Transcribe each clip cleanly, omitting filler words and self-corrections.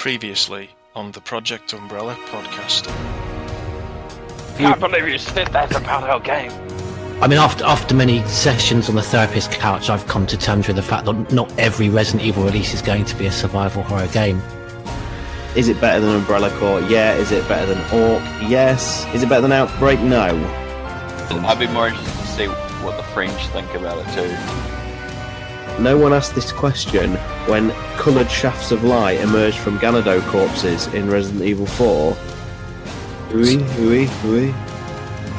Previously on the Project Umbrella podcast. Can't believe you said that about our game. I mean, after many sessions on the therapist couch, I've come to terms with the fact that not every Resident Evil release is going to be a survival horror game. Is it better than Umbrella Corps? Yeah. Is it better than Orc? Yes. Is it better than Outbreak? No. I'd be more interested to see what the French think about it too. No one asked this question when coloured shafts of light emerged from Ganado corpses in Resident Evil 4. Oui.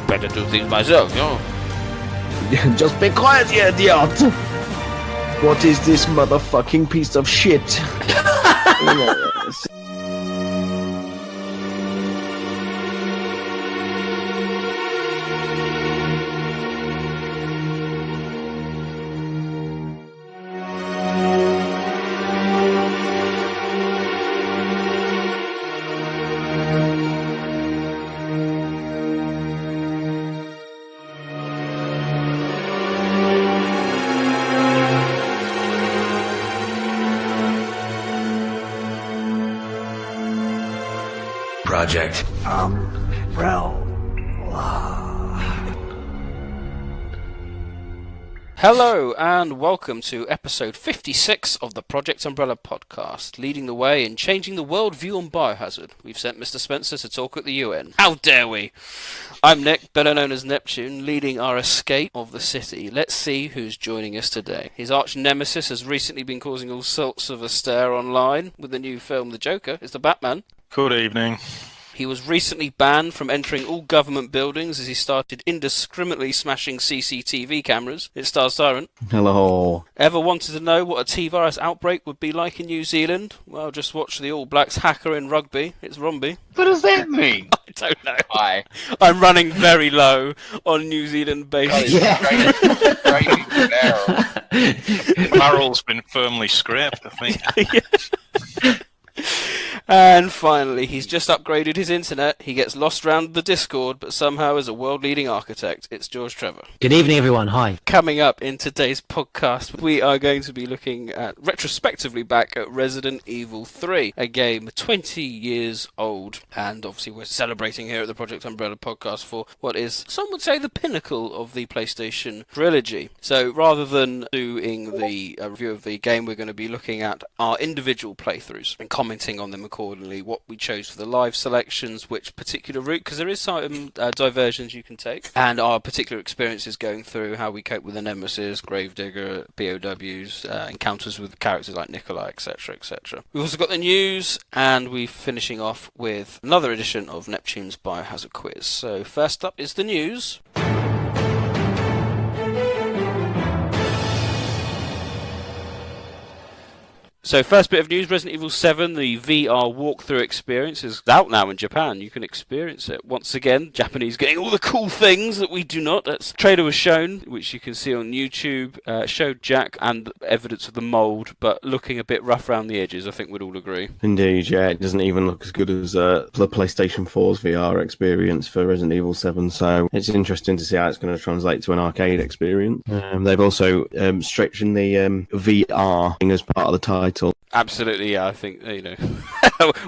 Better do things myself, yo. Just be quiet, you idiot! What is this motherfucking piece of shit? Project Umbrella. Hello and welcome to episode 56 of the Project Umbrella podcast, leading the way in changing the worldview on Biohazard. We've sent Mr. Spencer to talk at the UN. How dare we? I'm Nick, better known as Neptune, leading our escape of the city. Let's see who's joining us today. His arch nemesis has recently been causing all sorts of a stir online with the new film The Joker. It's the Batman. Good evening. He was recently banned from entering all government buildings as he started indiscriminately smashing CCTV cameras. It stars Tyrant. Hello. Ever wanted to know what a T-virus outbreak would be like in New Zealand? Well, just watch the All Blacks hacker in rugby. It's Romby. What does that mean? I don't know. Hi. I'm running very low on New Zealand based. Barrel's been firmly scraped, I think. And finally, he's just upgraded his internet. He gets lost round the Discord, but somehow is a world-leading architect. It's George Trevor. Good evening, everyone. Hi. Coming up in today's podcast, we are going to be looking at, retrospectively back at Resident Evil 3, a game 20 years old. And obviously we're celebrating here at the Project Umbrella podcast for what is, some would say, the pinnacle of the PlayStation trilogy. So rather than doing the review of the game, we're going to be looking at our individual playthroughs and commenting on them accordingly, what we chose for the live selections, which particular route, because there is some diversions you can take, and our particular experiences going through how we cope with the Nemesis, Gravedigger, BOWs, encounters with characters like Nikolai, etc, etc. We've also got the news, and we're finishing off with another edition of Neptune's Biohazard quiz. So first up is the news. So first bit of news, Resident Evil 7, the VR walkthrough experience is out now in Japan. You can experience it. Once again, Japanese getting all the cool things that we do not. That trailer was shown, which you can see on YouTube, showed Jack and evidence of the mould, but looking a bit rough around the edges, I think we'd all agree. Indeed, yeah. It doesn't even look as good as the PlayStation 4's VR experience for Resident Evil 7, so it's interesting to see how it's going to translate to an arcade experience. They've also stretching the VR thing as part of the title. Absolutely, yeah. I think,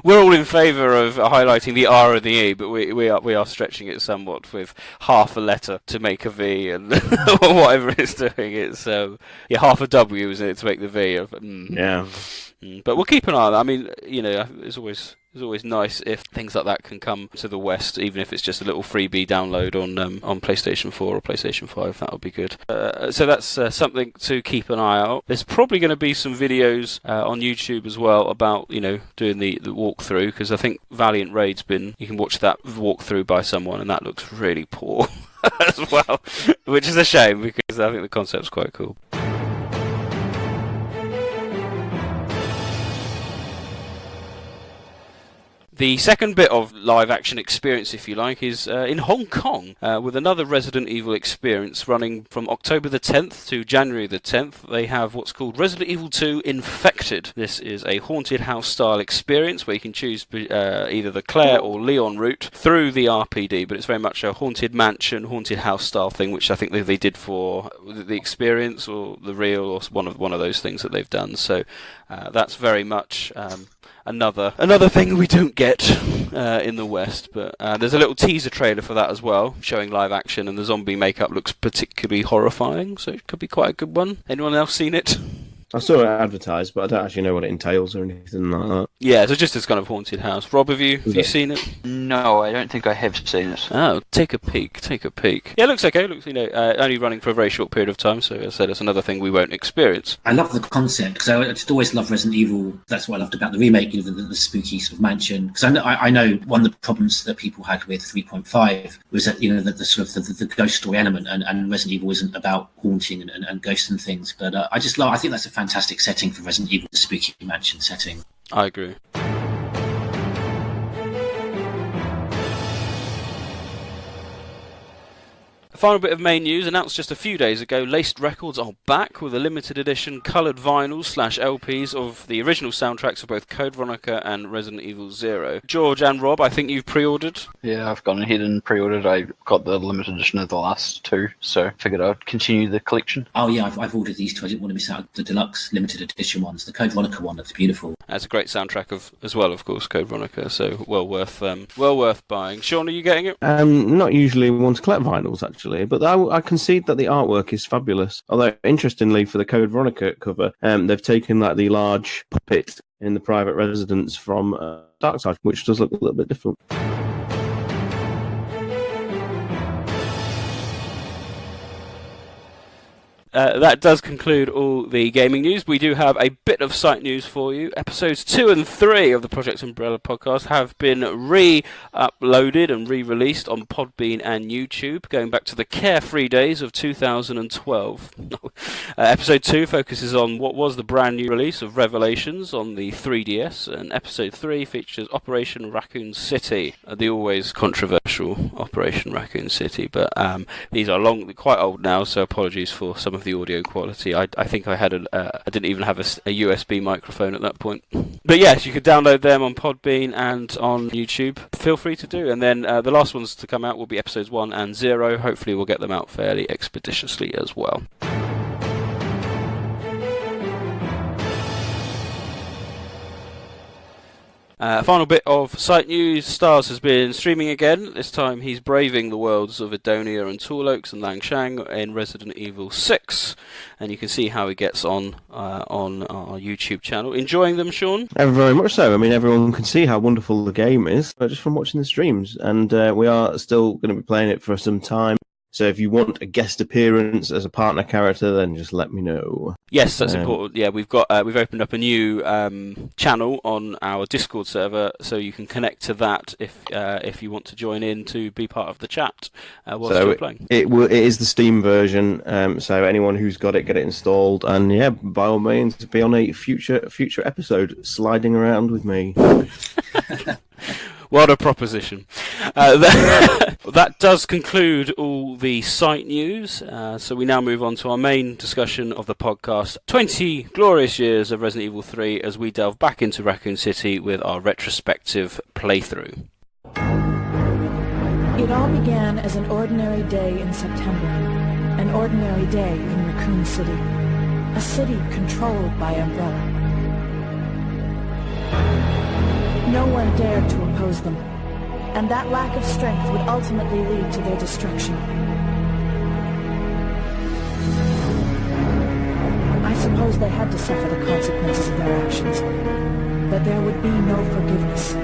we're all in favour of highlighting the R and the E, but we are stretching it somewhat with half a letter to make a V and whatever it's doing. It's half a W, isn't it, to make the V? Yeah. But we'll keep an eye on that. I mean, it's always nice if things like that can come to the West, even if it's just a little freebie download on PlayStation 4 or PlayStation 5. That would be good. So that's something to keep an eye out. There's probably going to be some videos on YouTube as well about doing the walkthrough, because I think Valiant Raid's you can watch that walkthrough by someone, and that looks really poor as well, which is a shame because I think the concept's quite cool. The second bit of live action experience, if you like, is in Hong Kong, with another Resident Evil experience running from October the 10th to January the 10th. They have what's called Resident Evil 2 Infected. This is a haunted house style experience where you can choose either the Claire or Leon route through the RPD, but it's very much a haunted mansion, haunted house style thing, which I think they did for the experience or the real, or one of those things that they've done. So that's very much another thing we don't get in the West. But there's a little teaser trailer for that as well, showing live action, and the zombie makeup looks particularly horrifying, so it could be quite a good one. Anyone else seen it? I saw it advertised, but I don't actually know what it entails or anything like that. Yeah, so just this kind of haunted house. Rob, have you seen it? No, I don't think I have seen it. Oh, take a peek. Yeah, it looks okay. It looks, only running for a very short period of time, so as I said, it's another thing we won't experience. I love the concept, because I just always loved Resident Evil. That's what I loved about the remake, the spooky sort of mansion. Because I know one of the problems that people had with 3.5 was that, the sort of the ghost story element, and Resident Evil isn't about haunting and ghosts and things. But I think that's a fantastic setting for Resident Evil, the spooky mansion setting. I agree. Final bit of main news, announced just a few days ago, Laced Records are back with a limited edition coloured vinyls/LPs of the original soundtracks of both Code Veronica and Resident Evil 0. George and Rob, I think you've pre-ordered? Yeah, I've gone ahead and pre-ordered. I got the limited edition of the last two, so figured I'd continue the collection. Oh yeah, I've ordered these two. I didn't want to miss out the deluxe limited edition ones. The Code Veronica one looks beautiful. That's a great soundtrack as well, of course, Code Veronica, so well worth buying. Sean, are you getting it? Not usually one to collect vinyls, actually. But I concede that the artwork is fabulous. Although, interestingly, for the Code Veronica cover, they've taken like the large puppet in the private residence from Darkside, which does look a little bit different. That does conclude all the gaming news. We do have a bit of site news for you. Episodes 2 and 3 of the Project Umbrella podcast have been re-uploaded and re-released on Podbean and YouTube, going back to the carefree days of 2012. Episode 2 focuses on what was the brand new release of Revelations on the 3DS, and Episode 3 features Operation Raccoon City, the always controversial Operation Raccoon City. But these are quite old now, so apologies for some of the audio quality. I think I didn't even have a USB microphone at that point. But yes, you could download them on Podbean and on YouTube. Feel free to do. And then the last ones to come out will be episodes 1 and 0. Hopefully we'll get them out fairly expeditiously as well. Final bit of site news. Stars has been streaming again. This time he's braving the worlds of Edonia and Tall Oaks and Langshang in Resident Evil 6. And you can see how he gets on our YouTube channel. Enjoying them, Sean? Very much so. I mean, everyone can see how wonderful the game is just from watching the streams. And we are still going to be playing it for some time. So if you want a guest appearance as a partner character, then just let me know. Yes, that's important. Yeah, we've opened up a new channel on our Discord server, so you can connect to that if you want to join in to be part of the chat whilst you're playing. It is the Steam version, so anyone who's got it, get it installed, and yeah, by all means, be on a future episode sliding around with me. What a proposition. That does conclude all the site news. So we now move on to our main discussion of the podcast. 20 glorious years of Resident Evil 3 as we delve back into Raccoon City with our retrospective playthrough. It all began as an ordinary day in September. An ordinary day in Raccoon City. A city controlled by Umbrella. No one dared to oppose them, and that lack of strength would ultimately lead to their destruction. I suppose they had to suffer the consequences of their actions, but there would be no forgiveness.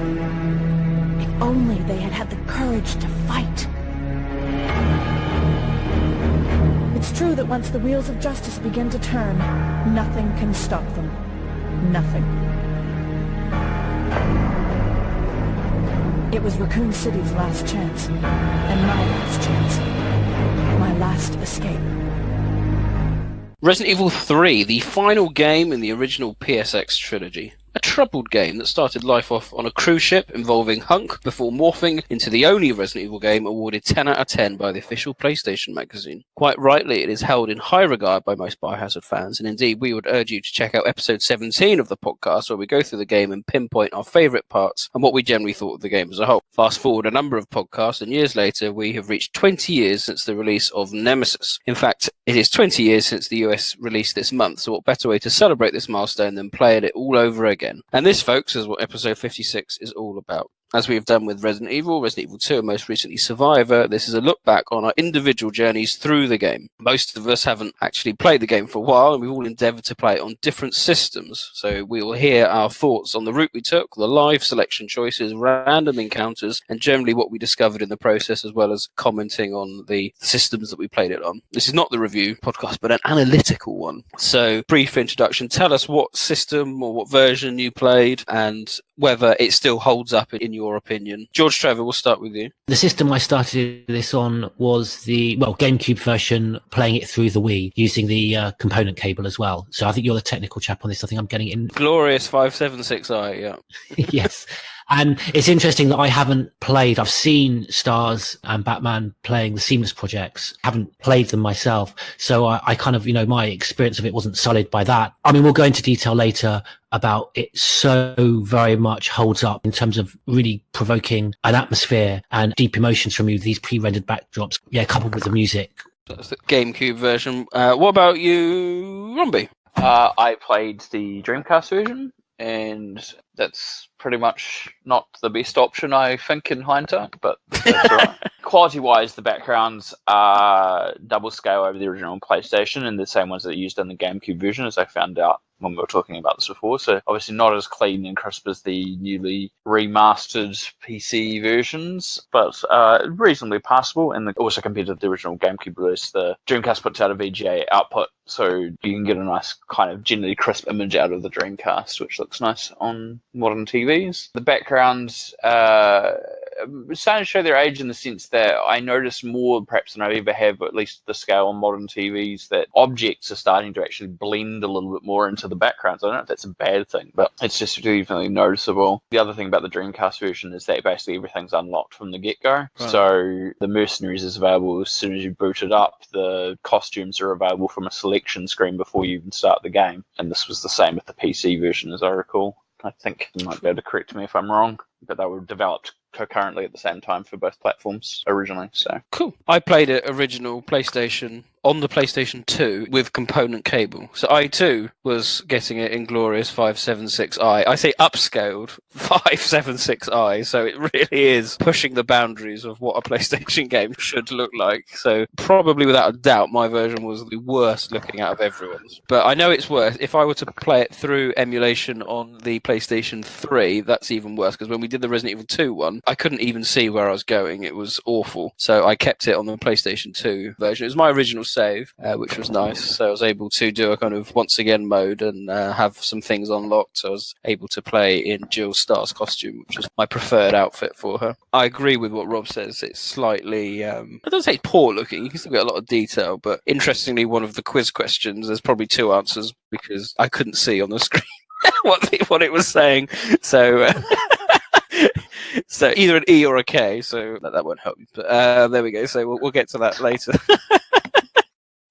If only they had had the courage to fight. It's true that once the wheels of justice begin to turn, nothing can stop them. Nothing. It was Raccoon City's last chance, and my last chance. My last escape. Resident Evil 3, the final game in the original PSX trilogy. A troubled game that started life off on a cruise ship involving Hunk before morphing into the only Resident Evil game awarded 10 out of 10 by the official PlayStation magazine. Quite rightly, it is held in high regard by most Biohazard fans, and indeed we would urge you to check out episode 17 of the podcast where we go through the game and pinpoint our favourite parts and what we generally thought of the game as a whole. Fast forward a number of podcasts and years later we have reached 20 years since the release of Nemesis. In fact, it is 20 years since the US released this month, so what better way to celebrate this milestone than playing it all over again? And this, folks, is what episode 56 is all about. As we've done with Resident Evil 2, and most recently Survivor, this is a look back on our individual journeys through the game. Most of us haven't actually played the game for a while, and we've all endeavoured to play it on different systems. So we will hear our thoughts on the route we took, the live selection choices, random encounters, and generally what we discovered in the process, as well as commenting on the systems that we played it on. This is not the review podcast, but an analytical one. So, brief introduction. Tell us what system or what version you played, and whether it still holds up in your opinion. George Trevor, we'll start with you. The system I started this on was the GameCube version, playing it through the Wii, using the component cable as well. So I think you're the technical chap on this. I think I'm getting it in. Glorious 576i, yeah. Yes. And it's interesting that I haven't played. I've seen Stars and Batman playing the Seamless projects, haven't played them myself. So I kind of, my experience of it wasn't sullied by that. I mean, we'll go into detail later about it so very much holds up in terms of really provoking an atmosphere and deep emotions from you, these pre-rendered backdrops, coupled with the music. That's the GameCube version. What about you, Romby? I played the Dreamcast version, and that's pretty much not the best option, I think, in hindsight, but that's all right. Quality-wise, the backgrounds are double scale over the original PlayStation, and the same ones that are used in the GameCube version, as I found out when we were talking about this before. So obviously not as clean and crisp as the newly remastered PC versions, but reasonably passable. And also compared to the original GameCube release, the Dreamcast puts out a VGA output, so you can get a nice kind of generally crisp image out of the Dreamcast, which looks nice on modern TVs. The backgrounds starting to show their age in the sense that I notice more perhaps than I ever have, at least the scale on modern TVs, that objects are starting to actually blend a little bit more into the backgrounds. I don't know if that's a bad thing, but it's just definitely noticeable. The other thing about the Dreamcast version is that basically everything's unlocked from the get-go. Right. So the Mercenaries is available as soon as you boot it up. The costumes are available from a selection screen before you even start the game. And this was the same with the PC version, as I recall. I think you might be able to correct me if I'm wrong, but they were developed concurrently at the same time for both platforms originally. So cool. I played it original PlayStation on the PlayStation 2 with component cable. So I too was getting it in glorious 576i. I say upscaled 576i, so it really is pushing the boundaries of what a PlayStation game should look like. So probably without a doubt my version was the worst looking out of everyone's. But I know it's worse. If I were to play it through emulation on the PlayStation 3, that's even worse, because when we did the Resident Evil 2 one, I couldn't even see where I was going. It was awful. So I kept it on the PlayStation 2 version. It was my original save, which was nice. So I was able to do a kind of once again mode and have some things unlocked. So I was able to play in Jill Star's costume, which is my preferred outfit for her. I agree with what Rob says. It's slightly, I don't say poor looking. You can still get a lot of detail. But interestingly, one of the quiz questions, there's probably two answers because I couldn't see on the screen what it was saying. So... So either an E or a K, so that won't help you. But there we go. So we'll get to that later.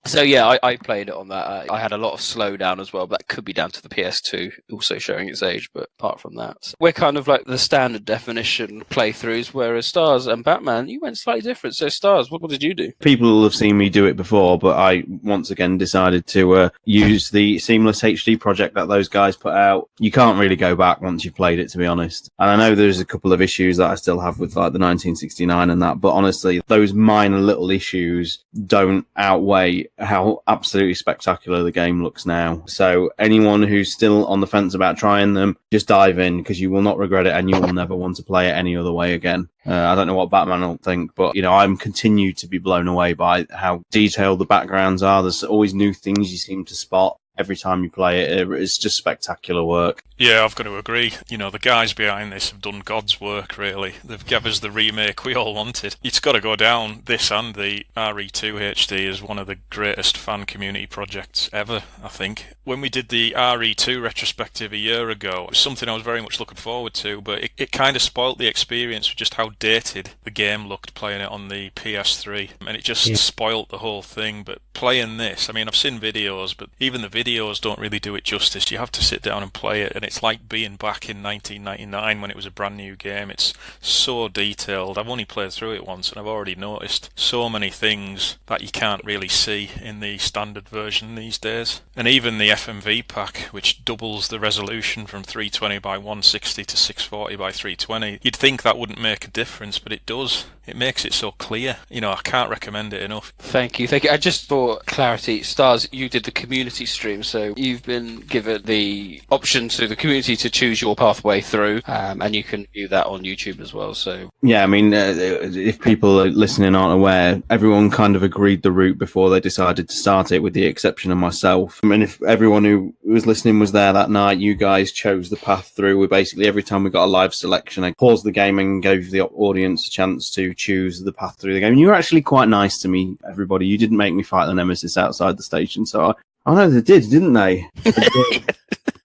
So yeah, I played it on that. I had a lot of slowdown as well, but that could be down to the PS2 also showing its age. But apart from that, we're kind of like the standard definition playthroughs, whereas Stars and Batman, you went slightly different. So Stars, what did you do? People will have seen me do it before, but I once again decided to use the Seamless HD project that those guys put out. You can't really go back once you've played it, to be honest. And I know there's a couple of issues that I still have with like the 1969 and that, but honestly, those minor little issues don't outweigh how absolutely spectacular the game looks now. So anyone who's still on the fence about trying them, just dive in, because you will not regret it and you will never want to play it any other way again. I don't know what Batman will think, but I'm continued to be blown away by how detailed the backgrounds are. There's always new things you seem to spot every time you play it. It's just spectacular work. Yeah, I've got to agree. The guys behind this have done God's work, really. They've given us the remake we all wanted. It's got to go down, this and the RE2 HD, as one of the greatest fan community projects ever, I think. When we did the RE2 retrospective a year ago, it was something I was very much looking forward to, but it kind of spoilt the experience with just how dated the game looked playing it on the PS3, and it just spoilt the whole thing. But playing this, I mean, I've seen videos, but even the videos don't really do it justice. You have to sit down and play it, and it's like being back in 1999 when it was a brand new game. It's so detailed. I've only played through it once, and I've already noticed so many things that you can't really see in the standard version these days. And even the FMV pack, which doubles the resolution from 320 by 160 to 640 by 320, you'd think that wouldn't make a difference, but it does. It makes it so clear. I can't recommend it enough. Thank you. I just, for clarity, Stars, you did the community stream, so you've been given the option to the community to choose your pathway through, and you can view that on YouTube as well. So yeah, I mean, if people listening aren't aware, everyone kind of agreed the route before they decided to start it, with the exception of myself. I mean, if everyone who was listening was there that night, you guys chose the path through. We basically, every time we got a live selection, I paused the game and gave the audience a chance to choose the path through the game. And you were actually quite nice to me, everybody. You didn't make me fight the Nemesis outside the station, so I know they did, didn't they? They did.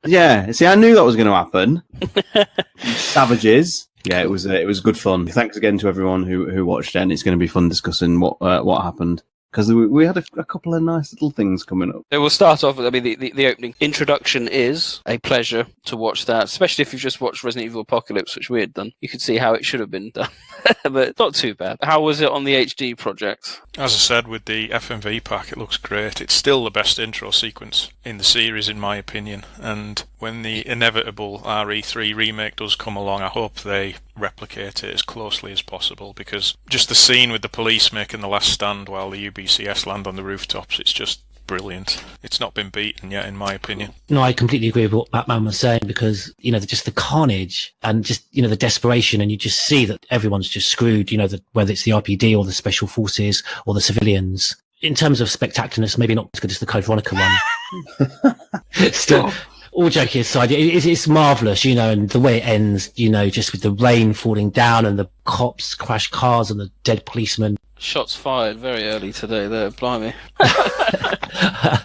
Yeah, see, I knew that was going to happen. Savages. Yeah, it was good fun. Thanks again to everyone who watched it, and it's going to be fun discussing what happened. Because we had a couple of nice little things coming up. So we'll start off with, the opening introduction is a pleasure to watch that, especially if you've just watched Resident Evil Apocalypse, which we had done. You could see how it should have been done, but not too bad. How was it on the HD project? As I said, with the FMV pack, it looks great. It's still the best intro sequence in the series, in my opinion. And when the inevitable RE3 remake does come along, I hope they replicate it as closely as possible, because just the scene with the police making the last stand while the UBCS land on the rooftops, it's just brilliant. It's not been beaten yet, in my opinion. No, I completely agree with what Batman was saying, because, just the carnage and just, the desperation, and you just see that everyone's just screwed, whether it's the RPD or the special forces or the civilians. In terms of spectacularness, maybe not as good as the Code Veronica one. Still, all joking aside, it's marvellous, and the way it ends, just with the rain falling down and the cops crash cars and the dead policemen. Shots fired very early today there, blimey.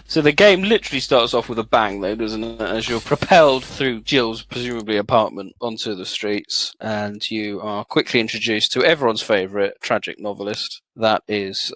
So the game literally starts off with a bang, though, doesn't it? As you're propelled through Jill's, presumably, apartment onto the streets, and you are quickly introduced to everyone's favourite tragic novelist. That is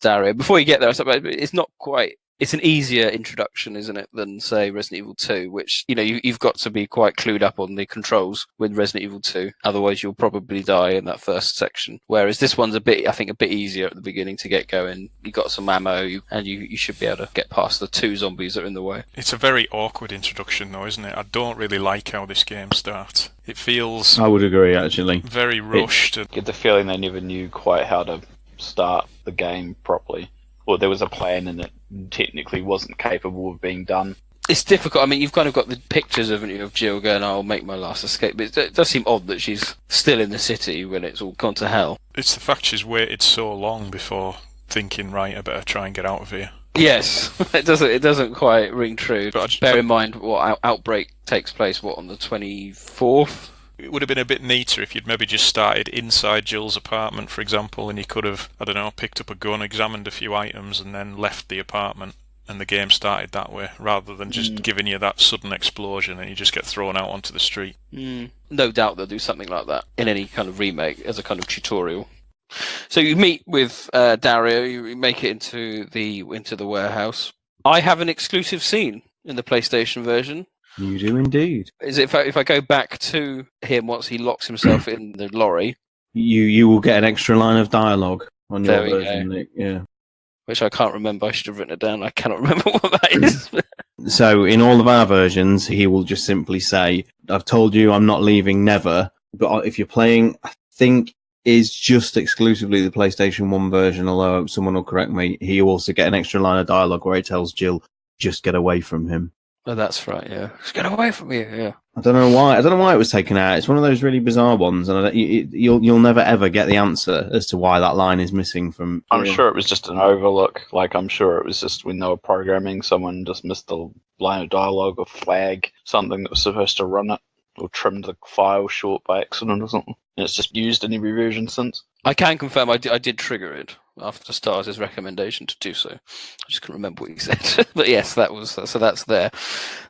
Dario. Before you get there, it's not quite... It's an easier introduction, isn't it, than, say, Resident Evil 2, which, you've got to be quite clued up on the controls with Resident Evil 2. Otherwise, you'll probably die in that first section. Whereas this one's a bit easier at the beginning to get going. You got some ammo, and you should be able to get past the two zombies that are in the way. It's a very awkward introduction, though, isn't it? I don't really like how this game starts. It feels... I would agree, actually. Very rushed. I get the feeling they never knew quite how to start the game properly. Or there was a plan and it technically wasn't capable of being done. It's difficult. You've kind of got the pictures, haven't you, of Jill going, I'll make my last escape. But it does seem odd that she's still in the city when it's all gone to hell. It's the fact she's waited so long before thinking, right, I better try and get out of here. Yes, it doesn't quite ring true. But bear in mind what Outbreak takes place, on the 24th? It would have been a bit neater if you'd maybe just started inside Jill's apartment, for example, and you could have, picked up a gun, examined a few items, and then left the apartment, and the game started that way, rather than just giving you that sudden explosion and you just get thrown out onto the street. No doubt they'll do something like that in any kind of remake as a kind of tutorial. So you meet with Dario, you make it into the warehouse. I have an exclusive scene in the PlayStation version. You do indeed. Is it if I go back to him once he locks himself in the lorry? You will get an extra line of dialogue on your version, Nick. Yeah. Which I can't remember. I should have written it down. I cannot remember what that is. So in all of our versions, he will just simply say, "I've told you I'm not leaving, never." But if you're playing, I think is just exclusively the PlayStation 1 version, although someone will correct me, he will also get an extra line of dialogue where he tells Jill, just get away from him. Oh, that's right, yeah. Just get away from me, yeah. I don't know why it was taken out. It's one of those really bizarre ones, and you'll never ever get the answer as to why that line is missing from... I'm sure it was just an overlook. I'm sure it was just when they were programming, someone just missed a line of dialogue or flag something that was supposed to run it, or trimmed the file short by accident or something. And it's just used in every version since. I can confirm I did trigger it after Stars' recommendation to do so. I just couldn't remember what he said. But yes, that's there.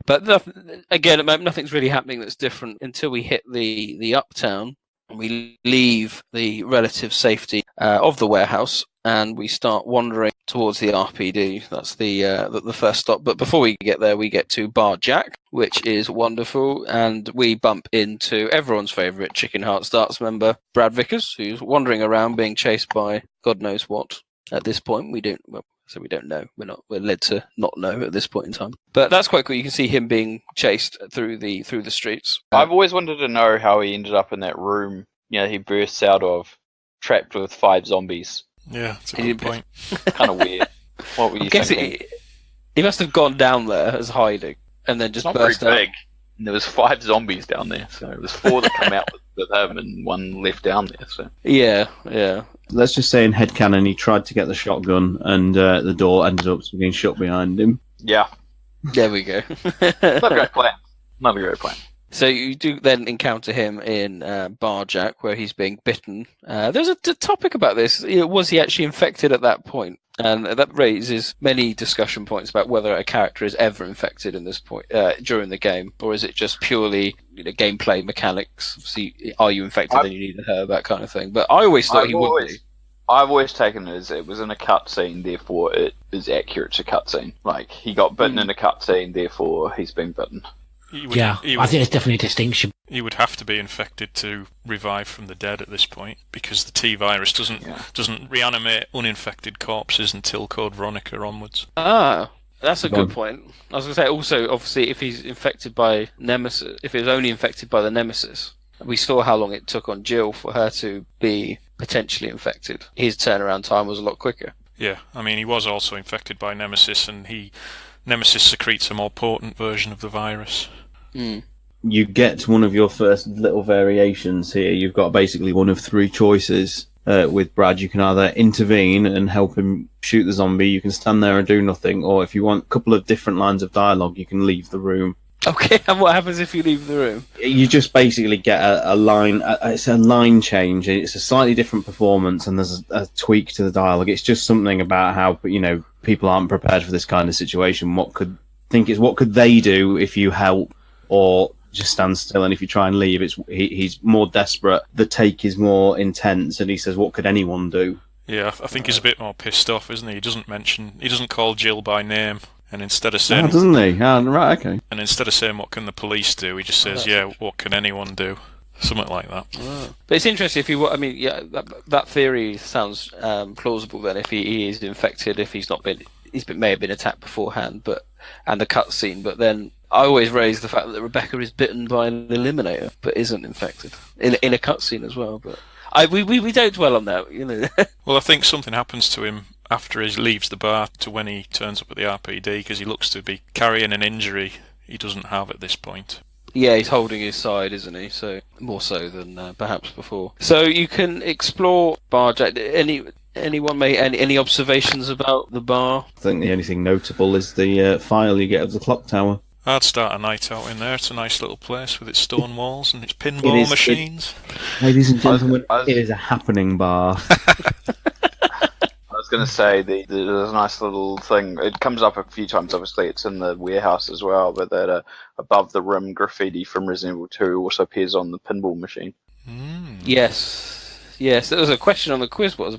But again, nothing's really happening that's different until we hit the uptown, We leave the relative safety of the warehouse, and we start wandering towards the RPD. That's the first stop. But before we get there, we get to Bar Jack, which is wonderful, and we bump into everyone's favourite Chicken Heart Starts member, Brad Vickers, who's wandering around being chased by God knows what. At this point, we don't know. We're led to not know at this point in time. But that's quite cool. You can see him being chased through the streets. I've always wanted to know how he ended up in that room. He bursts out of, trapped with 5 zombies. Yeah, that's a good point. Kind of weird. What were you thinking? He must have gone down there as hiding and then just burst out. Big. And there was 5 zombies down there, so there was 4 that come out with him and 1 left down there. So yeah. Let's just say in headcanon he tried to get the shotgun and the door ended up being shut behind him. Yeah. There we go. Not a great plan. So you do then encounter him in Bar Jack, where he's being bitten. There's a topic about this. Was he actually infected at that point? And that raises many discussion points about whether a character is ever infected in this point during the game, or is it just purely gameplay mechanics? See, are you infected? Then you need a herb, that kind of thing. But I always thought he would be. I've always taken it as it was in a cutscene, therefore it is accurate to cutscene. Like he got bitten in a cutscene, therefore he's been bitten. I think there's definitely a distinction. He would have to be infected to revive from the dead at this point, because the T-virus doesn't reanimate uninfected corpses until Code Veronica onwards. Ah, that's a good point. I was going to say, also, obviously, if he's infected by Nemesis, if he was only infected by the Nemesis, we saw how long it took on Jill for her to be potentially infected. His turnaround time was a lot quicker. Yeah, I mean, he was also infected by Nemesis, and Nemesis secretes a more potent version of the virus. Mm. You get one of your first little variations here. You've got basically one of 3 choices with Brad. You can either intervene and help him shoot the zombie, you can stand there and do nothing, or if you want a couple of different lines of dialogue, you can leave the room. Okay, and what happens if you leave the room? You just basically get a line. It's a line change. It's a slightly different performance, and there's a tweak to the dialogue. It's just something about how people aren't prepared for this kind of situation. What could they do if you help, or just stand still? And if you try and leave, he's more desperate. The take is more intense, and he says, "What could anyone do?" Yeah, I think he's a bit more pissed off, isn't he? He doesn't call Jill by name. And instead of saying, doesn't he? Right, okay. And instead of saying, "What can the police do?" he just says, "What can anyone do?" Something like that. Oh. But it's interesting that theory sounds plausible. Then, if he is infected, if he's not been, may have been attacked beforehand, and the cutscene. But then I always raise the fact that Rebecca is bitten by an eliminator, but isn't infected in a cutscene as well. But we don't dwell on that, Well, I think something happens to him after he leaves the bar to when he turns up at the RPD, because he looks to be carrying an injury he doesn't have at this point. Yeah, he's holding his side, isn't he? So more so than perhaps before. So you can explore Bar Jack. Any observations about the bar? I think the only thing notable is the file you get of the clock tower. I'd start a night out in there. It's a nice little place with its stone walls and its pinball machines. Ladies and gentlemen, it is a happening bar. I was going to say, there's a nice little thing. It comes up a few times, obviously. It's in the warehouse as well, but that above the rim graffiti from Resident Evil 2 also appears on the pinball machine. Mm. Yes. There was a question on the quiz. What's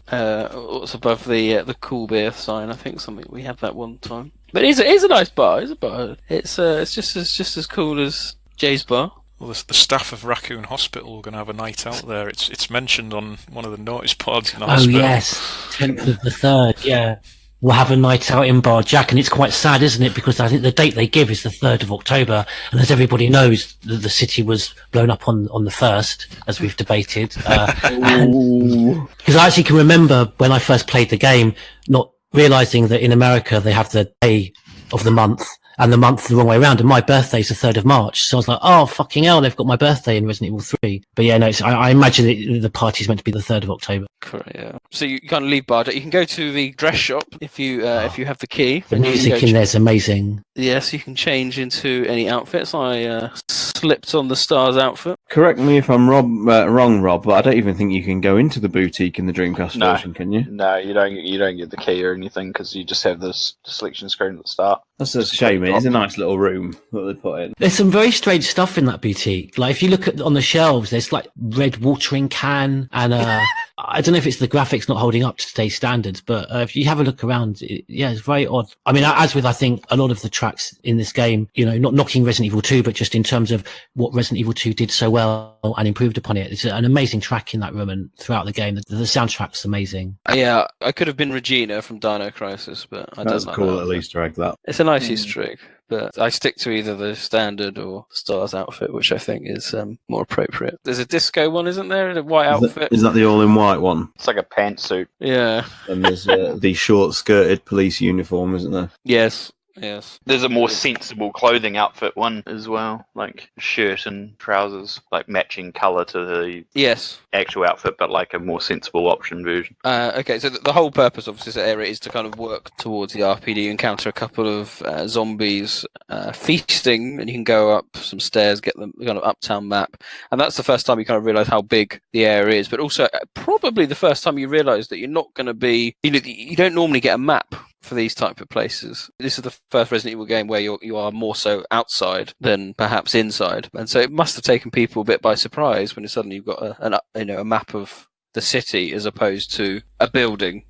above the cool beer sign? I think something we had that one time. But it is a nice bar. It's a bar. It's just as cool as Jay's bar. Well, the staff of Raccoon Hospital are going to have a night out there. It's mentioned on one of the notice boards in the hospital. Oh, yes. 10th of the 3rd, yeah. We'll have a night out in Bar Jack, and it's quite sad, isn't it? Because I think the date they give is the 3rd of October, and as everybody knows, the city was blown up on the 1st, as we've debated. Because I actually can remember when I first played the game, not realising that in America they have the day of the month, and the month the wrong way around, and my birthday's the 3rd of March. So I was like, oh, fucking hell, they've got my birthday in Resident Evil 3. But yeah, no, I imagine the party's meant to be the 3rd of October. Correct, yeah. So you can't leave Bar Jack. You can go to the dress shop if you have the key. The music in there's amazing. Yes, you can change into any outfits. I slipped on the Stars outfit. Correct me if I'm wrong, Rob, but I don't even think you can go into the boutique in the Dreamcast version, can you? No, you don't get the key or anything because you just have this selection screen at the start. That's a shame. It's a nice little room that they put in. There's some very strange stuff in that boutique. Like if you look on the shelves, there's like red watering can and I don't know if it's the graphics not holding up to today's standards, but if you have a look around, it's very odd. I mean, as with I think a lot of the tracks in this game, not knocking Resident Evil 2, but just in terms of what Resident Evil 2 did so well and improved upon it. It's an amazing track in that room and throughout the game. The soundtrack's amazing. Yeah, I could have been Regina from Dino Crisis, but I don't like that. That's cool little Easter egg, that. It's a nice Easter egg, but I stick to either the standard or Stars outfit, which I think is more appropriate. There's a disco one, isn't there? A white outfit. Is that the all-in-white one? It's like a pantsuit. Yeah. And there's the short-skirted police uniform, isn't there? Yes. There's a more sensible clothing outfit one as well, like shirt and trousers, like matching colour to the actual outfit, but like a more sensible option version. Okay, so the whole purpose of this area is to kind of work towards the RPD. You encounter a couple of zombies feasting, and you can go up some stairs, get the kind of uptown map, and that's the first time you kind of realise how big the area is, but also probably the first time you realise that you're not going to be, you don't normally get a map for these type of places. This is the first Resident Evil game where you are more so outside than perhaps inside, and so it must have taken people a bit by surprise when suddenly you've got a map of the city as opposed to a building.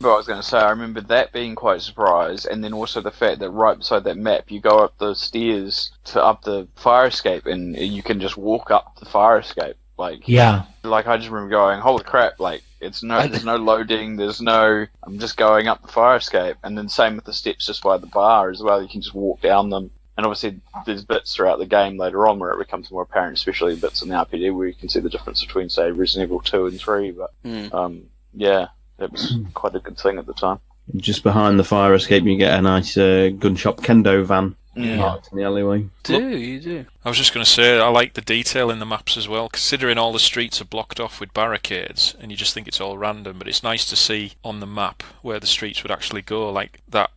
But I was going to say, I remember that being quite a surprise, and then also the fact that right beside that map you go up the stairs to up the fire escape, and you can just walk up the fire escape. I just remember going, holy crap, like there's no loading, I'm just going up the fire escape. And then same with the steps just by the bar as well, you can just walk down them. And obviously there's bits throughout the game later on where it becomes more apparent, especially bits in the RPD where you can see the difference between, say, Resident Evil 2 and 3. But that was quite a good thing at the time. Just behind the fire escape you get a nice gun shop kendo van. Parked in the alleyway. You do. I was just going to say, I like the detail in the maps as well, considering all the streets are blocked off with barricades, and you just think it's all random, but it's nice to see on the map where the streets would actually go, like that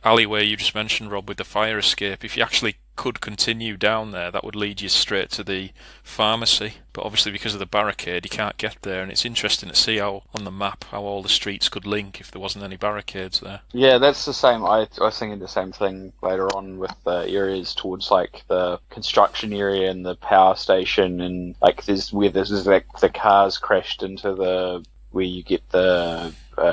alleyway you just mentioned, Rob, with the fire escape. If you actually could continue down there, that would lead you straight to the pharmacy, but obviously because of the barricade you can't get there, and it's interesting to see how on the map how all the streets could link if there wasn't any barricades there. Yeah, that's the same. I was thinking the same thing later on with the areas towards like the construction area and the power station, and like there's like the cars crashed into where you get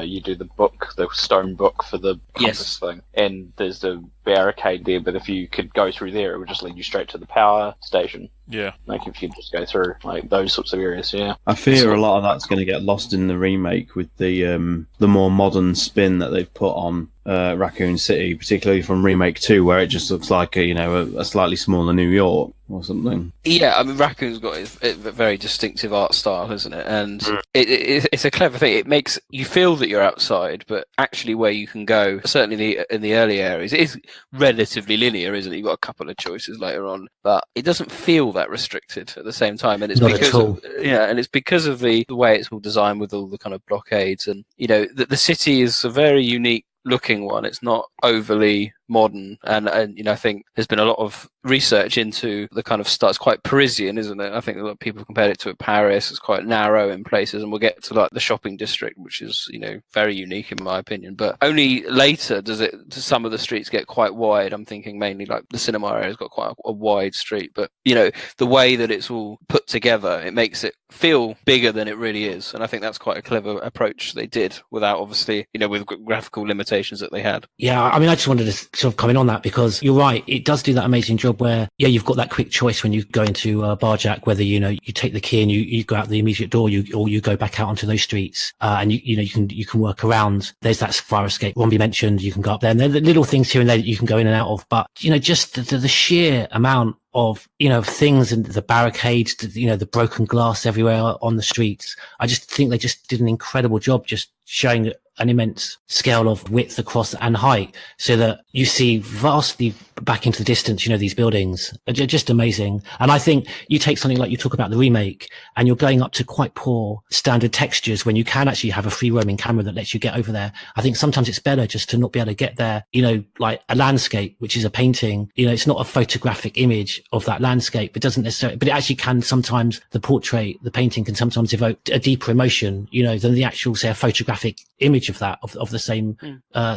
you do the book, the stone book for the compass thing, and there's the barricade there, but if you could go through there, it would just lead you straight to the power station. Yeah. Like if you could just go through like those sorts of areas, yeah. I fear a lot of that's going to get lost in the remake with the more modern spin that they've put on Raccoon City, particularly from Remake 2, where it just looks like a slightly smaller New York or something. Yeah, I mean, Raccoon's got a very distinctive art style, isn't it? And it's a clever thing. It makes you feel that you're outside, but actually where you can go, certainly in the early areas, it is relatively linear, isn't it? You've got a couple of choices later on, but it doesn't feel that restricted at the same time. And it's it's because of the way it's all designed with all the kind of blockades, and the city is a very unique looking one. It's not overly modern, and I think there's been a lot of research into the kind of style. It's quite Parisian, isn't it? I think a lot of people compared it to Paris. It's quite narrow in places, and we'll get to like the shopping district, which is very unique in my opinion. But only later does some of the streets get quite wide. I'm thinking mainly like the cinema area's got quite a wide street, but the way that it's all put together, it makes it feel bigger than it really is, and I think that's quite a clever approach they did without obviously with graphical limitations that they had. Yeah, I mean, I just wanted to sort of come in on that because you're right, it does do that amazing job where you've got that quick choice when you go into Barjack, whether you take the key and you go out the immediate door, or you go back out onto those streets, and you can work around. There's that fire escape Romby mentioned, you can go up there, and there are the little things here and there that you can go in and out of, but just the sheer amount of things and the barricades, the broken glass everywhere on the streets. I just think they just did an incredible job just showing an immense scale of width across and height, so that you see vastly back into the distance, these buildings are just amazing. And I think you take something like, you talk about the remake, and you're going up to quite poor standard textures when you can actually have a free roaming camera that lets you get over there. I think sometimes it's better just to not be able to get there, like a landscape, which is a painting, it's not a photographic image of that landscape. It doesn't necessarily, but it actually can sometimes, the painting can sometimes evoke a deeper emotion, than the actual, say, a photographic image of that, of the same.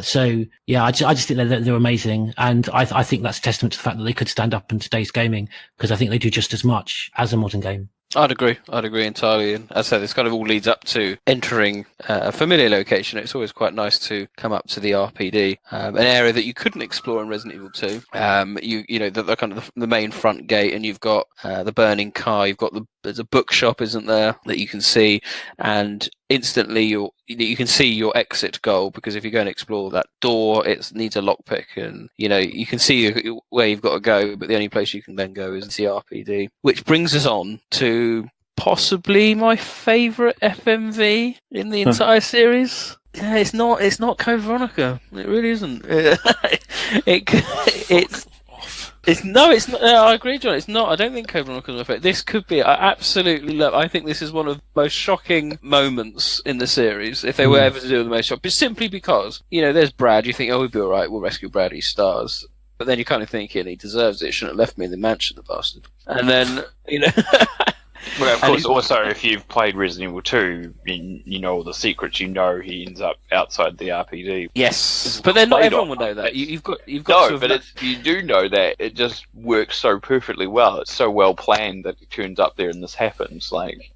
So yeah, I just think they're amazing. And I think that's a testament to the fact that they could stand up in today's gaming, because I think they do just as much as a modern game. I'd agree entirely. And as I said, this kind of all leads up to entering a familiar location. It's always quite nice to come up to the RPD, an area that you couldn't explore in Resident Evil 2. The kind of the main front gate, and you've got the burning car. You've got there's a bookshop, isn't there, that you can see, and instantly you can see your exit goal, because if you go and explore that door, it needs a lockpick, and you can see where you've got to go, but the only place you can then go is the RPD. Which brings us on to possibly my favourite FMV in the entire series. Yeah, it's not Code Veronica. It really isn't. It's not. I agree, John. It's not. I don't think Code Veronica's my favourite. This could be. I absolutely love. I think this is one of the most shocking moments in the series, if they were ever to do the most shocking. But simply because there's Brad. You think, oh, we'll be all right. We'll rescue Brad. He stars. But then you kind of think, he deserves it. He shouldn't have left me in the mansion, the bastard. And then Well, of course, also, if you've played Resident Evil 2, you know all the secrets, he ends up outside the RPD. Yes, but then not everyone will know that. You've got. No, but you do know that. It just works so perfectly well. It's so well planned that it turns up there and this happens.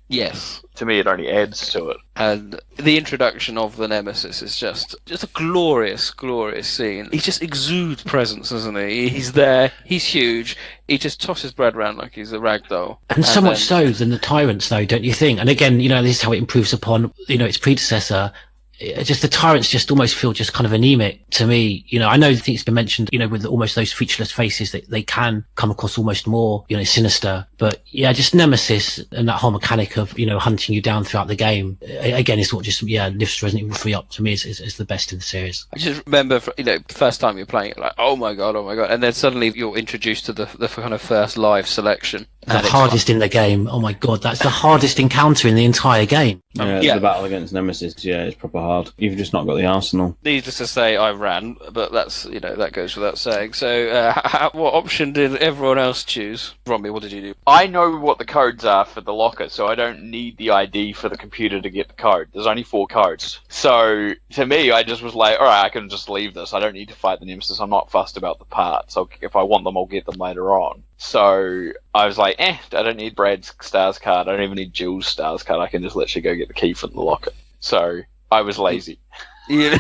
Yes. To me, it only adds to it. And the introduction of the Nemesis is just a glorious, glorious scene. He just exudes presence, doesn't he? He's there. He's huge. He just tosses Brad around like he's a rag doll. And so much so than the Tyrants, though, don't you think? And again, this is how it improves upon, its predecessor. Just the Tyrants just almost feel just kind of anemic to me. I know it's been mentioned, with almost those featureless faces, that they can come across almost more, sinister. But yeah, just Nemesis and that whole mechanic of, hunting you down throughout the game, again, is what just, lifts Resident Evil 3 up to me is the best in the series. I just remember, first time you're playing it, like, oh my god. And then suddenly you're introduced to the kind of first live selection. The hardest in the game. Oh my god, that's the hardest encounter in the entire game. The battle against Nemesis, it's proper hard. You've just not got the arsenal. Needless to say, I ran, but that's, that goes without saying. So, what option did everyone else choose? Romy, what did you do? I know what the codes are for the locker, so I don't need the ID for the computer to get the code. There's only 4 codes. So, to me, I just was like, alright, I can just leave this. I don't need to fight the Nemesis. I'm not fussed about the parts. If I want them, I'll get them later on. So I was like, I don't need Brad's stars card. I don't even need Jill's stars card. I can just literally go get the key from the locker. So I was lazy. Yeah.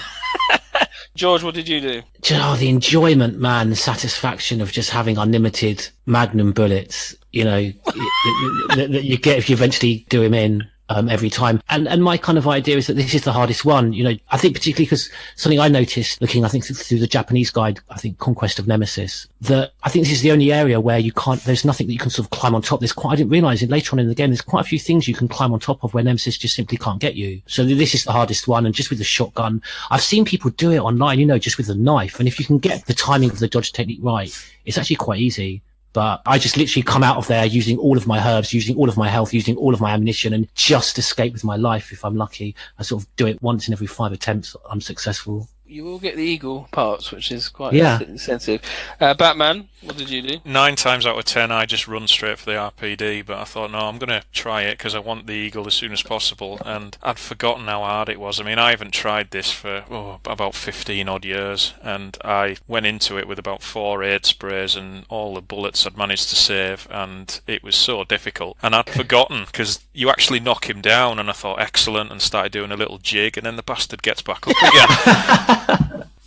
George, what did you do? The enjoyment, man, the satisfaction of just having unlimited Magnum bullets, that you get if you eventually do him in. Every time. And my kind of idea is that this is the hardest one. I think particularly because something I noticed looking, I think through the Japanese guide, I think Conquest of Nemesis, that I think this is the only area where there's nothing that you can sort of climb on top. I didn't realize it later on in the game, there's quite a few things you can climb on top of where Nemesis just simply can't get you. So this is the hardest one. And just with the shotgun, I've seen people do it online, just with a knife. And if you can get the timing of the dodge technique right, it's actually quite easy. But I just literally come out of there using all of my herbs, using all of my health, using all of my ammunition, and just escape with my life if I'm lucky. I sort of do it once in every 5 attempts. I'm successful. You will get the eagle parts, which is quite incentive. Batman, what did you do? 9 times out of 10, I just run straight for the RPD, but I thought, no, I'm going to try it because I want the eagle as soon as possible, and I'd forgotten how hard it was. I mean, I haven't tried this for about 15 odd years, and I went into it with about 4 aid sprays and all the bullets I'd managed to save, and it was so difficult. And I'd forgotten, because you actually knock him down, and I thought, excellent, and started doing a little jig, and then the bastard gets back up again.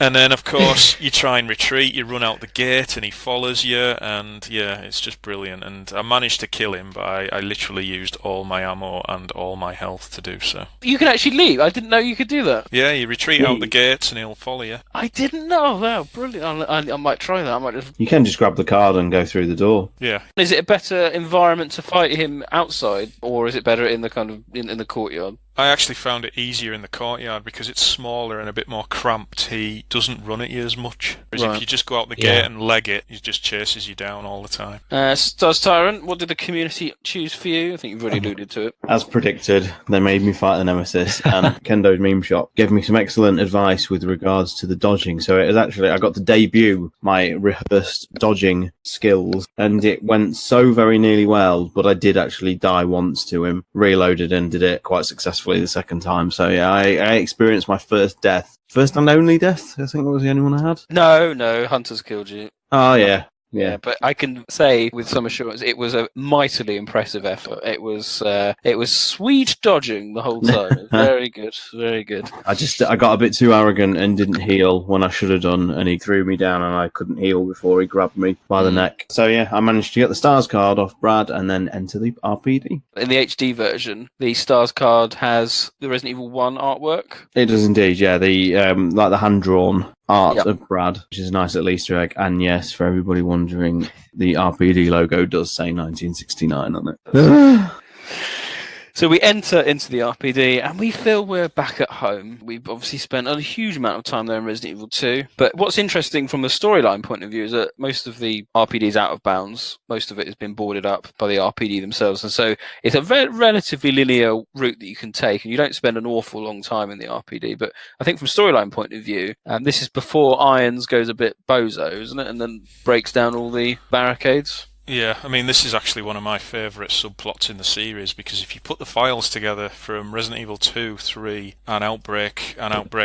And then, of course, you try and retreat, you run out the gate, and he follows you, and it's just brilliant. And I managed to kill him, but I literally used all my ammo and all my health to do so. You can actually leave? I didn't know you could do that. Yeah, you retreat out the gates, and he'll follow you. I didn't know. Wow, brilliant. I might try that. You can just grab the card and go through the door. Yeah. Is it a better environment to fight him outside, or is it better in the kind of in the courtyard? I actually found it easier in the courtyard because it's smaller and a bit more cramped. He doesn't run at you as much. Whereas if you just go out the gate and leg it, he just chases you down all the time. Stars Tyrant, what did the community choose for you? I think you've already alluded to it. As predicted, they made me fight the Nemesis, and Kendo's Meme Shop gave me some excellent advice with regards to the dodging. So it was actually, I got to debut my rehearsed dodging skills, and it went so very nearly well, but I did actually die once to him, reloaded and did it quite successfully the second time. So yeah, I experienced my first death. First and only death? I think that was the only one I had. No, Hunters killed you. Oh, yeah. Yeah, but I can say with some assurance it was a mightily impressive effort. It was sweet dodging the whole time. Very good, very good. I got a bit too arrogant and didn't heal when I should have done, and he threw me down and I couldn't heal before he grabbed me by the neck. So yeah, I managed to get the Stars card off Brad and then enter the RPD. In the HD version, the Stars card has the Resident Evil 1 artwork. It does indeed, yeah. The like the hand-drawn art of Brad, which is a nice little Easter egg. And yes, for everybody wondering, the RPD logo does say 1969 on it. So we enter into the RPD and we feel we're back at home. We've obviously spent a huge amount of time there in Resident Evil 2. But what's interesting from a storyline point of view is that most of the RPD is out of bounds. Most of it has been boarded up by the RPD themselves. And so it's a relatively linear route that you can take, and you don't spend an awful long time in the RPD. But I think from storyline point of view, this is before Irons goes a bit bozo, isn't it? And then breaks down all the barricades. Yeah, I mean, this is actually one of my favourite subplots in the series, because if you put the files together from Resident Evil 2, 3 and Outbreak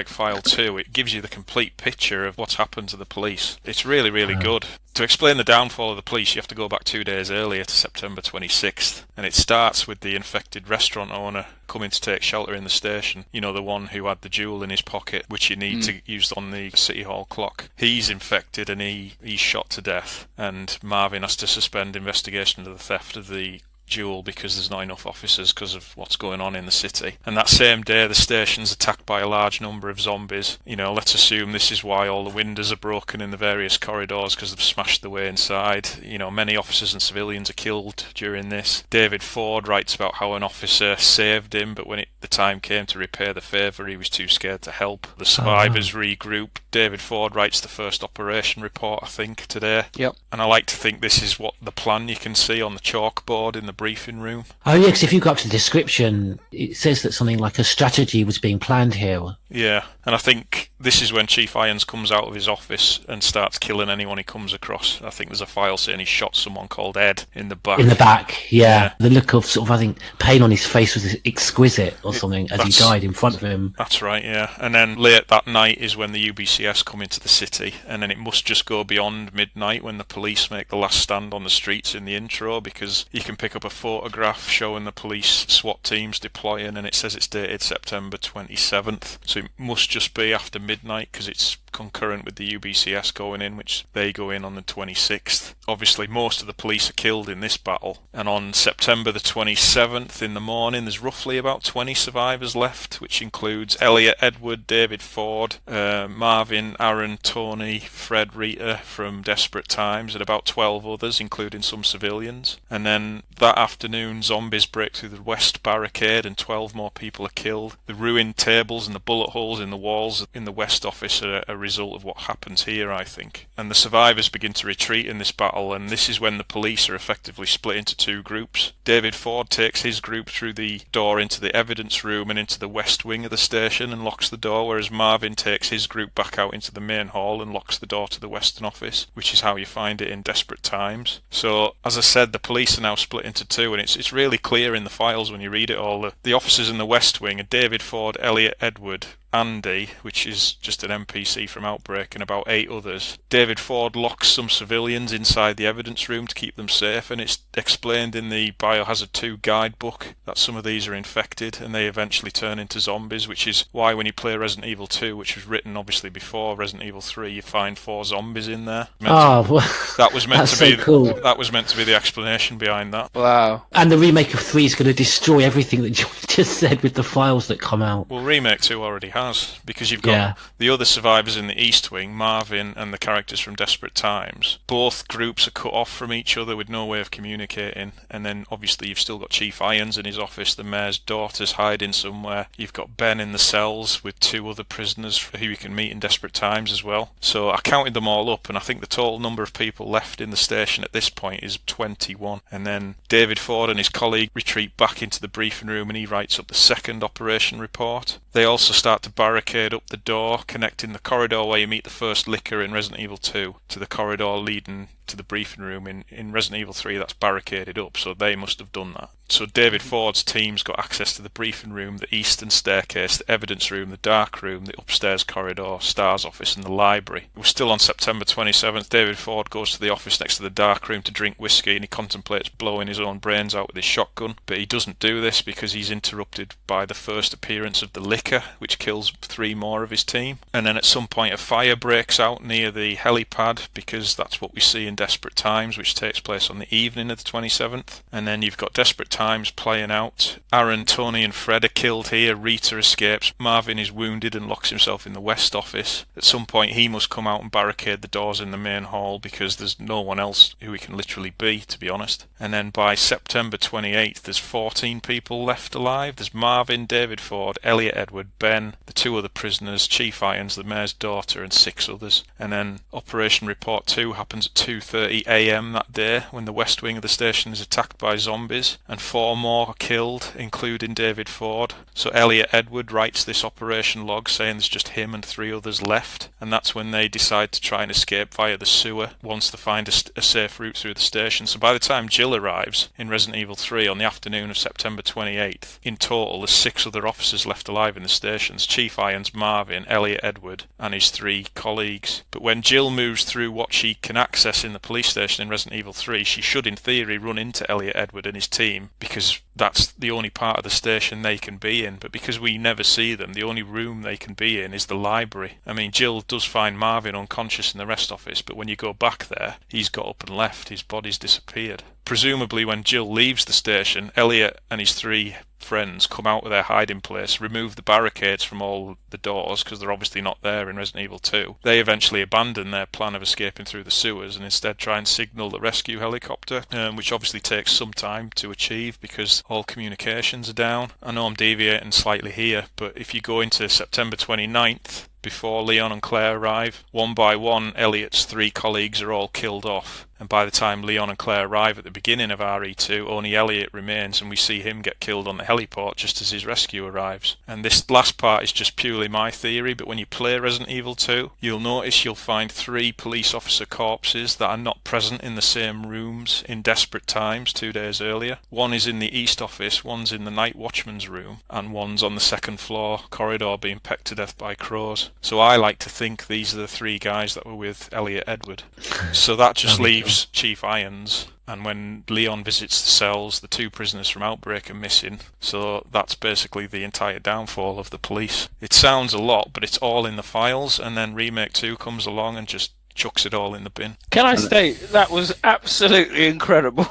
File 2, it gives you the complete picture of what's happened to the police. It's really, really good. To explain the downfall of the police, you have to go back 2 days earlier to September 26th, and it starts with the infected restaurant owner coming to take shelter in the station. You know, the one who had the jewel in his pocket, which you need to use on the City Hall clock. He's infected and he's shot to death, and Marvin has to suspend investigation of the theft of the jewel because there's not enough officers because of what's going on in the city. And that same day, the station's attacked by a large number of zombies. You know, let's assume this is why all the windows are broken in the various corridors, because they've smashed their way inside. You know, many officers and civilians are killed during this. David Ford writes about how an officer saved him, but when the time came to repay the favour, he was too scared to help. The survivors regroup. David Ford writes the first operation report, I think, today. Yep. And I like to think this is what the plan you can see on the chalkboard in the briefing room. Oh yeah, because if you go up to the description, it says that something like a strategy was being planned here. Yeah, and I think this is when Chief Irons comes out of his office and starts killing anyone he comes across. I think there's a file saying he shot someone called Ed in the back. In the back, yeah. The look of sort of, I think, pain on his face was exquisite or something as he died in front of him. That's right, yeah. And then late that night is when the UBCS come into the city, and then it must just go beyond midnight when the police make the last stand on the streets in the intro, because you can pick up a photograph showing the police SWAT teams deploying, and it says it's dated September 27th. So it must just be after midnight because it's concurrent with the UBCS going in, which they go in on the 26th. Obviously, most of the police are killed in this battle, and on September the 27th in the morning, there's roughly about 20 survivors left, which includes Elliot, Edward, David Ford, Marvin, Aaron, Tony, Fred, Rita from Desperate Times, and about 12 others, including some civilians. And then that afternoon, zombies break through the west barricade and 12 more people are killed. The ruined tables and the bullet holes in the walls in the west office are a result of what happens here, I think. And the survivors begin to retreat in this battle, and this is when the police are effectively split into two groups. David Ford takes his group through the door into the evidence room and into the west wing of the station and locks the door, whereas Marvin takes his group back out into the main hall and locks the door to the western office, which is how you find it in Desperate Times. So, as I said, the police are now split into two, and it's really clear in the files when you read it all. The officers in the west wing are David Ford, Elliot, Edward, Andy, which is just an NPC from Outbreak, and about 8 others. David Ford locks some civilians inside the evidence room to keep them safe, and it's explained in the Biohazard 2 guidebook that some of these are infected and they eventually turn into zombies, which is why when you play Resident Evil 2, which was written obviously before Resident Evil 3, you find 4 zombies in there. That was meant to be cool. That was meant to be the explanation behind that. Wow. And the remake of 3 is going to destroy everything that George just said with the files that come out. Well, Remake 2 already has, because you've got the other survivors in the East Wing, Marvin and the characters from Desperate Times. Both groups are cut off from each other with no way of communicating, and then obviously you've still got Chief Irons in his office, the mayor's daughter's hiding somewhere. You've got Ben in the cells with 2 other prisoners who you can meet in Desperate Times as well. So I counted them all up, and I think the total number of people left in the station at this point is 21. And then David Ford and his colleague retreat back into the briefing room, and he writes up the second operation report. They also start to barricade up the door connecting the corridor where you meet the first Licker in Resident Evil 2 to the corridor leading to the briefing room. In Resident Evil 3 that's barricaded up, so they must have done that. So David Ford's team's got access to the briefing room, the eastern staircase, the evidence room, the dark room, the upstairs corridor, Star's office and the library. It was still on September 27th. David Ford goes to the office next to the dark room to drink whiskey, and he contemplates blowing his own brains out with his shotgun, but he doesn't do this because he's interrupted by the first appearance of the Licker, which kills 3 more of his team. And then at some point a fire breaks out near the helipad, because that's what we see in Desperate Times, which takes place on the evening of the 27th. And then you've got Desperate Times playing out. Aaron, Tony and Fred are killed here. Rita escapes. Marvin is wounded and locks himself in the West office. At some point he must come out and barricade the doors in the main hall, because there's no one else who he can literally be, to be honest. And then by September 28th there's 14 people left alive. There's Marvin, David Ford, Elliot Edward, Ben, the 2 other prisoners, Chief Irons, the mayor's daughter and 6 others. And then Operation Report 2 happens at 2:30 a.m. that day, when the west wing of the station is attacked by zombies, and 4 more are killed, including David Ford. So Elliot Edward writes this operation log saying there's just him and 3 others left, and that's when they decide to try and escape via the sewer once they find a safe route through the station. So by the time Jill arrives in Resident Evil 3 on the afternoon of September 28th, in total there's 6 other officers left alive in the stations: Chief Irons, Marvin, Elliot Edward and his 3 colleagues. But when Jill moves through what she can access in the police station in Resident Evil 3, she should in theory run into Elliot Edward and his team, because that's the only part of the station they can be in. But because we never see them, the only room they can be in is the library. I mean, Jill does find Marvin unconscious in the rest office, but when you go back there, he's got up and left. His body's disappeared. Presumably when Jill leaves the station, Elliot and his 3 friends come out of their hiding place, remove the barricades from all the doors, because they're obviously not there in Resident Evil 2. They eventually abandon their plan of escaping through the sewers and instead try and signal the rescue helicopter, which obviously takes some time to achieve because all communications are down. I know I'm deviating slightly here, but if you go into September 29th, before Leon and Claire arrive, one by one Elliot's 3 colleagues are all killed off. And by the time Leon and Claire arrive at the beginning of RE2, only Elliot remains, and we see him get killed on the heliport just as his rescue arrives. And this last part is just purely my theory, but when you play Resident Evil 2, you'll notice you'll find 3 police officer corpses that are not present in the same rooms in Desperate Times 2 days earlier. One is in the East office, one's in the Night Watchman's room, and one's on the 2nd floor corridor being pecked to death by crows. So I like to think these are the 3 guys that were with Elliot Edward. So that just leaves Chief Irons, and when Leon visits the cells, the 2 prisoners from Outbreak are missing. So that's basically the entire downfall of the police. It sounds a lot, but it's all in the files, and then Remake 2 comes along and just chucks it all in the bin. Can I state that was absolutely incredible?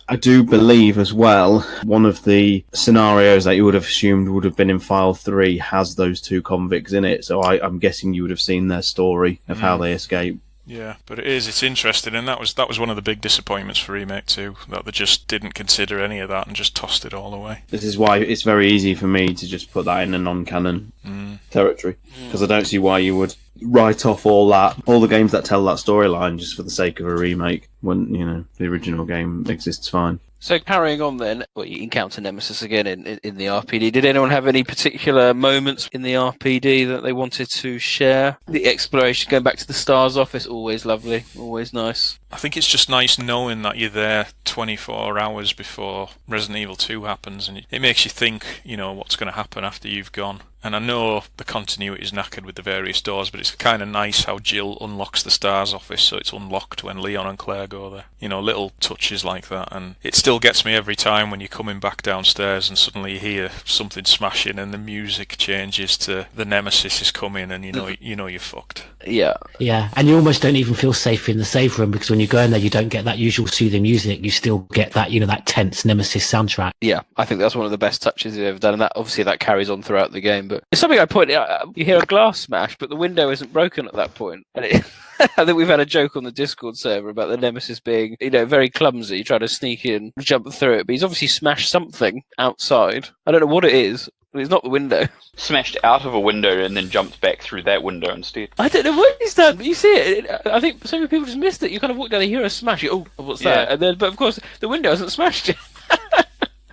I do believe as well, one of the scenarios that you would have assumed would have been in File 3 has those 2 convicts in it, so I'm guessing you would have seen their story of how they escaped. Yeah, but it's interesting, and that was one of the big disappointments for Remake 2, that they just didn't consider any of that and just tossed it all away. This is why it's very easy for me to just put that in a non-canon territory, because I don't see why you would write off all the games that tell that storyline just for the sake of a remake, when, you know, the original game exists fine. So carrying on then, you encounter Nemesis again in the RPD. Did anyone have any particular moments in the RPD that they wanted to share? The exploration, going back to the Stars office, always lovely, always nice. I think it's just nice knowing that you're there 24 hours before Resident Evil 2 happens, and it makes you think, you know, what's going to happen after you've gone. And I know the continuity is knackered with the various doors, but it's kind of nice how Jill unlocks the STARS office, so it's unlocked when Leon and Claire go there. You know, little touches like that. And it still gets me every time when you're coming back downstairs and suddenly you hear something smashing and the music changes to the Nemesis is coming, and you know you're fucked. Yeah. Yeah, and you almost don't even feel safe in the save room, because when you go in there, you don't get that usual soothing music. You still get that, that tense Nemesis soundtrack. Yeah, I think that's one of the best touches they've ever done, and that obviously that carries on throughout the game. But it's something I pointed out. You hear a glass smash, but the window isn't broken at that point. And I think we've had a joke on the Discord server about the Nemesis being, very clumsy, trying to sneak in, jump through it. But he's obviously smashed something outside. I don't know what it is. It's not the window. Smashed out of a window and then jumped back through that window instead. I don't know what he's done, but you see it. I think so many people just missed it. You kind of walk down and hear a smash. Oh, what's that? And then, but of course, the window hasn't smashed yet.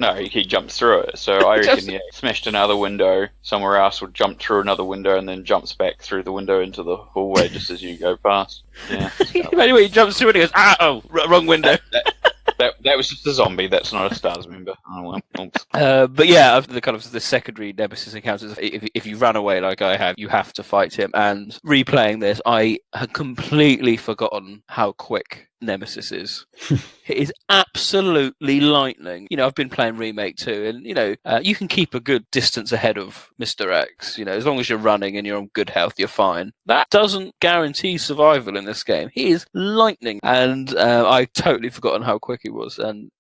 No, he jumps through it. So I reckon, smashed another window somewhere else, would jump through another window and then jumps back through the window into the hallway just as you go past. Yeah. Anyway, he jumps through and he goes, wrong window. That was just a zombie. That's not a STARS member. Oh, well. But yeah, the secondary Nemesis encounters. If you run away like I have, you have to fight him. And replaying this, I had completely forgotten how quick Nemesis is. It is absolutely lightning. I've been playing Remake 2, and you can keep a good distance ahead of Mr. X. As long as you're running and you're on good health, you're fine. That doesn't guarantee survival in this game. He is lightning, and I've totally forgotten how quick he was, and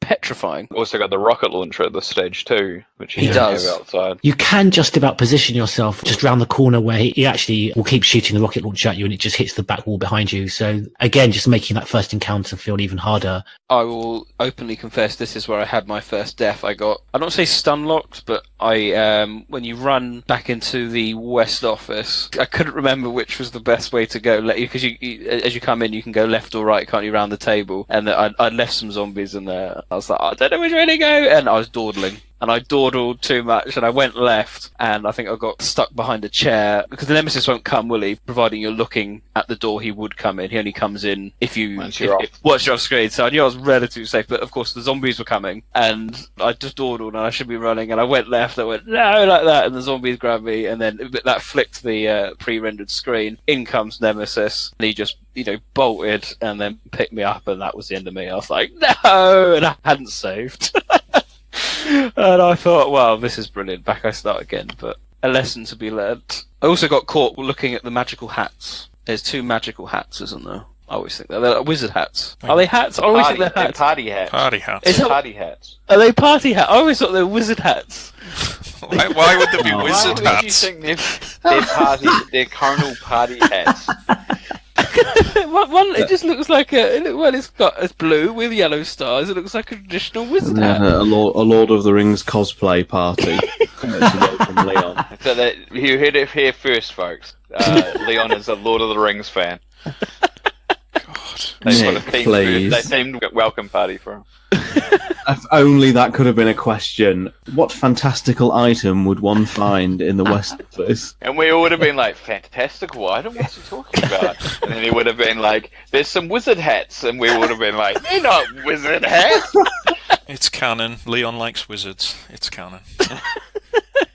petrifying. Also got the rocket launcher at this stage too, which he does have outside. You can just about position yourself just round the corner where he actually will keep shooting the rocket launcher at you, and it just hits the back wall behind you. So again, just making that first encounter feel even harder. I will openly confess, this is where I had my first death. I don't say stun locked, but when you run back into the West office, I couldn't remember which was the best way to go, because you as you come in, you can go left or right, can't you, round the table? And I'd left some zombies in there. I was like, I don't know which way to go, and I was dawdling. And I dawdled too much, and I went left, and I think I got stuck behind a chair, because the Nemesis won't come, will he? Providing you're looking at the door, he would come in. He only comes in if once you're off screen. So I knew I was relatively safe, but of course the zombies were coming, and I just dawdled, and I should be running, and I went left, I went, no, like that, and the zombies grabbed me, and then that flicked the pre-rendered screen. In comes Nemesis, and he just, bolted, and then picked me up, and that was the end of me. I was like, no, and I hadn't saved. And I thought, well, this is brilliant. Back I start again, but a lesson to be learned. I also got caught looking at the magical hats. There's 2 magical hats, isn't there? I always think they're like wizard hats. Are they hats? I always think they're hats. Party hats. Party hats. Party hats. Are they party hats? I always thought they were wizard hats. Why would there be wizard hats? Why would you think they're carnal party hats? One, it just looks like it's blue with yellow stars. It looks like a traditional wizard hat. A Lord of the Rings cosplay party to welcome Leon. So you heard it here first, folks. Leon is a Lord of the Rings fan. God, they themed welcome party for him. If only that could have been a question. What fantastical item would one find in the West office? And we all would have been like, fantastical item? What's he talking about? And then he would have been like, there's some wizard hats. And we would have been like, they're not wizard hats. It's canon. Leon likes wizards. It's canon.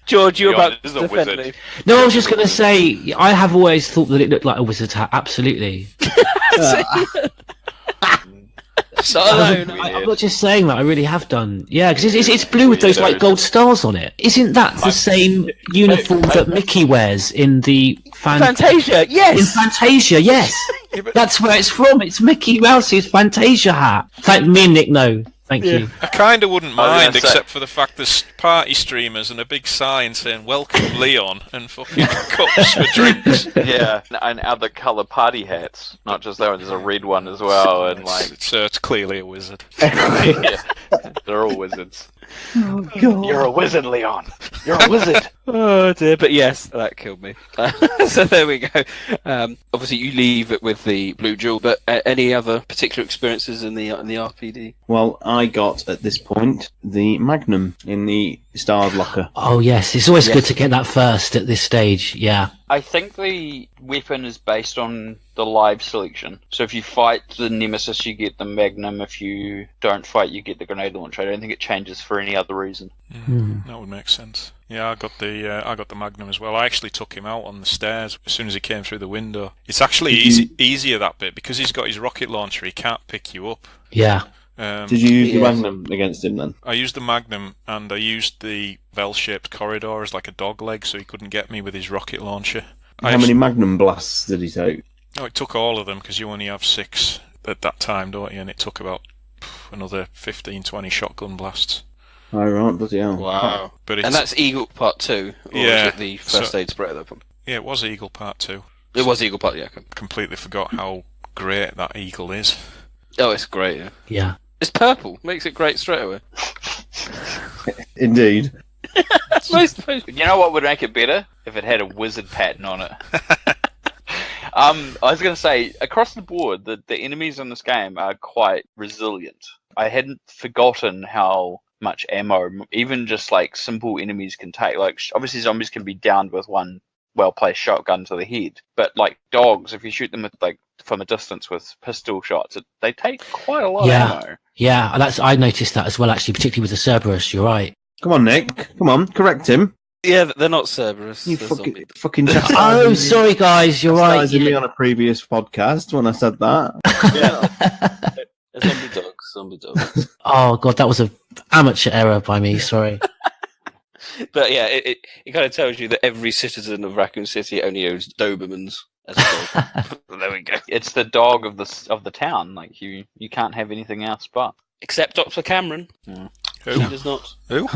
George, you're Leon about is to a defend wizard. me. No, I was just going to say, I have always thought that it looked like a wizard's hat. Absolutely. Not alone. I'm not just saying that. I really have done. Yeah, because it's blue with those like gold stars on it. Isn't that the same uniform that Mickey wears in the Fantasia? Yes. In Fantasia, yes. That's where it's from. It's Mickey Mouse's Fantasia hat. Thank me and Nick. No, thank you. I kind of wouldn't mind, except for the fact there's party streamers and a big sign saying "Welcome Leon" and fucking cups for drinks. Yeah, and other colour party hats, not just that one. There's a red one as well, and like it's clearly a wizard. Yeah, they're all wizards. Oh God! You're a wizard, Leon. You're a wizard. Oh dear, but yes, that killed me. So there we go. Obviously, you leave it with the blue jewel, but any other particular experiences in the RPD? Well, I got at this point the Magnum in the Stars locker. Oh yes, it's always Yes. good to get that first at this stage. Yeah. I think the weapon is based on the live selection. So if you fight the Nemesis, you get the Magnum. If you don't fight, you get the grenade launcher. I don't think it changes for any other reason. That would make sense. Yeah, I got the Magnum as well. I actually took him out on the stairs as soon as he came through the window. It's actually easier that bit because he's got his rocket launcher. He can't pick you up. Yeah. Did you use the Magnum against him then? I used the Magnum and I used the bell-shaped corridor as like a dog leg, so he couldn't get me with his rocket launcher. How many Magnum blasts did he take? No, it took all of them because you only have 6 at that time, don't you? And it took about another 15, 20 shotgun blasts. Oh, right, bloody hell. Wow. But And that's Eagle Part 2? Or Yeah, is it the first aid spray at that point? Yeah, it was Eagle Part 2. It was Eagle Part, yeah. Okay. Completely forgot how great that Eagle is. Oh, it's great, yeah. Yeah. It's purple. Makes it great straight away. Indeed. most. You know what would make it better? If it had a wizard pattern on it. I was going to say, across the board, the enemies in this game are quite resilient. I hadn't forgotten how much ammo, even just like simple enemies can take. Like, obviously zombies can be downed with one well-placed shotgun to the head, but like dogs, if you shoot them with, like, from a distance with pistol shots, they take quite a lot of ammo. Yeah, I noticed that as well, actually, particularly with the Cerberus. You're right. Come on, Nick. Come on, correct him. Yeah, they're not Cerberus. You they're fucking Oh, sorry, guys. You're right. chastising me on a previous podcast when I said that. Zombie dogs. Oh god, that was an amateur error by me. Sorry. But yeah, it kind of tells you that every citizen of Raccoon City only owns Dobermans as a dog. There we go. It's the dog of the town. Like you can't have anything else but. Except Dr. Cameron. Yeah. Who does not? Who?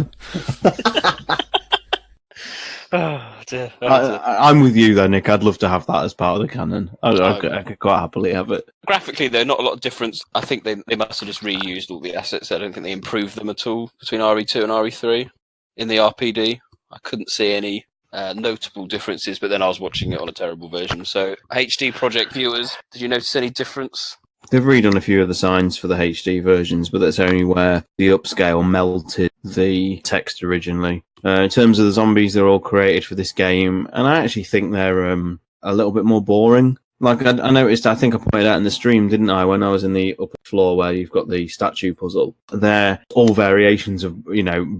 Oh dear. I'm with you though, Nick. I'd love to have that as part of the canon. I could quite happily have it. Graphically, though, not a lot of difference. I think they must have just reused all the assets. I don't think they improved them at all between RE2 and RE3 in the RPD. I couldn't see any notable differences, but then I was watching it on a terrible version. So, HD Project viewers, did you notice any difference? They've redone a few of the signs for the HD versions, but that's only where the upscale melted the text originally. In terms of the zombies, they're all created for this game, and I actually think they're a little bit more boring. Like I noticed, I think I pointed out in the stream, didn't I, when I was in the upper floor where you've got the statue puzzle. They're all variations of,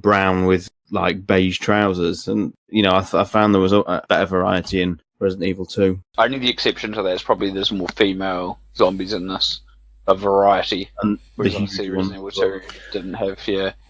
brown with like beige trousers, and I found there was a better variety in Resident Evil 2. Only the exception to that is probably there's more female zombies in this, a variety. And whereas obviously Resident Evil 2 didn't have,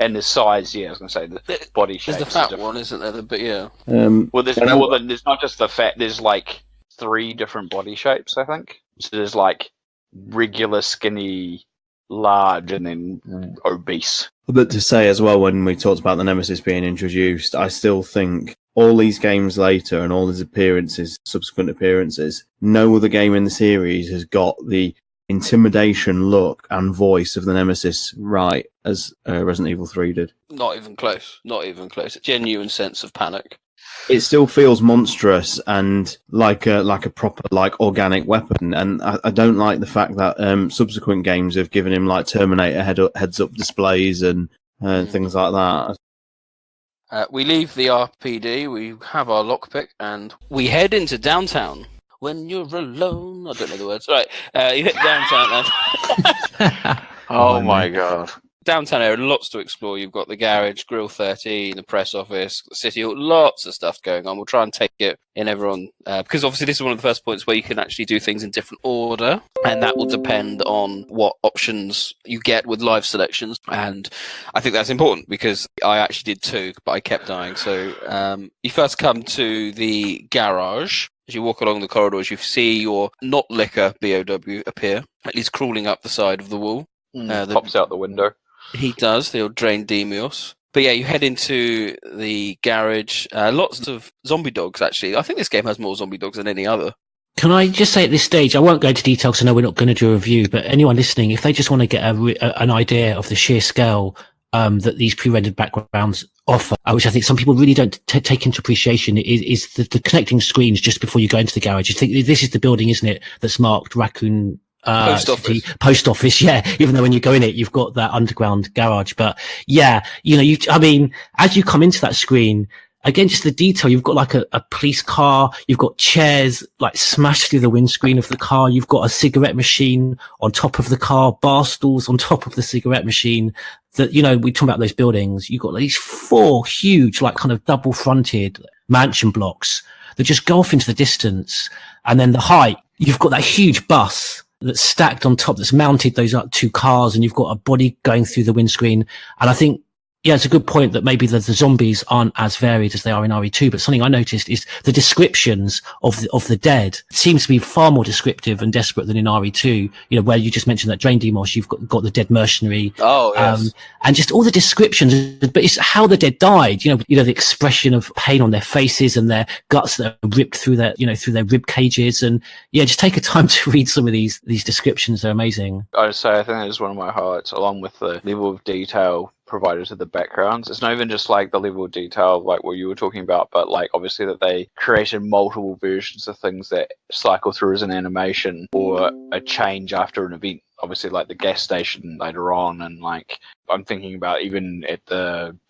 and the size, I was going to say the body shape. There's the fat one, isn't there? But yeah. Well, there's more than, there's not just the fat, there's like 3 different body shapes, I think. So there's like regular, skinny, large, and then obese. But to say as well, when we talked about the Nemesis being introduced, I still think all these games later and all these subsequent appearances, no other game in the series has got the intimidation look and voice of the Nemesis right as Resident Evil 3 did. Not even close. Not even close. A genuine sense of panic. It still feels monstrous and like a proper organic weapon, and I don't like the fact that subsequent games have given him like Terminator heads-up displays and things like that. We leave the RPD, we have our lockpick, and we head into downtown. When you're alone, I don't know the words. Right, you hit downtown then. Oh my god. Downtown area, lots to explore. You've got the garage, Grill 13, the press office, the city hall, lots of stuff going on. We'll try and take it in everyone, because obviously this is one of the first points where you can actually do things in different order, and that will depend on what options you get with live selections. And I think that's important because I actually did too, but I kept dying. So you first come to the garage. As you walk along the corridors, you see your not liquor BOW appear, at least crawling up the side of the wall. Pops out the window. He does, the old drain Demios. But yeah, you head into the garage. Lots of zombie dogs, actually. I think this game has more zombie dogs than any other. Can I just say at this stage, I won't go into detail because I know we're not going to do a review, but anyone listening, if they just want to get an idea of the sheer scale that these pre-rendered backgrounds offer, which I think some people really don't take into appreciation, is the connecting screens just before you go into the garage. You think this is the building, isn't it, that's marked Raccoon post office, yeah. Even though when you go in it, you've got that underground garage. But yeah, as you come into that screen, again, just the detail, you've got like a police car, you've got chairs like smashed through the windscreen of the car, you've got a cigarette machine on top of the car, bar stools on top of the cigarette machine. That, we talk about those buildings, you've got these 4 huge, like kind of double fronted mansion blocks that just go off into the distance. And then the height, you've got that huge bus that's stacked on top, that's mounted those up 2 cars, and you've got a body going through the windscreen. And I think, yeah, it's a good point that maybe the zombies aren't as varied as they are in RE2, but something I noticed is the descriptions of the dead seems to be far more descriptive and desperate than in RE2, where you just mentioned that Drain Demos, you've got the dead mercenary. Oh, yes. And just all the descriptions, but it's how the dead died, the expression of pain on their faces and their guts that are ripped through through their rib cages. And yeah, just take a time to read some of these descriptions. They're amazing. I'd say I think that is one of my highlights, along with the level of detail provided to the backgrounds. It's not even just like the level of detail like what you were talking about, but like obviously that they created multiple versions of things that cycle through as an animation or a change after an event. Obviously, like the gas station later on, and like I'm thinking about even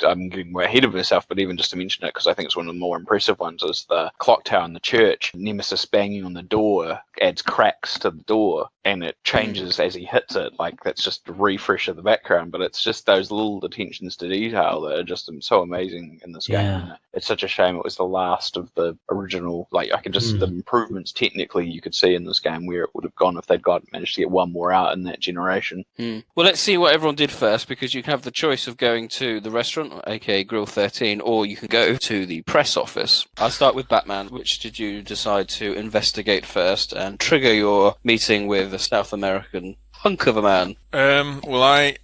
I'm getting way ahead of myself, but even just to mention it, because I think it's one of the more impressive ones, is the clock tower in the church. Nemesis banging on the door adds cracks to the door, and it changes as he hits it. Like, that's just a refresh of the background, but it's just those little attentions to detail that are just so amazing in this game. And it's such a shame it was the last of the original, like I can just, the improvements technically you could see in this game where it would have gone if they'd managed to get one more out in that generation. Well, let's see what everyone did first, because you can have the choice of going to the restaurant, aka Grill 13, or you can go to the press office. I'll start with Batman. Which did you decide to investigate first and trigger your meeting with a South American hunk of a man? Well, I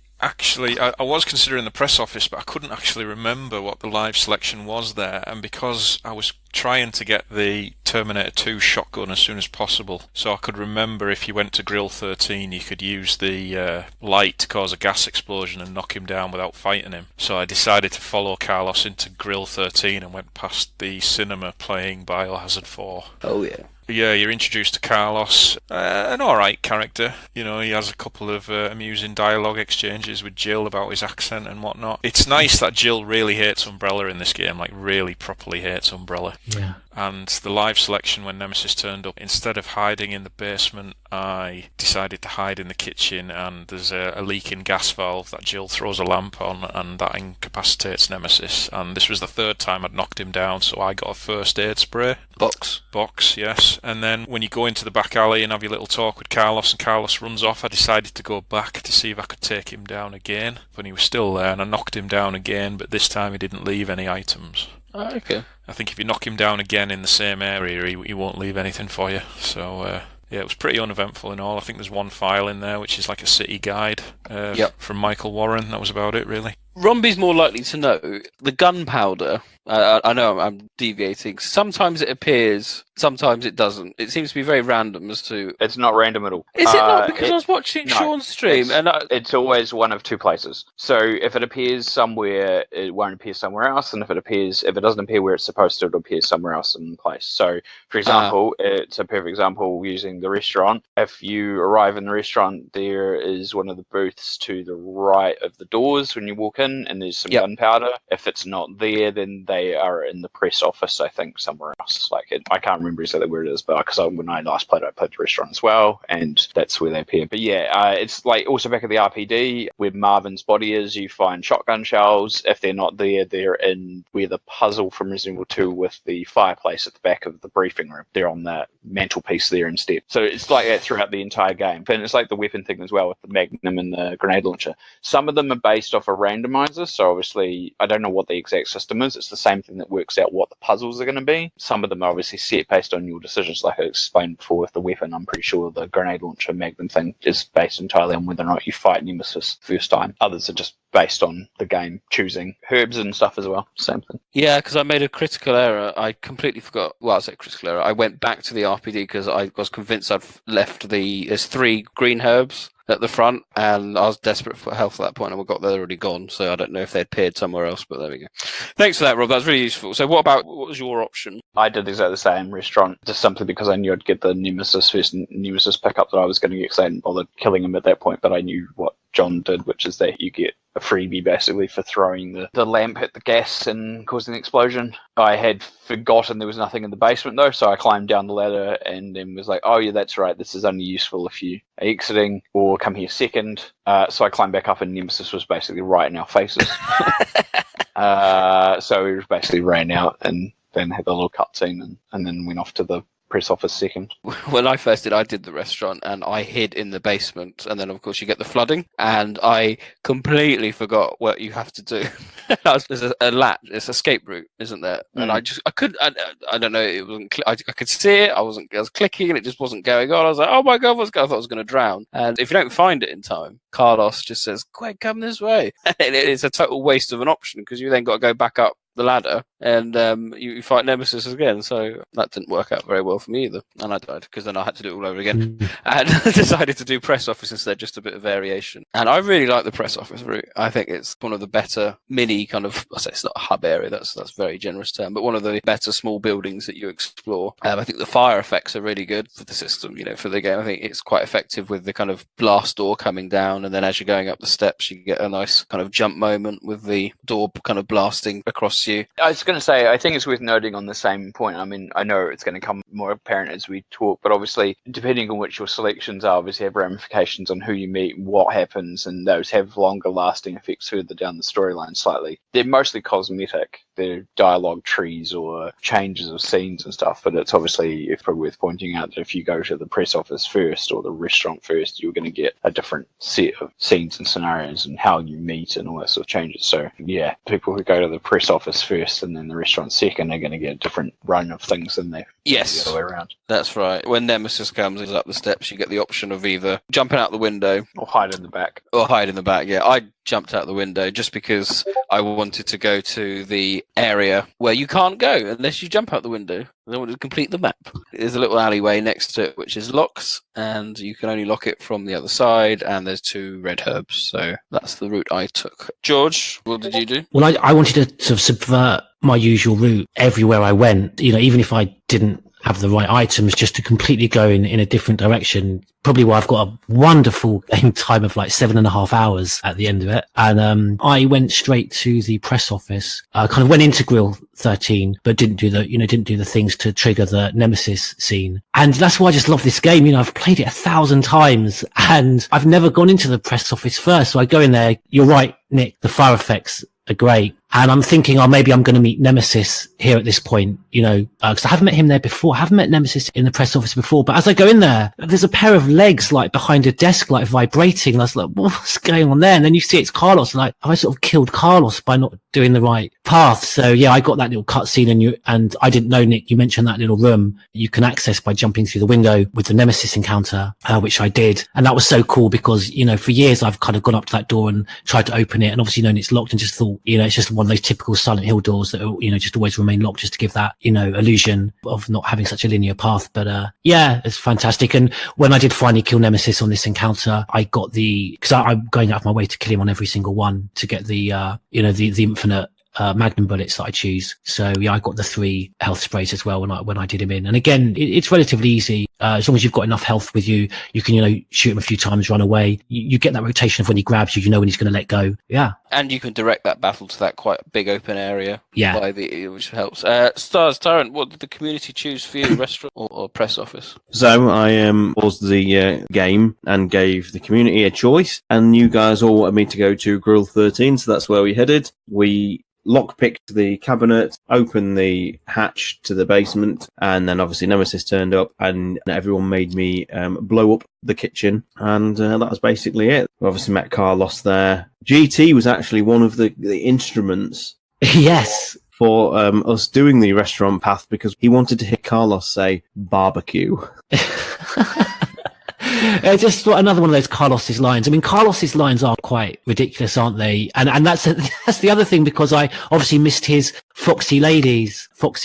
was considering the press office, but I couldn't actually remember what the live selection was there, and because I was trying to get the Terminator 2 shotgun as soon as possible, so I could remember if you went to Grill 13 you could use the light to cause a gas explosion and knock him down without fighting him. So I decided to follow Carlos into Grill 13 and went past the cinema playing Biohazard 4. Oh yeah. Yeah, you're introduced to Carlos, an alright character. He has a couple of amusing dialogue exchanges with Jill about his accent and whatnot. It's nice that Jill really hates Umbrella in this game, like really properly hates Umbrella. Yeah. And the live selection when Nemesis turned up, instead of hiding in the basement, I decided to hide in the kitchen, and there's a leaking gas valve that Jill throws a lamp on, and that incapacitates Nemesis. And this was the 3rd time I'd knocked him down, so I got a first aid spray. Box, yes. And then when you go into the back alley and have your little talk with Carlos, and Carlos runs off, I decided to go back to see if I could take him down again. But he was still there, and I knocked him down again, but this time he didn't leave any items. Oh, okay. I think if you knock him down again in the same area, he won't leave anything for you. So, yeah, it was pretty uneventful in all. I think there's one file in there, which is like a city guide from Michael Warren. That was about it, really. Romby's more likely to know. The gunpowder, I know I'm deviating. Sometimes it appears, sometimes it doesn't. It seems to be very random as to... It's not random at all. Is it not? Because I was watching Sean's stream and... It's always one of 2 places. So if it appears somewhere, it won't appear somewhere else. And if it doesn't appear where it's supposed to, it'll appear somewhere else in place. So, for example, it's a perfect example using the restaurant. If you arrive in the restaurant, there is one of the booths to the right of the doors when you walk in, and there's some gunpowder. If it's not there, then they are in the press office, I think, somewhere else. I can't remember exactly where it is, but because when I last played, I played the restaurant as well, and that's where they appear. But yeah, it's like also back at the RPD where Marvin's body is, you find shotgun shells. If they're not there, they're in where the puzzle from Resident Evil 2 with the fireplace at the back of the briefing room. They're on the mantelpiece there instead. So it's like that throughout the entire game. And it's like the weapon thing as well with the Magnum and the grenade launcher. Some of them are based off a randomizer, so obviously I don't know what the exact system is. It's the same thing that works out what the puzzles are going to be. Some of them are obviously set based on your decisions, like I explained before with the weapon. I'm pretty sure the grenade launcher Magnum thing is based entirely on whether or not you fight Nemesis first time. Others are just based on the game choosing herbs and stuff as well. Same thing. Yeah, because I made a critical error. I completely forgot. Well, I said critical error. I went back to the RPD because I was convinced I'd left there's 3 green herbs. at the front, and I was desperate for health at that point, and we got there already gone, so I don't know if they'd appeared somewhere else, but there we go. Thanks for that, Rob. That was really useful. So what was your option? I did exactly the same restaurant, just simply because I knew I'd get the Nemesis first Nemesis pickup that I was going to get, because I hadn't bothered killing him at that point, but I knew what John did, which is that you get a freebie basically for throwing the lamp at the gas and causing the explosion. I had forgotten there was nothing in the basement though, so I climbed down the ladder and then was like, oh yeah, that's right, this is only useful if you are exiting or come here second. So I climbed back up and Nemesis was basically right in our faces. So we basically ran out and then had a little cutscene and then went off to the press office second. When I first did, I did the restaurant and I hid in the basement, and then of course you get the flooding, and I completely forgot what you have to do. There's a latch, it's escape route, isn't there? And I don't know, it wasn't. I could see it. I was clicking and it just wasn't going on. I was like, oh my god, what's going on? I thought I was going to drown. And if you don't find it in time, Carlos just says, "Quick, come this way," and it's a total waste of an option because you then got to go back up the ladder and you fight Nemesis again, so that didn't work out very well for me either, and I died because then I had to do it all over again and decided to do press office instead, just a bit of variation. And I really like the press office route. I think it's one of the better mini kind of, I say it's not a hub area, that's a very generous term, but one of the better small buildings that you explore. I think the fire effects are really good for the system, for the game. I think it's quite effective with the kind of blast door coming down, and then as you're going up the steps you get a nice kind of jump moment with the door kind of blasting across you. I was going to say, I think it's worth noting on the same point. I mean, I know it's going to come more apparent as we talk, but obviously, depending on which your selections are, obviously have ramifications on who you meet, what happens, and those have longer lasting effects further down the storyline slightly. They're mostly cosmetic. They're dialogue trees or changes of scenes and stuff, but it's obviously probably worth pointing out that if you go to the press office first or the restaurant first, you're going to get a different set of scenes and scenarios and how you meet and all that sort of changes. So yeah, people who go to the press office first and then the restaurant second are going to get a different run of things than they the other way around. That's right. When Nemesis comes up the steps, you get the option of either jumping out the window or hide in the back. Yeah, I jumped out the window just because I wanted to go to the area where you can't go unless you jump out the window. I wanted to complete the map. There's a little alleyway next to it which is locked, and you can only lock it from the other side, and there's 2 red herbs. So that's the route I took. George, what did you do? Well, I wanted to sort of subvert my usual route everywhere I went, even if I didn't have the right items, just to completely go in a different direction. Probably why I've got a wonderful game time of like 7.5 hours at the end of it. And I went straight to the press office, kind of went into Grill 13, but didn't do the things to trigger the Nemesis scene. And that's why I just love this game. I've played it 1,000 times and I've never gone into the press office first. So I go in there. You're right, Nick, the fire effects are great. And I'm thinking, maybe I'm going to meet Nemesis here at this point, because I haven't met him there before. I haven't met Nemesis in the press office before. But as I go in there, there's a pair of legs like behind a desk, like vibrating. And I was like, what's going on there? And then you see it's Carlos. And I sort of killed Carlos by not doing the right path. So yeah, I got that little cutscene, and I didn't know, Nick, you mentioned that little room you can access by jumping through the window with the Nemesis encounter, which I did. And that was so cool because, for years I've kind of gone up to that door and tried to open it and obviously known it's locked and just thought, it's just one of those typical Silent Hill doors that, just always remain locked just to give that, illusion of not having such a linear path. But, yeah, it's fantastic. And when I did finally kill Nemesis on this encounter, I got because I'm going out of my way to kill him on every single one to get the, the infinite magnum bullets that I choose. So yeah, I got the 3 health sprays as well when I did him in. And again, it's relatively easy. As long as you've got enough health with you, you can, shoot him a few times, run away. You get that rotation of when he grabs you, when he's going to let go. Yeah. And you can direct that battle to that quite big open area. Yeah. Which helps. Stars, Tyrant, what did the community choose for you, restaurant or press office? So I paused the game and gave the community a choice, and you guys all wanted me to go to Grill 13, so that's where we headed. We lockpicked the cabinet, opened the hatch to the basement, and then obviously Nemesis turned up and everyone made me blow up the kitchen, and that was basically it. We obviously met Carlos there. GT was actually one of the instruments yes, for us doing the restaurant path, because he wanted to hear Carlos say barbecue. Just another one of those Carlos's lines. I mean, Carlos's lines are quite ridiculous, aren't they? And that's the other thing, because I obviously missed his foxy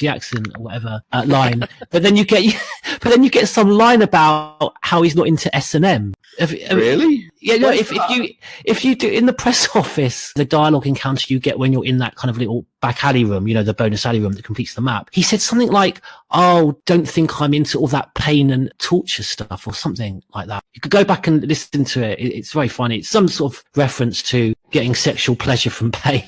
accent or whatever line. But then you get some line about how he's not into S&M. Really? Yeah, no. If you do in the press office, the dialogue encounter you get when you're in that kind of little back alley room, the bonus alley room that completes the map. He said something like, "Oh, don't think I'm into all that pain and torture stuff," or something like that. You could go back and listen to it. It's very funny. It's some sort of reference to getting sexual pleasure from pain.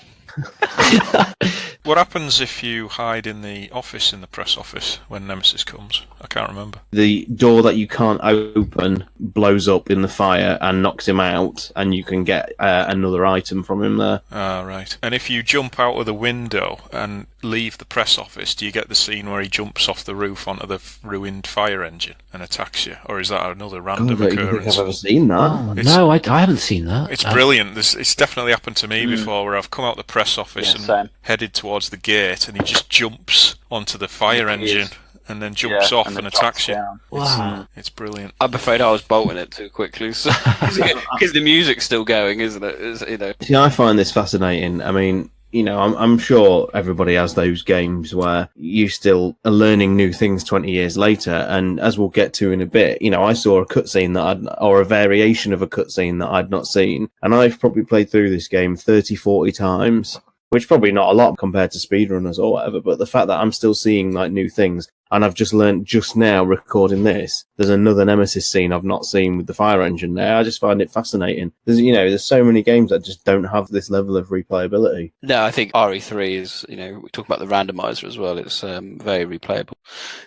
What happens if you hide in the office, in the press office, when Nemesis comes? I can't remember. The door that you can't open blows up in the fire and knocks him out, and you can get another item from him there. Ah, right. And if you jump out of the window and leave the press office, do you get the scene where he jumps off the roof onto the ruined fire engine and attacks you? Or is that another random I don't think occurrence? I've ever seen that. Oh, no, I haven't seen that. It's brilliant. It's definitely happened to me before, where I've come out the press office and headed towards the gate, and he just jumps onto the fire engine and then jumps off and attacks you. Wow. It's brilliant. I'm afraid I was bolting it too quickly, because the music's still going, isn't it? See, I find this fascinating. I mean, I'm sure everybody has those games where you still are learning new things 20 years later. And as we'll get to in a bit, I saw a cutscene or a variation of a cutscene that I'd not seen. And I've probably played through this game 30, 40 times, which is probably not a lot compared to speedrunners or whatever. But the fact that I'm still seeing like new things, and I've just learned just now recording this, there's another Nemesis scene I've not seen with the fire engine there. I just find it fascinating. There's so many games that just don't have this level of replayability. No, I think RE3 is, we talk about the randomizer as well. It's very replayable.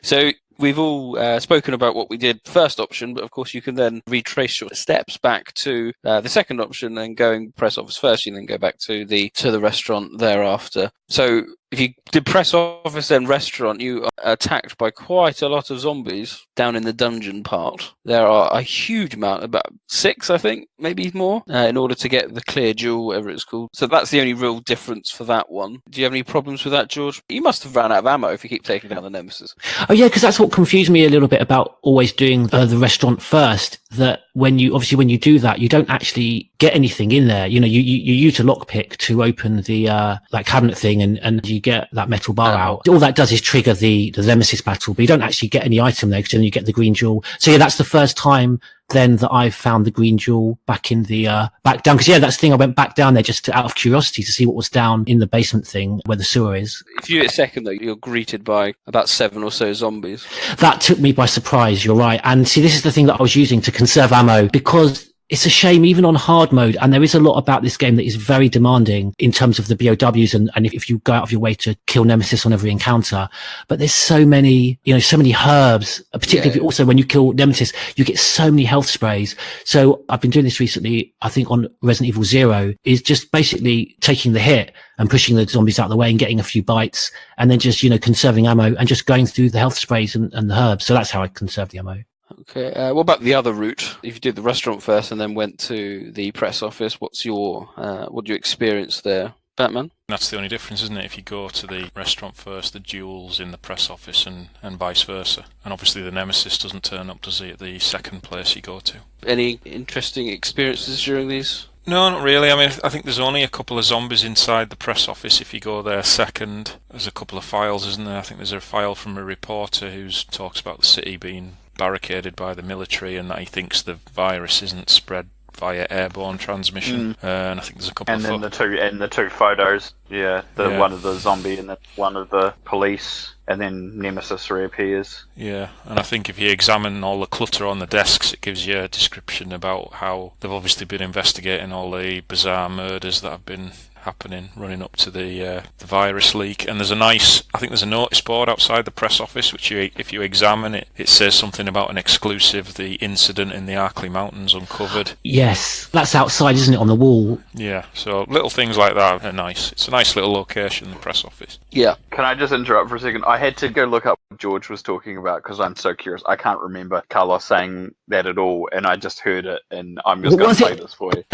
So we've all spoken about what we did first option, but of course you can then retrace your steps back to the second option, and going press office first, you then go back to the restaurant thereafter. So if you did press office then restaurant, you are attacked by quite a lot of zombies down in the dungeon part. There are a huge amount, about 6, I think, maybe more, in order to get the clear jewel, whatever it's called. So that's the only real difference for that one. Do you have any problems with that, George? You must have run out of ammo if you keep taking down the Nemesis. Oh yeah, because that's what confused me a little bit about always doing the restaurant first. That when you do that, you don't actually get anything in there. You use a lockpick to open the that cabinet thing, and you get that metal bar out. All that does is trigger the Nemesis battle, but you don't actually get any item there, because then you get the green jewel. So yeah, that's the first time then that I've found the green jewel back in the back down, because that's the thing, I went back down there just out of curiosity to see what was down in the basement thing where the sewer is. If you hit second though, you're greeted by about 7 or so zombies. That took me by surprise, you're right. And see, this is the thing that I was using to conserve ammo, because it's a shame, even on hard mode, and there is a lot about this game that is very demanding in terms of the BOWs, and if you go out of your way to kill Nemesis on every encounter. But there's so many, so many herbs, particularly if you, also when you kill Nemesis, you get so many health sprays. So I've been doing this recently, I think on Resident Evil 0, is just basically taking the hit and pushing the zombies out of the way and getting a few bites, and then just, conserving ammo and just going through the health sprays and the herbs. So that's how I conserve the ammo. Okay. What about the other route? If you did the restaurant first and then went to the press office, what do you experience there, Batman? That's the only difference, isn't it? If you go to the restaurant first, the jewel's in the press office, and vice versa. And obviously the Nemesis doesn't turn up, does he, at the second place you go to? Any interesting experiences during these? No, not really. I mean, I think there's only a couple of zombies inside the press office if you go there second. There's a couple of files, isn't there? I think there's a file from a reporter who talks about the city being barricaded by the military, and that he thinks the virus isn't spread via airborne transmission. And I think there's a couple of the two photos. Yeah, one of the zombie and one of the police, and then Nemesis reappears. Yeah, and I think if you examine all the clutter on the desks, it gives you a description about how they've obviously been investigating all the bizarre murders that have been happening running up to the virus leak. And there's a notice board outside the press office, which if you examine it, it says something about an exclusive, the incident in the Arkley Mountains uncovered. Yes, that's outside, isn't it, on the wall? Yeah, so little things like that are nice. It's a nice little location, the press office. Yeah. Can I just interrupt for a second? I had to go look up what George was talking about, because I'm so curious. I can't remember Carlos saying that at all, and I just heard it, and I'm just going to play this for you.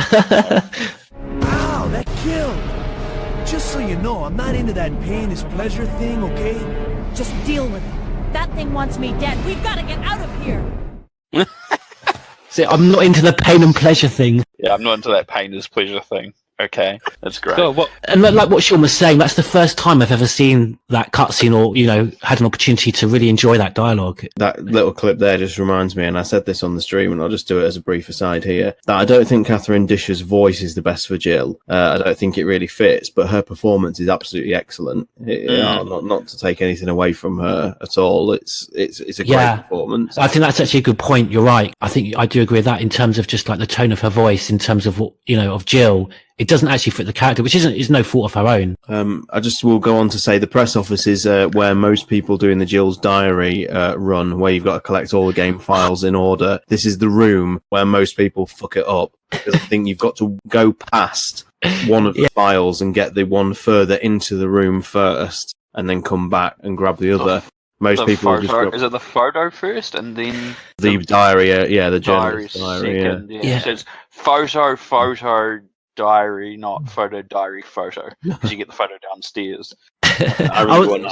Wow, that killed! Just so you know, I'm not into that pain is pleasure thing, okay? Just deal with it. That thing wants me dead. We've got to get out of here. See, I'm not into the pain and pleasure thing. Yeah, I'm not into that pain is pleasure thing. Okay, that's great. God, what? And like what Sean was saying, that's the first time I've ever seen that cutscene or, had an opportunity to really enjoy that dialogue. That little clip there just reminds me, and I said this on the stream, and I'll just do it as a brief aside here, that I don't think Catherine Disher's voice is the best for Jill. I don't think it really fits, but her performance is absolutely excellent. Not to take anything away from her at all. It's a great performance. I think that's actually a good point. You're right. I think I do agree with that in terms of just like the tone of her voice, in terms of what, of Jill. It doesn't actually fit the character, which is no fault of her own. I just will go on to say the press office is where most people doing the Jill's Diary run, where you've got to collect all the game files in order. This is the room where most people fuck it up, because I think you've got to go past one of the files and get the one further into the room first, and then come back and grab the other. Most people is it the photo first and then the diary? The diary journalist diary. Second, So it's photo. Diary, not diary photo, because you get the photo downstairs. I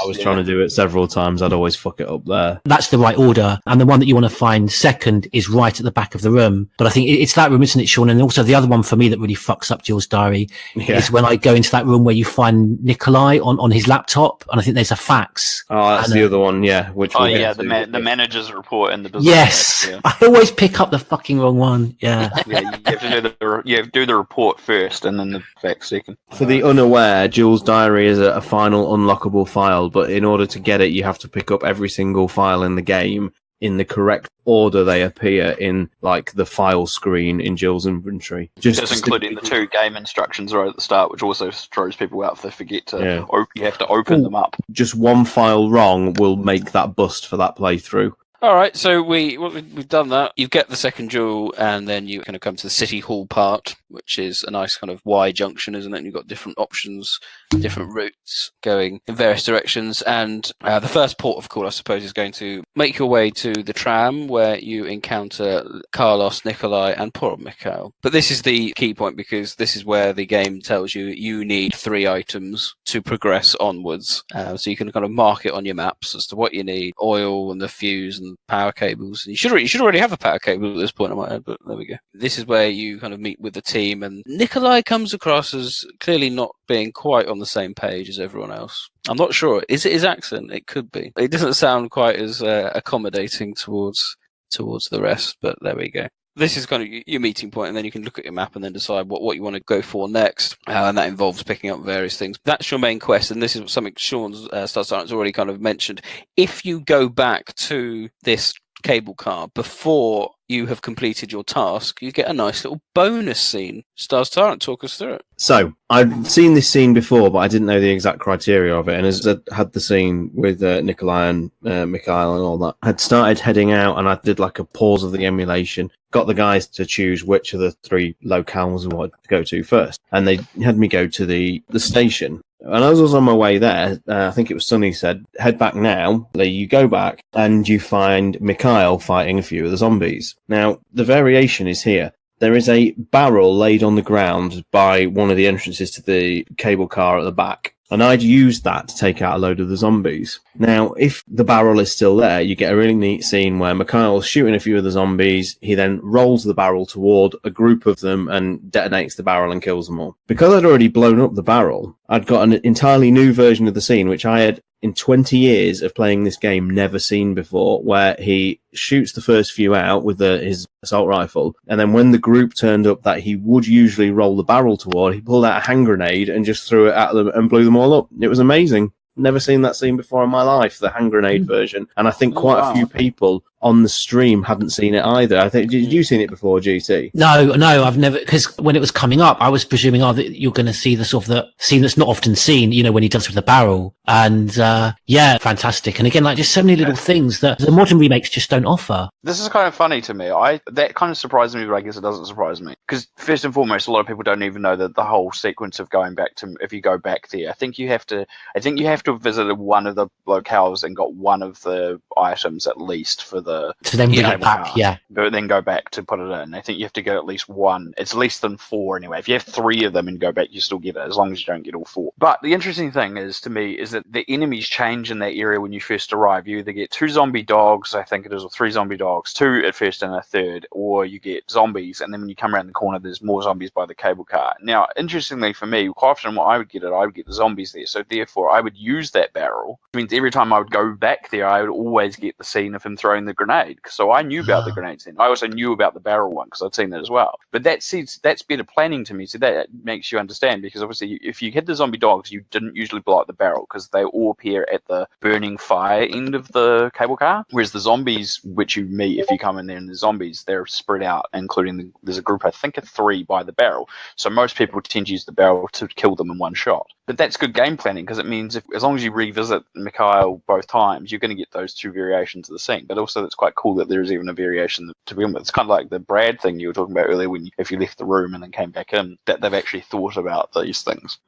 was trying to do it several times. I'd always fuck it up there. That's the right order, and the one that you want to find second is right at the back of the room. But I think it's that room, isn't it, Sean? And also the other one for me that really fucks up Jill's Diary is when I go into that room where you find Nikolai on his laptop, and I think there's a fax. Oh, that's the other one, which the manager's report and the business. Yes, I always pick up the fucking wrong one. Yeah, you have to do the report first, and then the fax second. For the unaware, Jill's Diary is a final unlockable file, but in order to get it, you have to pick up every single file in the game in the correct order they appear in, like, the file screen in Jill's inventory. Just including the 2 game instructions right at the start, which also throws people out if they forget to. You have to open them up. Just one file wrong will make that bust for that playthrough. All right, so we've done that. You get the second jewel, and then you kind of come to the City Hall part, which is a nice kind of Y junction, isn't it? And you've got different options, different routes going in various directions. And the first port of call, I suppose, is going to make your way to the tram, where you encounter Carlos, Nikolai, and poor old Mikhail. But this is the key point, because this is where the game tells you need 3 items to progress onwards. So you can kind of mark it on your maps as to what you need: oil and the fuse and power cables. You should already have a power cable at this point, I might add, but there we go. This is where you kind of meet with the team, and Nikolai comes across as clearly not being quite on the same page as everyone else. I'm not sure. Is it his accent? It could be. It doesn't sound quite as accommodating towards the rest, but there we go. This is kind of your meeting point, and then you can look at your map and then decide what you want to go for next, and that involves picking up various things. That's your main quest, and this is something Sean's Star Silence already kind of mentioned. If you go back to this cable car before you have completed your task, you get a nice little bonus scene. Stars Tyrant, talk us through it. So, I'd seen this scene before, but I didn't know the exact criteria of it. And as I had the scene with Nikolai and Mikhail and all that, I'd started heading out, and I did like a pause of the emulation, got the guys to choose which of the 3 locales I wanted to go to first. And they had me go to the station. And as I was on my way there, I think it was Sonny said, head back now. You go back and you find Mikhail fighting a few of the zombies. Now, the variation is here. There is a barrel laid on the ground by one of the entrances to the cable car at the back. And I'd used that to take out a load of the zombies. Now, if the barrel is still there, you get a really neat scene where Mikhail's shooting a few of the zombies. He then rolls the barrel toward a group of them and detonates the barrel and kills them all. Because I'd already blown up the barrel, I'd got an entirely new version of the scene, which I had, in 20 years of playing this game, never seen before, where he shoots the first few out with his assault rifle, and then when the group turned up that he would usually roll the barrel toward, he pulled out a hand grenade and just threw it at them and blew them all up. It was amazing. Never seen that scene before in my life, the hand grenade version. And I think quite a few people on the stream hadn't seen it either. I think, did you seen it before, GT? No, I've never, because when it was coming up, I was presuming, that you're going to see the sort of the scene that's not often seen, when he does with the barrel. And fantastic. And again, like just so many little things that the modern remakes just don't offer. This is kind of funny to me. That kind of surprises me, but I guess it doesn't surprise me. Because first and foremost, a lot of people don't even know that the whole sequence of going back to, if you go back there, I think you have to have visited one of the locales and got one of the items at least for the To then bring it cable back, car, yeah. but then go back to put it in. I think you have to go at least one. It's less than 4 anyway. If you have 3 of them and go back, you still get it, as long as you don't get all 4. But the interesting thing is, to me, is that the enemies change in that area when you first arrive. You either get 2 zombie dogs, I think it is, or 3 zombie dogs, 2 at first and a third, or you get zombies, and then when you come around the corner, there's more zombies by the cable car. Now, interestingly for me, quite often what I would get the zombies there, so therefore I would use that barrel. It means every time I would go back there, I would always get the scene of him throwing the grenade. So I knew about the grenade scene. I also knew about the barrel one because I'd seen that as well. But that's better planning to me. So that makes you understand, because obviously if you hit the zombie dogs, you didn't usually blow up the barrel because they all appear at the burning fire end of the cable car. Whereas the zombies, which you meet if you come in there, and the zombies, they're spread out, including there's a group, I think, of 3 by the barrel. So most people tend to use the barrel to kill them in one shot. But that's good game planning, because it means as long as you revisit Mikhail both times, you're going to get those 2 variations of the scene. But also it's quite cool that there is even a variation to begin with. It's kind of like the Brad thing you were talking about earlier, if you left the room and then came back in, that they've actually thought about these things.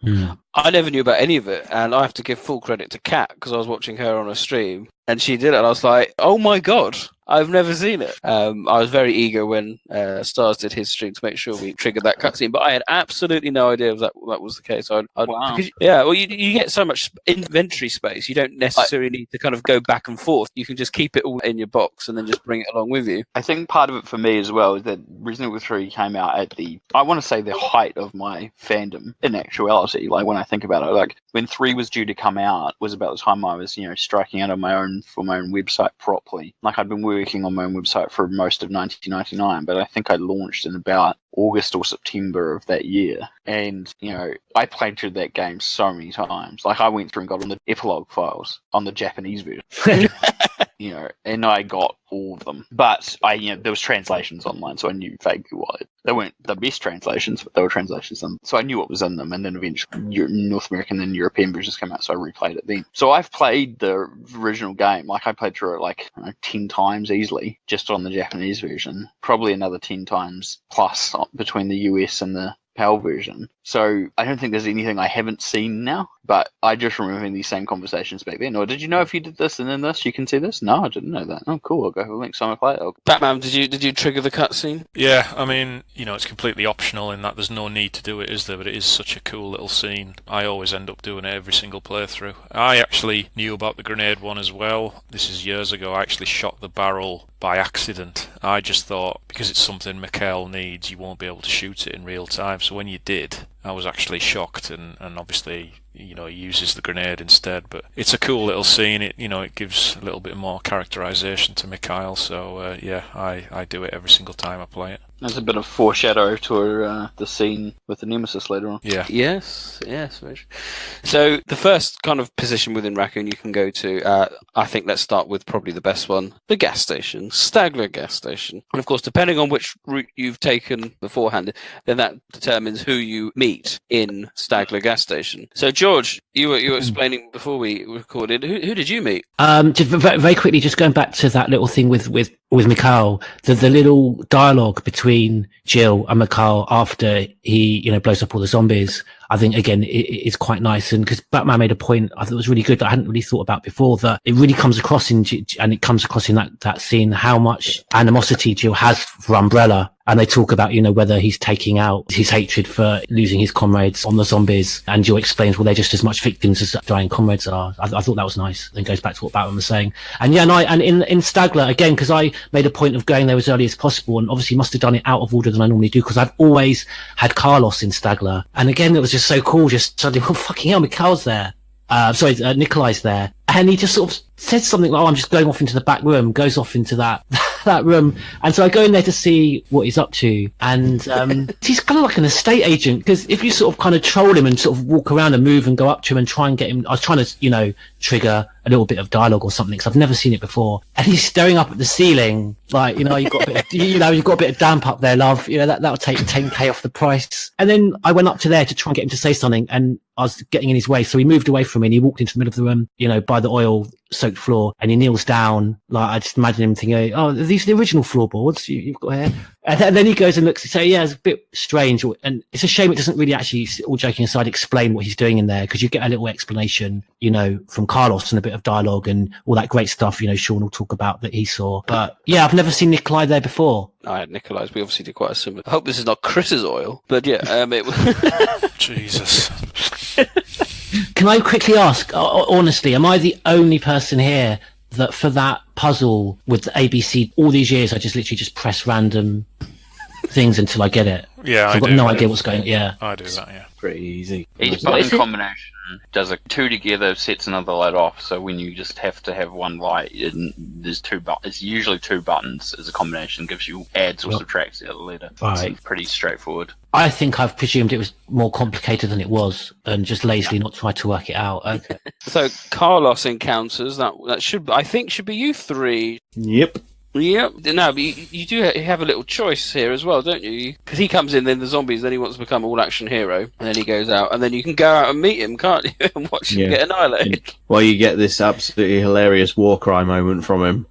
I never knew about any of it, and I have to give full credit to Kat, because I was watching her on a stream, and she did it, and I was like, oh my god, I've never seen it. I was very eager when Stars did his stream to make sure we triggered that cutscene, but I had absolutely no idea if that was the case. Wow. Because, yeah, well, you get so much inventory space, you don't necessarily need to kind of go back and forth. You can just keep it all in your box and then just bring it along with you. I think part of it for me as well is that Resident Evil 3 came out at I want to say the height of my fandom in actuality. Like when I think about it, like when 3 was due to come out was about the time I was, striking out on for my own website properly. Like I'd been working on my own website for most of 1999, but I think I launched in about August or September of that year. And, I played through that game so many times. Like I went through and got on the epilogue files on the Japanese version. And I got all of them. But there was translations online, so I knew vaguely what they weren't the best translations, but they were translations, so I knew what was in them. And then eventually North American and European versions came out, so I replayed it then. So I've played the original game. Like I played through it 10 times easily, just on the Japanese version. Probably another 10 times plus between the US and the PAL version. So I don't think there's anything I haven't seen now, but I just remember having these same conversations back then. Or did you know if you did this and then this, you can see this? No, I didn't know that. Oh, cool. I'll go have a link. So I play it. Batman, did you trigger the cutscene? Yeah, I mean, it's completely optional in that there's no need to do it, is there? But it is such a cool little scene. I always end up doing it every single playthrough. I actually knew about the grenade one as well. This is years ago. I actually shot the barrel by accident. I just thought, because it's something Mikhail needs, you won't be able to shoot it in real time. So when you did, I was actually shocked, and obviously, he uses the grenade instead. But it's a cool little scene. It gives a little bit more characterization to Mikhail. So I do it every single time I play it. There's a bit of foreshadow to the scene with the Nemesis later on. Yeah. Yes. So the first kind of position within Raccoon you can go to, I think let's start with probably the best one, the gas station, Stagler gas station. And of course, depending on which route you've taken beforehand, then that determines who you meet in Stagler gas station. So George, you were explaining before we recorded, who did you meet? Just very quickly, just going back to that little thing with Mikhail, the little dialogue between Jill and Mikhail after he, blows up all the zombies, I think, again, it's quite nice. And because Batman made a point, I thought it was really good that I hadn't really thought about before, that it really comes across in that scene, how much animosity Jill has for Umbrella. And they talk about, whether he's taking out his hatred for losing his comrades on the zombies. And Jill explains, well, they're just as much victims as dying comrades are. I thought that was nice. Then goes back to what Batman was saying. And in Stagler, again, because I made a point of going there as early as possible, and obviously must have done it out of order than I normally do, because I've always had Carlos in Stagler. And again, it was just so cool, just suddenly, oh, fucking hell, Mikhail's there. Nikolai's there. And he just sort of says something like, oh, I'm just going off into the back room, goes off into that room. And so I go in there to see what he's up to. And he's kind of like an estate agent, because if you sort of kind of troll him and sort of walk around and move and go up to him and try and get him, I was trying to, trigger a little bit of dialogue or something, because I've never seen it before. And he's staring up at the ceiling, like, you've got a bit of, you've got a bit of damp up there, love. That'll take 10k off the price. And then I went up to there to try and get him to say something, and I was getting in his way. So he moved away from me and he walked into the middle of the room, by the oil soaked floor, and he kneels down. Like, I just imagine him thinking, "Oh, are these the original floorboards you've got here?" And then he goes and looks and say, "Yeah, it's a bit strange." And it's a shame it doesn't really actually, all joking aside, explain what he's doing in there, because you get a little explanation, from Carlos and a bit of dialogue and all that great stuff, Sean will talk about that he saw. But yeah, I've never seen Nikolai there before. I had Nikolai's. We obviously did quite a similar. I hope this is not Chris's oil, but yeah, it was. Jesus. Can I quickly ask, honestly, am I the only person here that for that puzzle with the ABC all these years, I just literally just press random things until I get it? Yeah, I've got no idea what's going on. Yeah. I do that, yeah. Pretty easy. Each button combination does a 2 together, sets another light off. So when you just have to have one light, there's 2 buttons. It's usually 2 buttons as a combination. Gives you adds or subtracts the other letter. Right. It's pretty straightforward. I think I've presumed it was more complicated than it was, and just lazily not tried to work it out. Okay. So Carlos encounters that should be you 3. Yep. Yep. No, but you do have a little choice here as well, don't you? Because he comes in, then the zombies, then he wants to become all-action hero, and then he goes out, and then you can go out and meet him, can't you? And watch him get annihilated. Well, you get this absolutely hilarious war cry moment from him.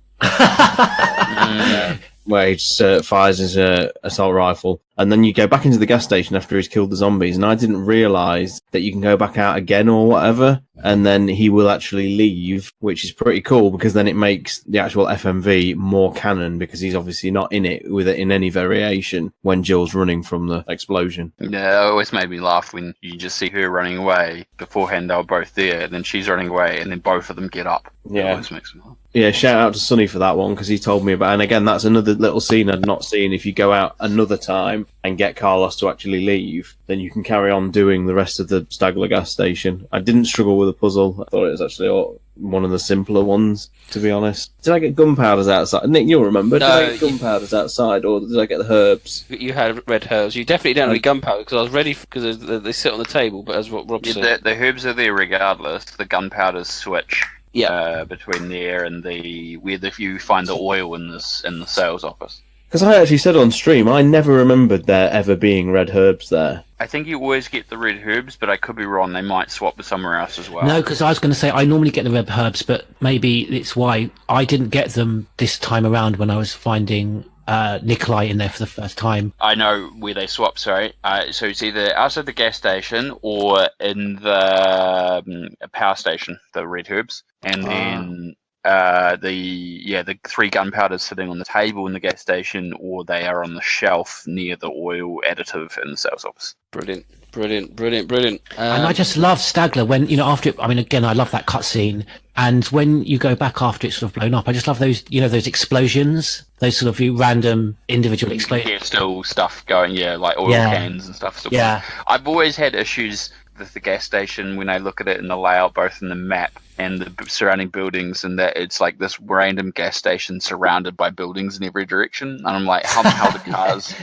Where he just fires his assault rifle, and then you go back into the gas station after he's killed the zombies, and I didn't realise that you can go back out again or whatever, and then he will actually leave, which is pretty cool, because then it makes the actual FMV more canon, because he's obviously not in it with it in any variation when Jill's running from the explosion. Yeah, it always made me laugh when you just see her running away. Beforehand they were both there, and then she's running away, and then both of them get up. Yeah. It always makes me laugh. Yeah, shout out to Sonny for that one, because he told me about, and again, that's another little scene I'd not seen. If you go out another time and get Carlos to actually leave, then you can carry on doing the rest of the Stagler gas station. I didn't struggle with the puzzle. I thought it was actually one of the simpler ones, to be honest. Did I get gunpowders outside? Nick, you'll remember. No, did I get gunpowders outside, or did I get the herbs? You had red herbs. You definitely don't have any gunpowder, because I was ready, because they sit on the table, but as what Rob said. The herbs are there regardless. The gunpowders switch. Yeah. Between there and where you find the oil in the sales office. Because I actually said on stream, I never remembered there ever being red herbs there. I think you always get the red herbs, but I could be wrong. They might swap to somewhere else as well. No, because I was going to say I normally get the red herbs, but maybe it's why I didn't get them this time around when I was finding Nikolai in there for the first time. I know where they swap, sorry. So it's either outside the gas station or in the power station, the red herbs. And then the 3 gunpowders sitting on the table in the gas station, or they are on the shelf near the oil additive in the sales office. Brilliant. And I just love Stagler when, after, again, I love that cutscene. And when you go back after it's sort of blown up, I just love those, those explosions, those sort of random individual explosions. Yeah, still stuff going, like oil cans and stuff. Yeah. I've always had issues with the gas station when I look at it in the layout, both in the map and the surrounding buildings, and that it's like this random gas station surrounded by buildings in every direction. And I'm like, how the hell do cars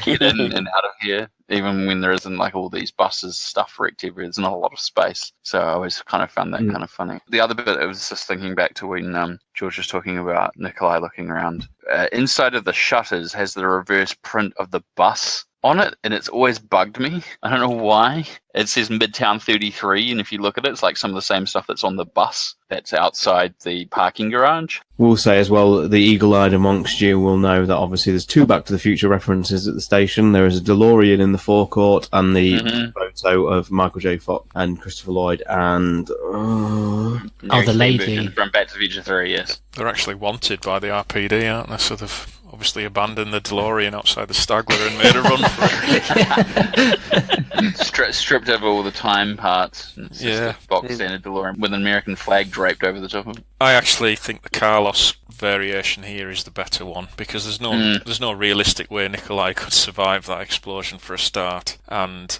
get in and out of here? Even when there isn't like all these buses, stuff wrecked everywhere, there's not a lot of space. So I always kind of found that kind of funny. The other bit, I was just thinking back to when George was talking about Nikolai looking around. Inside of the shutters has the reverse print of the bus on it, and it's always bugged me. I don't know why. It says Midtown 33, and if you look at it, it's like some of the same stuff that's on the bus that's outside the parking garage. We'll say as well, the eagle-eyed amongst you will know that obviously there's 2 Back to the Future references at the station. There is a DeLorean in the forecourt, and the photo of Michael J. Fox and Christopher Lloyd, and the lady from Back to the Future 3, yes. They're actually wanted by the RPD, aren't they? So they've obviously abandoned the DeLorean outside the Stagler and made a run for it. Stripped over all the time parts. It's just a box standard DeLorean with an American flag draped over the top of it. I actually think the Carlos variation here is the better one, because there's no realistic way Nikolai could survive that explosion for a start. And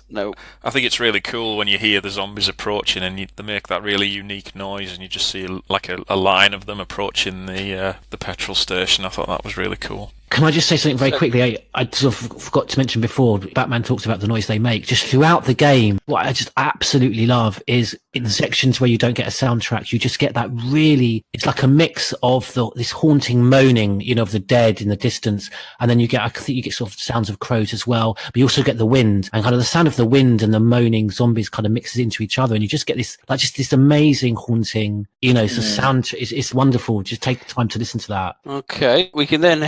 I think it's really cool when you hear the zombies approaching and they make that really unique noise, and you just see like a line of them approaching the petrol station. I thought that was really cool. Can I just say something very quickly? I sort of forgot to mention before, Batman talks about the noise they make. Just throughout the game, what I just absolutely love is in the sections where you don't get a soundtrack, you just get that really, it's like a mix of this haunting moaning, you know, of the dead in the distance. And then I think you get sort of sounds of crows as well, but you also get the wind, and kind of the sound of the wind and the moaning zombies kind of mixes into each other. And you just get this, like, just this amazing haunting, you know, the sound is wonderful. Just take the time to listen to that. Okay, we can then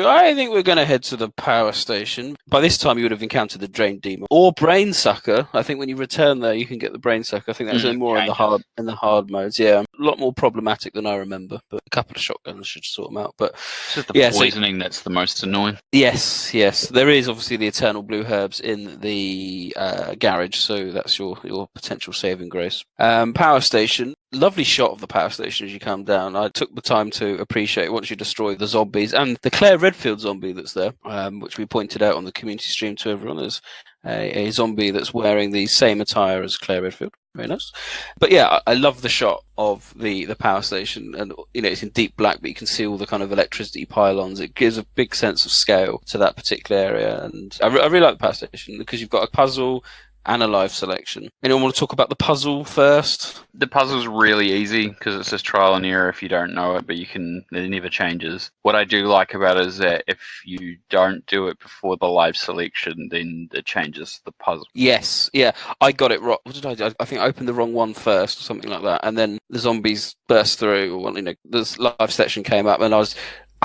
I think we're going to head to the power station. By this time, you would have encountered the Drain Demon or Brain Sucker. I think when you return there, you can get the Brain Sucker. I think that's more in the hard modes. Yeah, a lot more problematic than I remember, but a couple of shotguns should sort them out. But it's just the poisoning that's the most annoying. Yes. There is obviously the Eternal Blue Herbs in the garage, so that's your potential saving grace. Power station. Lovely shot of the power station as you come down. I took the time to appreciate once you destroy the zombies and the Claire Redfield zombie that's there, which we pointed out on the community stream to everyone. There's a zombie that's wearing the same attire as Claire Redfield. Very nice. But yeah, I love the shot of the power station, and you know, it's in deep black, but you can see all the kind of electricity pylons. It gives a big sense of scale to that particular area, and I really like the power station because you've got a puzzle and a live selection. Anyone want to talk about the puzzle first? The puzzle's really easy because it's just trial and error if you don't know it, but it never changes. What I do like about it is that if you don't do it before the live selection, then it changes the puzzle. Yes, yeah. I got it wrong. What did I do? I think I opened the wrong one first or something like that, and then the zombies burst through, or, you know, this live section came up, and I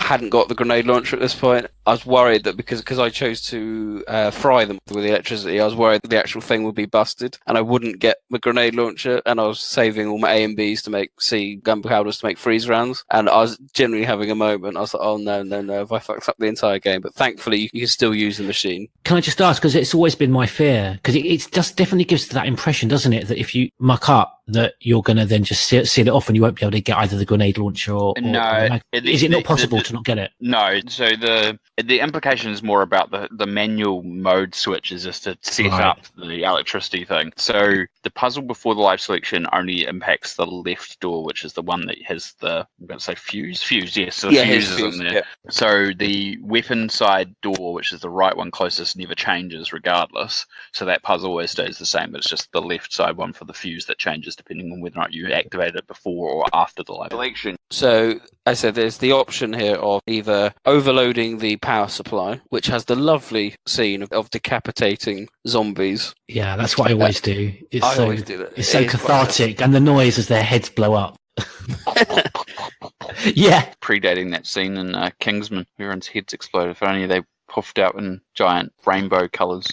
hadn't got the grenade launcher at this point. I was worried that because I chose to fry them with the electricity, I was worried that the actual thing would be busted and I wouldn't get the grenade launcher, and I was saving all my A and Bs to make gunpowders to make freeze rounds, and I was genuinely having a moment. I was like, oh no, have I fucked up the entire game? But thankfully you can still use the machine. Can I just ask, because it's always been my fear, because it just definitely gives that impression, doesn't it, that if you muck up, that you're going to then just seal it off and you won't be able to get either the grenade launcher or is it not possible to not get it? No. So the implication is more about the manual mode switch is just to set up the electricity thing. So the puzzle before the live selection only impacts the left door, which is the one that has I'm going to say fuse. Yes, so the fuse is in there. Yeah. So the weapon side door, which is the right one closest, never changes regardless. So that puzzle always stays the same, but it's just the left side one for the fuse that changes depending on whether or not you activate it before or after the live selection. So I said there's the option here of either overloading the power supply, which has the lovely scene of decapitating zombies. Yeah, that's what I always do. I always do that. It's so cathartic, and the noise as their heads blow up. Yeah. Predating that scene in Kingsman, everyone's heads exploded. If only they puffed out in giant rainbow colours.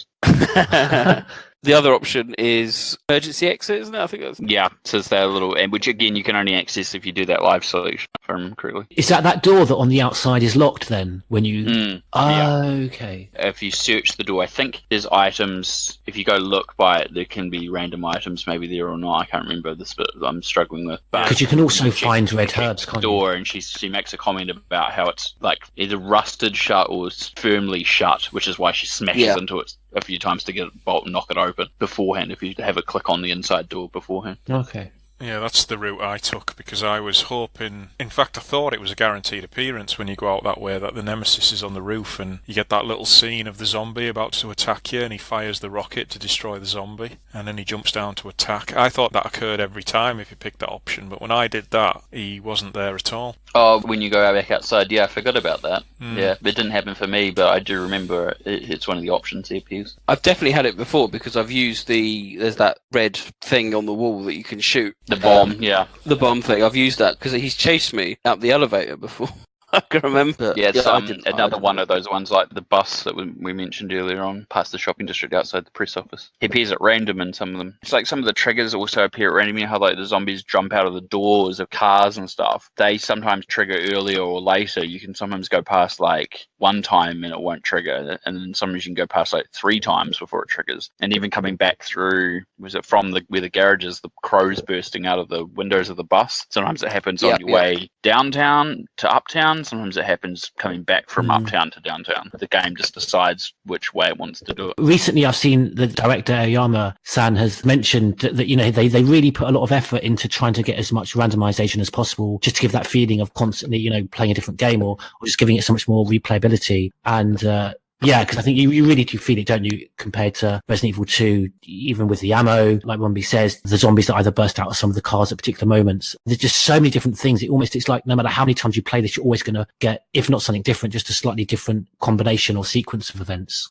The other option is emergency exit, isn't it? I think that's... Yeah, so it's that little, which again you can only access if you do that live selection, if I remember correctly. Is that door that on the outside is locked then when you... yeah. Okay. If you search the door, I think there's items, if you go look by it, there can be random items maybe there or not. I can't remember this bit that I'm struggling with. Because you can also find red herbs, can't you? Door, and she makes a comment about how it's like either rusted shut or it's firmly shut, which is why she smashes into it a few times to get it bolt and knock it open beforehand, if you have a click on the inside door beforehand. Okay. Yeah, that's the route I took, because I was hoping... In fact, I thought it was a guaranteed appearance when you go out that way, that the Nemesis is on the roof and you get that little scene of the zombie about to attack you and he fires the rocket to destroy the zombie and then he jumps down to attack. I thought that occurred every time if you picked that option, but when I did that, he wasn't there at all. Oh, when you go back outside, yeah, I forgot about that. Yeah, it didn't happen for me, but I do remember it's one of the options he appears. I've definitely had it before because I've used there's that red thing on the wall that you can shoot. The bomb, yeah. The bomb thing. I've used that because he's chased me up the elevator before. I can remember. Yeah, it's another one of those ones like the bus that we mentioned earlier on, past the shopping district outside the press office. He appears at random in some of them. It's like some of the triggers also appear at random. You know how like the zombies jump out of the doors of cars and stuff? They sometimes trigger earlier or later. You can sometimes go past like one time and it won't trigger, and then sometimes you can go past like 3 times before it triggers. And even coming back through, was it from where the garage is, the crows bursting out of the windows of the bus? Sometimes it happens on your way downtown to uptown. Sometimes it happens coming back from uptown to downtown. The game just decides which way it wants to do it. Recently, I've seen the director Aoyama-san has mentioned that you know they really put a lot of effort into trying to get as much randomization as possible, just to give that feeling of constantly playing a different game or just giving it so much more replayability replayability. And yeah, because I think you really do feel it, don't you, compared to Resident Evil 2, even with the ammo, like Rumby says, the zombies that either burst out of some of the cars at particular moments. There's just so many different things. It's like no matter how many times you play this, you're always going to get, if not something different, just a slightly different combination or sequence of events.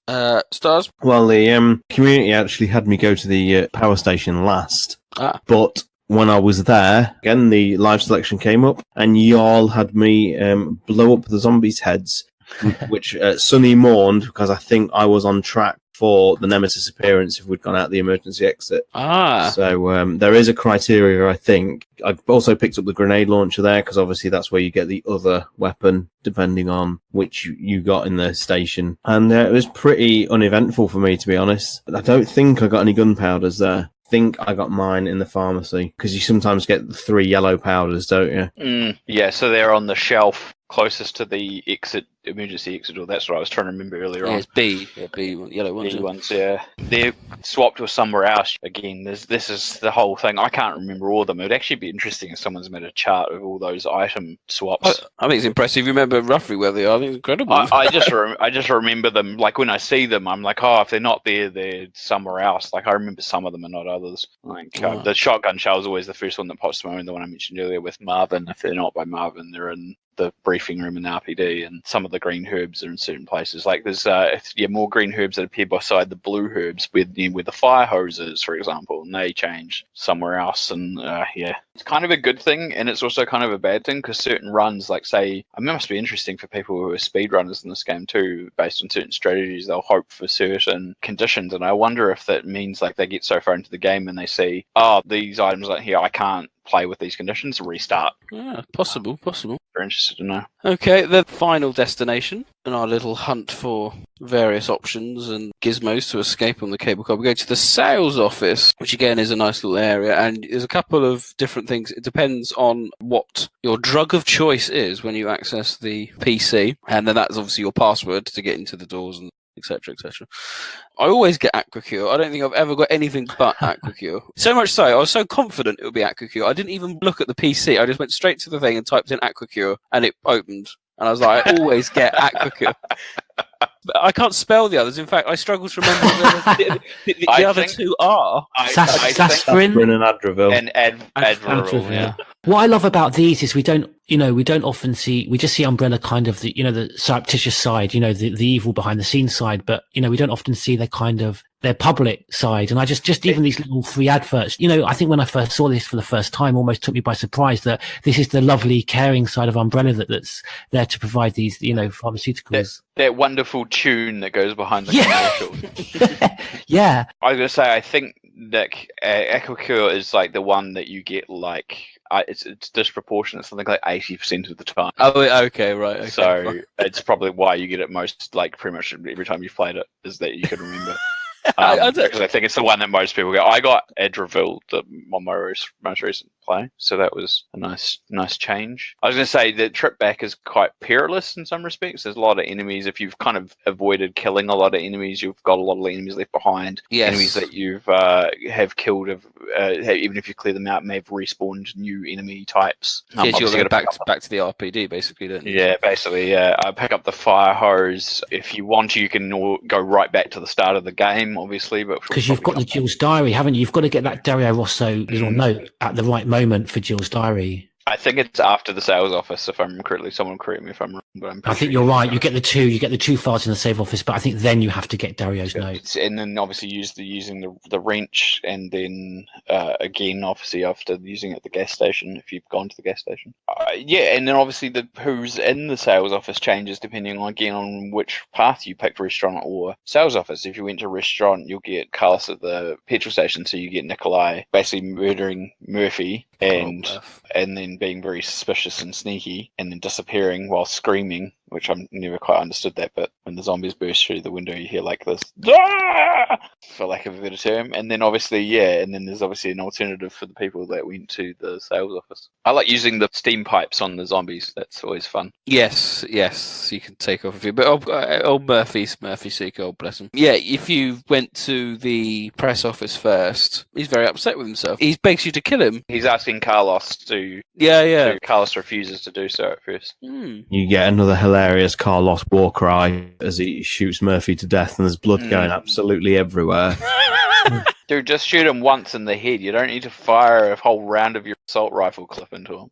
Stars? Well, the community actually had me go to the power station last, but when I was there, again, the live selection came up, and y'all had me blow up the zombies' heads, which Sonny mourned because I think I was on track for the Nemesis appearance if we'd gone out the emergency exit. So there is a criteria, I think. I've also picked up the grenade launcher there because obviously that's where you get the other weapon, depending on which you got in the station. And it was pretty uneventful for me, to be honest. I don't think I got any gunpowders there. I think I got mine in the pharmacy because you sometimes get the 3 yellow powders, don't you? Yeah, so they're on the shelf closest to the emergency exit door. That's what I was trying to remember earlier on. It's B. Yeah, B, yellow ones. B ones, yeah. They're swapped with somewhere else. Again, this is the whole thing. I can't remember all of them. It'd actually be interesting if someone's made a chart of all those item swaps. I think it's impressive. You remember roughly where they are. I think it's incredible. I just remember them. Like when I see them, I'm like, oh, if they're not there, they're somewhere else. Like I remember some of them and not others. Like the shotgun shell is always the first one that pops to mind. The one I mentioned earlier with Marvin. If they're not by Marvin, they're in the briefing room in RPD, and some of the green herbs are in certain places. Like there's more green herbs that appear beside the blue herbs where the fire hoses, for example, and they change somewhere else. And it's kind of a good thing, and it's also kind of a bad thing because certain runs, like say, it must be interesting for people who are speedrunners in this game too, based on certain strategies, they'll hope for certain conditions, and I wonder if that means like they get so far into the game and they see, oh, these items are here, I can't play with these conditions, restart. Yeah, possible. Very interested to know. Okay, the final destination in our little hunt for various options and gizmos to escape on the cable car. We go to the sales office, which again is a nice little area, and there's a couple of different things. It depends on what your drug of choice is when you access the PC, and then that's obviously your password to get into the doors and etc., etc. I always get Aquacure. I don't think I've ever got anything but Aquacure. So much so, I was so confident it would be Aquacure. I didn't even look at the PC. I just went straight to the thing and typed in Aquacure, and it opened. And I was like, I always get Aquacure. But I can't spell the others. In fact, I struggle to remember what the other two are. Sasprin and Adravil. And Adravil, yeah. What I love about these is we don't often see, we just see Umbrella kind of the surreptitious side, the evil behind the scenes side, but, we don't often see their public side. And I just even these little 3 adverts, I think when I first saw this for the first time, almost took me by surprise that this is the lovely, caring side of Umbrella that's there to provide these, pharmaceuticals. That wonderful tune that goes behind the commercial. Yeah. I was going to say, I think that Aquacure is like the one that you get like, it's disproportionate, something like 80% of the time. Oh, okay, right. Okay, so it's probably why you get it most, like pretty much every time you've played it, is that you can remember. Because I think it's the one that most people go. I got Adravil on my most recent play, so that was a nice change. I was going to say the trip back is quite perilous in some respects. There's a lot of enemies. If you've kind of avoided killing a lot of enemies, you've got a lot of enemies left behind. Yes. Enemies that you've have killed, even if you clear them out, may have respawned new enemy types. Yes, you'll go back to the RPD, basically, don't you? Yeah, basically, yeah. I pick up the fire hose. If you want, you can go right back to the start of the game, obviously, but because you've got the Jill's diary, haven't you? You've got to get that Dario Rosso little note at the right moment for Jill's diary. I think it's after the sales office, if I'm correctly. Someone correct me if I'm wrong. But I think you're right. You get the two files in the save office, but I think then you have to get Dario's note. And then obviously using the wrench, and then again, obviously after using it at the gas station, if you've gone to the gas station. And then obviously the who's in the sales office changes depending on which path you picked, restaurant or sales office. If you went to restaurant, you'll get Carlos at the petrol station, so you get Nikolai basically murdering Murphy and then being very suspicious and sneaky, and then disappearing while screaming, which I've never quite understood that, but when the zombies burst through the window, you hear like this, for lack of a better term, and then obviously, and then there's obviously an alternative for the people that went to the sales office. I like using the steam pipes on the zombies. That's always fun. Yes, you can take off a few, but old Murphy Seeker, oh bless him. Yeah, if you went to the press office first, he's very upset with himself. He begs you to kill him. He's asking Carlos to. Yeah. Carlos refuses to do so at first. You get another hilarious hilarious Carlos war cry as he shoots Murphy to death, and there's blood going absolutely everywhere. Dude, just shoot him once in the head. You don't need to fire a whole round of your assault rifle clip into him.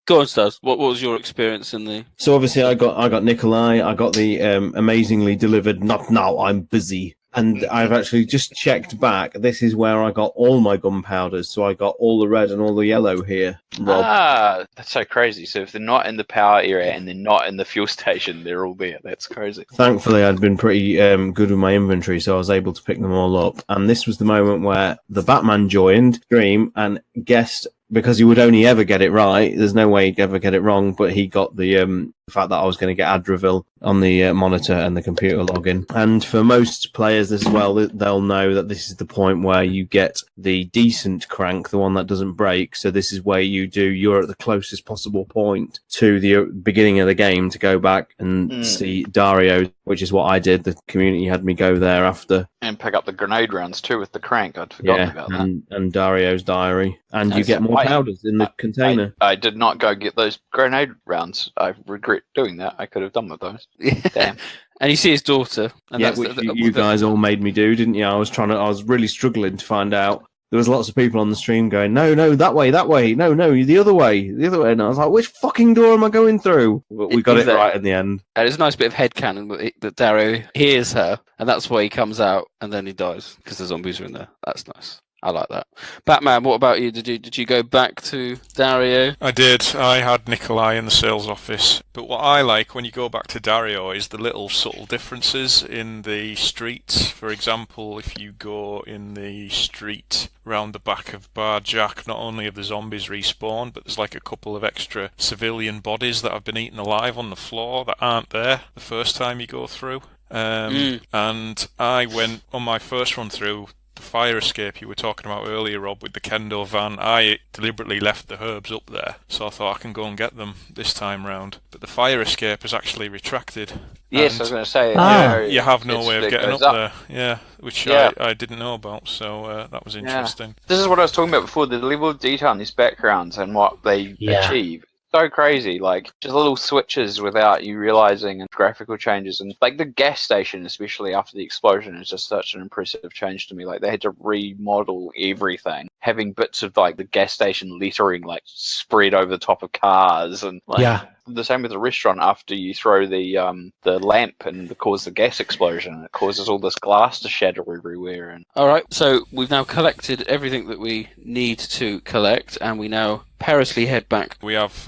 Go on, Stars. What was your experience in the... So obviously I got Nikolai, I got the amazingly delivered "not now, I'm busy." And I've actually just checked back. This is where I got all my gunpowders. So I got all the red and all the yellow here, Rob. Ah, that's so crazy. So if they're not in the power area and they're not in the fuel station, they're all there. That's crazy. Thankfully, I'd been pretty good with my inventory, so I was able to pick them all up. And this was the moment where the Batman joined Dream and guessed, because he would only ever get it right. There's no way he'd ever get it wrong, but he got the fact that I was going to get Adravil on the monitor and the computer login. And for most players as well, they'll know that this is the point where you get the decent crank, the one that doesn't break. So this is where you're at the closest possible point to the beginning of the game to go back and see Dario, which is what I did. The community had me go there after. And pick up the grenade rounds too with the crank. I'd forgotten about that. And Dario's diary. And you get more powders in the container. I did not go get those grenade rounds. I regret doing that. I could have done with those. Damn. And you see his daughter. And which you guys all made me do, didn't you? I was really struggling to find out. There was lots of people on the stream going, no, that way, no, the other way. And I was like, which fucking door am I going through? But we got it right in the end. And it's a nice bit of headcanon that Dario hears her, and that's why he comes out, and then he dies, because the zombies are in there. That's nice. I like that. Batman, what about you? Did you go back to Dario? I did. I had Nikolai in the sales office. But what I like when you go back to Dario is the little subtle differences in the streets. For example, if you go in the street round the back of Bar Jack, not only have the zombies respawned, but there's like a couple of extra civilian bodies that have been eaten alive on the floor that aren't there the first time you go through. And I went on my first run through the fire escape you were talking about earlier, Rob, with the Kendo van. I deliberately left the herbs up there, so I thought I can go and get them this time round. But the fire escape is actually retracted. Yes, I was going to say. You have no way of getting up there. Yeah, which I didn't know about, so that was interesting. This is what I was talking about before, the level of detail in these backgrounds and what they achieve. So crazy, like just little switches without you realizing, and graphical changes, and like the gas station, especially after the explosion, is just such an impressive change to me. Like they had to remodel everything, having bits of like the gas station lettering like spread over the top of cars, and like the same with the restaurant. After you throw the lamp and cause the gas explosion, it causes all this glass to shatter everywhere. And all right, so we've now collected everything that we need to collect, and we now perilously head back. We have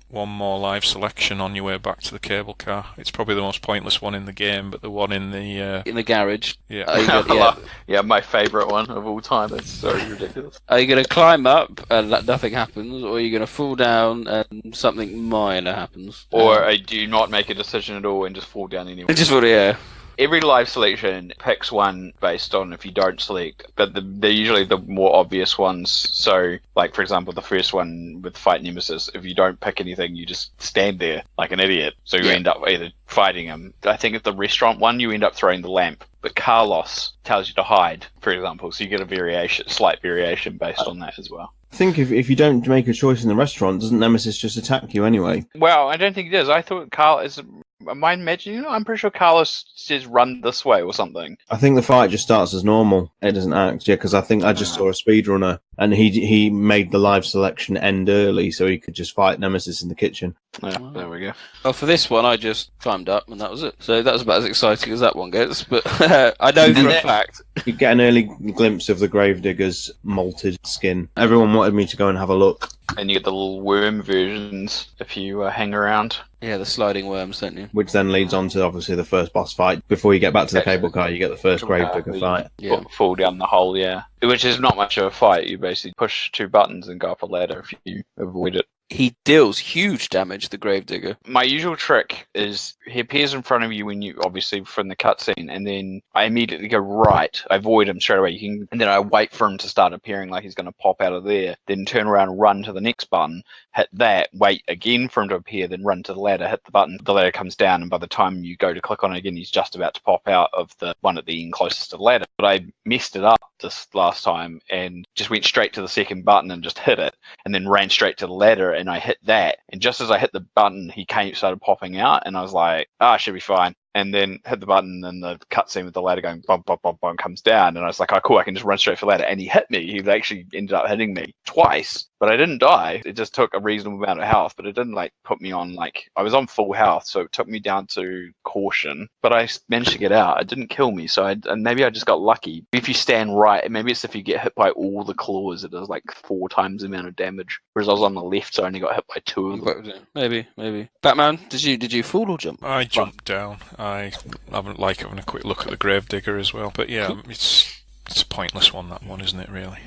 one more live selection on your way back to the cable car. It's probably the most pointless one in the game, but the one in the garage. Yeah, my favourite one of all time. It's so ridiculous. Are you going to climb up and nothing happens, or are you going to fall down and something minor happens? Or do you not make a decision at all and just fall down anyway? Just fall, yeah. Every live selection picks one based on if you don't select, but they're usually the more obvious ones. So, like, for example, the first one with Fight Nemesis, if you don't pick anything, you just stand there like an idiot. So you end up either fighting him. I think at the restaurant one, you end up throwing the lamp. But Carlos tells you to hide, for example, so you get a slight variation based on that as well. I think if you don't make a choice in the restaurant, doesn't Nemesis just attack you anyway? Well, I don't think he does. I thought Carlos... Am I imagining? I'm pretty sure Carlos says run this way or something. I think the fight just starts as normal. It doesn't act, because I think I just saw a speedrunner and he made the live selection end early so he could just fight Nemesis in the kitchen. Yeah, there we go. Well, for this one, I just climbed up and that was it. So that was about as exciting as that one gets. But I know for a fact... You get an early glimpse of the Gravedigger's molted skin. Everyone wanted me to go and have a look. And you get the little worm versions if you hang around. Yeah, the sliding worms, don't you? Which then leads on to, obviously, the first boss fight. Before you get back to the cable car, you get the first Gravedigger fight. Fall down the hole, which is not much of a fight. You basically push two buttons and go up a ladder if you avoid it. He deals huge damage, the Gravedigger. My usual trick is he appears in front of you when you, obviously, from the cutscene, and then I immediately go right. I avoid him straight away. And then I wait for him to start appearing like he's going to pop out of there, then turn around and run to the next button, hit that, wait again for him to appear, then run to the ladder, hit the button, the ladder comes down, and by the time you go to click on it again, he's just about to pop out of the one at the end closest to the ladder. But I messed it up this last time and just went straight to the second button and just hit it, and then ran straight to the ladder and I hit that. And just as I hit the button, he started popping out, and I was like, I should be fine. And then hit the button, and the cutscene with the ladder going bump, bump, bump, bump comes down. And I was like, oh, cool, I can just run straight for the ladder. And he hit me. He actually ended up hitting me twice, but I didn't die. It just took a reasonable amount of health, but it didn't like put me on I was on full health, so it took me down to caution. But I managed to get out. It didn't kill me, so and maybe I just got lucky. If you stand right, maybe it's if you get hit by all the claws, it does like 4 times the amount of damage. Whereas I was on the left, so I only got hit by 2 of them. Maybe. Batman, did you fall or jump? I jumped down. I haven't having a quick look at the Gravedigger as well. But yeah, it's a pointless one, that one, isn't it, really?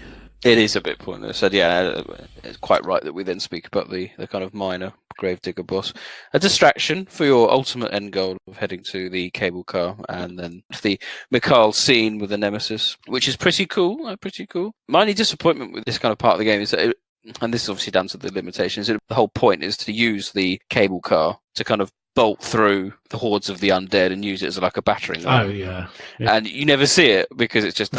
It is a bit pointless. So yeah, it's quite right that we then speak about the kind of minor Gravedigger boss. A distraction for your ultimate end goal of heading to the cable car and then the Mikhail scene with the Nemesis, which is pretty cool. My only disappointment with this kind of part of the game is that and this is obviously down to the limitations, the whole point is to use the cable car to kind of bolt through the hordes of the undead and use it as like a battering ram. Oh, yeah. And you never see it because it's just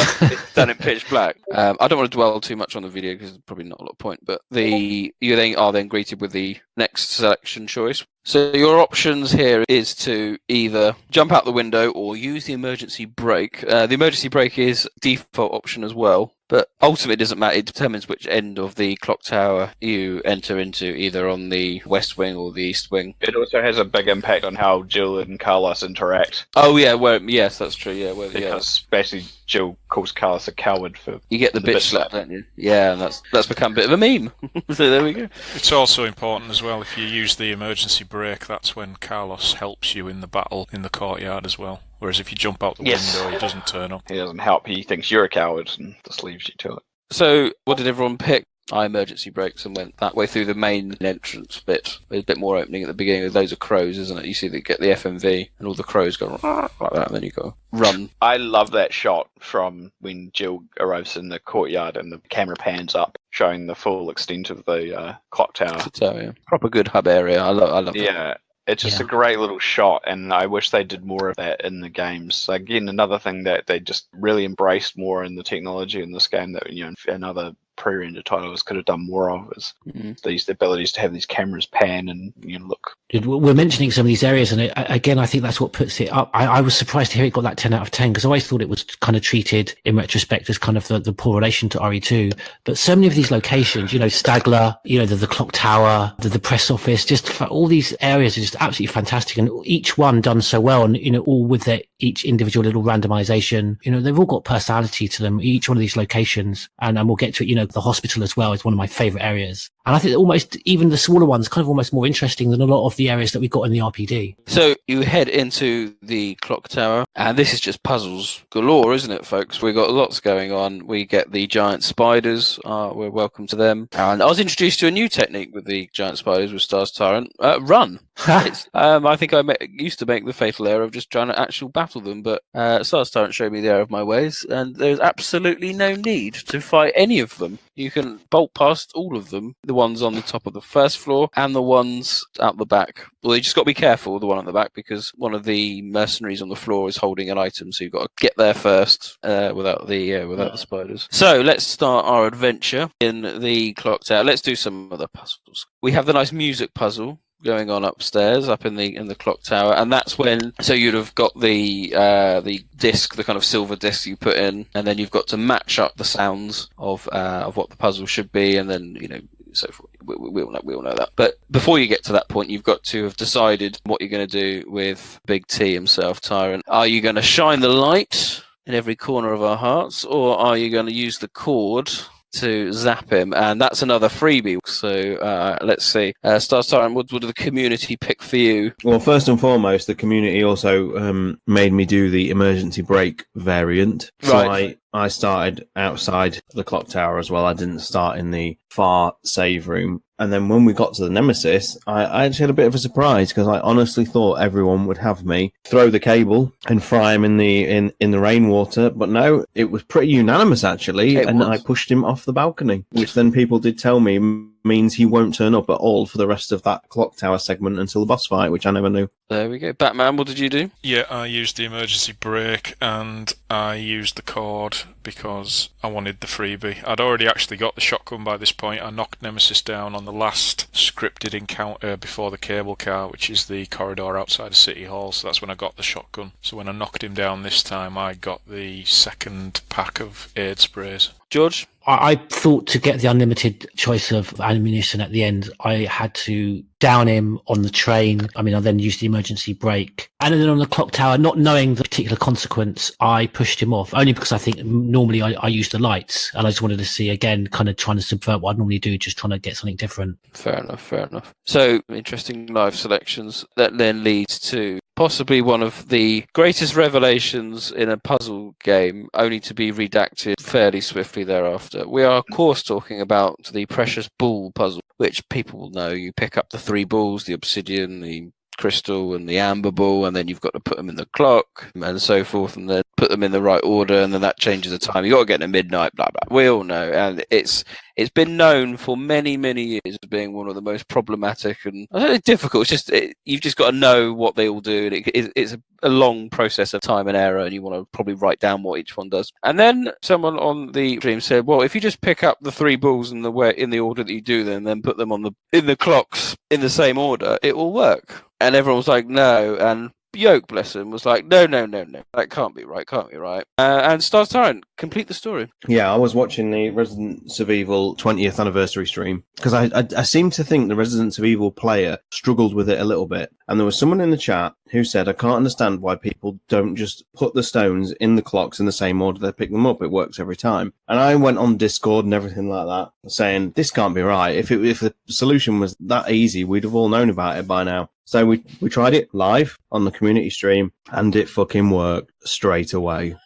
done in pitch black. I don't want to dwell too much on the video because there's probably not a lot of point, but you then are then greeted with the next selection choice. So your options here is to either jump out the window or use the emergency brake. The emergency brake is default option as well, but ultimately it doesn't matter. It determines which end of the clock tower you enter into, either on the west wing or the east wing. It also has a big impact on how Jill and Carlos interact. Oh yeah, yes, that's true. Yeah, because basically Jill calls Carlos a coward for you get the bitch slap, don't you? Yeah, and that's become a bit of a meme. So there we go. It's also important as well, if you use the emergency brake, that's when Carlos helps you in the battle in the courtyard as well. Whereas if you jump out the window, he doesn't turn up. He doesn't help. He thinks you're a coward and just leaves you to it. So what did everyone pick? I emergency brakes and went that way through the main entrance bit. There's a bit more opening at the beginning with loads of crows, isn't it? You see they get the FMV and all the crows go like that, and then you go run. I love that shot from when Jill arrives in the courtyard and the camera pans up, showing the full extent of the clock tower. Proper good hub area. I love that. Yeah. It's just a great little shot, and I wish they did more of that in the games. Again, another thing that they just really embraced more in the technology in this game that, in other pre-rendered titles could have done more of is these abilities to have these cameras pan and look. We're mentioning some of these areas, and again, I think that's what puts it up. I was surprised to hear it got that 10 out of 10 because I always thought it was kind of treated in retrospect as kind of the poor relation to RE2. But so many of these locations, Stagler, the clock tower, the press office, just all these areas are just absolutely fantastic, and each one done so well, and all with their each individual little randomization. They've all got personality to them, each one of these locations, and we'll get to it. The hospital as well is one of my favorite areas. And I think almost even the smaller ones kind of almost more interesting than a lot of the areas that we got in the RPD. So you head into the clock tower, and this is just puzzles galore, isn't it, folks? We've got lots going on. We get the giant spiders. We're welcome to them. And I was introduced to a new technique with the giant spiders with Stars Tyrant. Run. I think I used to make the fatal error of just trying to actually battle them, but Stars Tyrant showed me the error of my ways, and there's absolutely no need to fight any of them. You can bolt past all of them, the ones on the top of the first floor and the ones out the back. Well, you just got to be careful with the one at the back because one of the mercenaries on the floor is holding an item, so you've got to get there first without the spiders. So let's start our adventure in the clock tower. Let's do some other puzzles. We have the nice music puzzle going on upstairs, up in the clock tower, and that's when. So you'd have got the disc, the kind of silver disc you put in, and then you've got to match up the sounds of what the puzzle should be, and then so forth. We all know that. But before you get to that point, you've got to have decided what you're going to do with Big T himself, Tyrant. Are you going to shine the light in every corner of our hearts, or are you going to use the cord to zap him? And that's another freebie. So let's see. Stars Tyrant, what did the community pick for you? Well, first and foremost, the community also made me do the emergency brake variant. Right. So I started outside the clock tower as well. I didn't start in the far save room. And then when we got to the Nemesis, I actually had a bit of a surprise because I honestly thought everyone would have me throw the cable and fry him in the rainwater. But no, it was pretty unanimous actually. I pushed him off the balcony, which then people did tell me means he won't turn up at all for the rest of that clock tower segment until the boss fight, which I never knew. There we go. Batman, what did you do? Yeah, I used the emergency brake and I used the cord because I wanted the freebie. I'd already actually got the shotgun by this point. I knocked Nemesis down on the last scripted encounter before the cable car, which is the corridor outside of City Hall, so that's when I got the shotgun. So when I knocked him down this time, I got the second pack of aid sprays. George? I thought to get the unlimited choice of ammunition at the end, I had to down him on the train. I mean, I then used the emergency brake. And then on the clock tower, not knowing the particular consequence, I pushed him off, only because I think normally I use the lights, and I just wanted to see, again, kind of trying to subvert what I normally do, just trying to get something different. Fair enough. So, interesting live selections. That then leads to possibly one of the greatest revelations in a puzzle game, only to be redacted fairly swiftly thereafter. We are, of course, talking about the Precious Ball puzzle, which people will know. You pick up the 3 balls, the obsidian, the crystal and the amber ball, and then you've got to put them in the clock and so forth, and then put them in the right order, and then that changes the time. You've got to get to midnight, blah, blah. We all know, and it's been known for many, many years as being one of the most problematic and I don't know, difficult. It's just you've just got to know what they all do, and it's a long process of time and error, and you want to probably write down what each one does. And then someone on the stream said, well, if you just pick up the 3 balls in the order that you do them, and then put them in the clocks in the same order, it will work. And everyone was like, no. And Yoke, bless him, was like, no. That can't be right. And Stars Tyrant, complete the story. Yeah, I was watching the Residence of Evil 20th anniversary stream, because I seem to think the Residence of Evil player struggled with it a little bit. And there was someone in the chat who said, I can't understand why people don't just put the stones in the clocks in the same order they pick them up. It works every time. And I went on Discord and everything like that, saying, this can't be right. If the solution was that easy, we'd have all known about it by now. So we tried it live on the community stream, and it fucking worked straight away.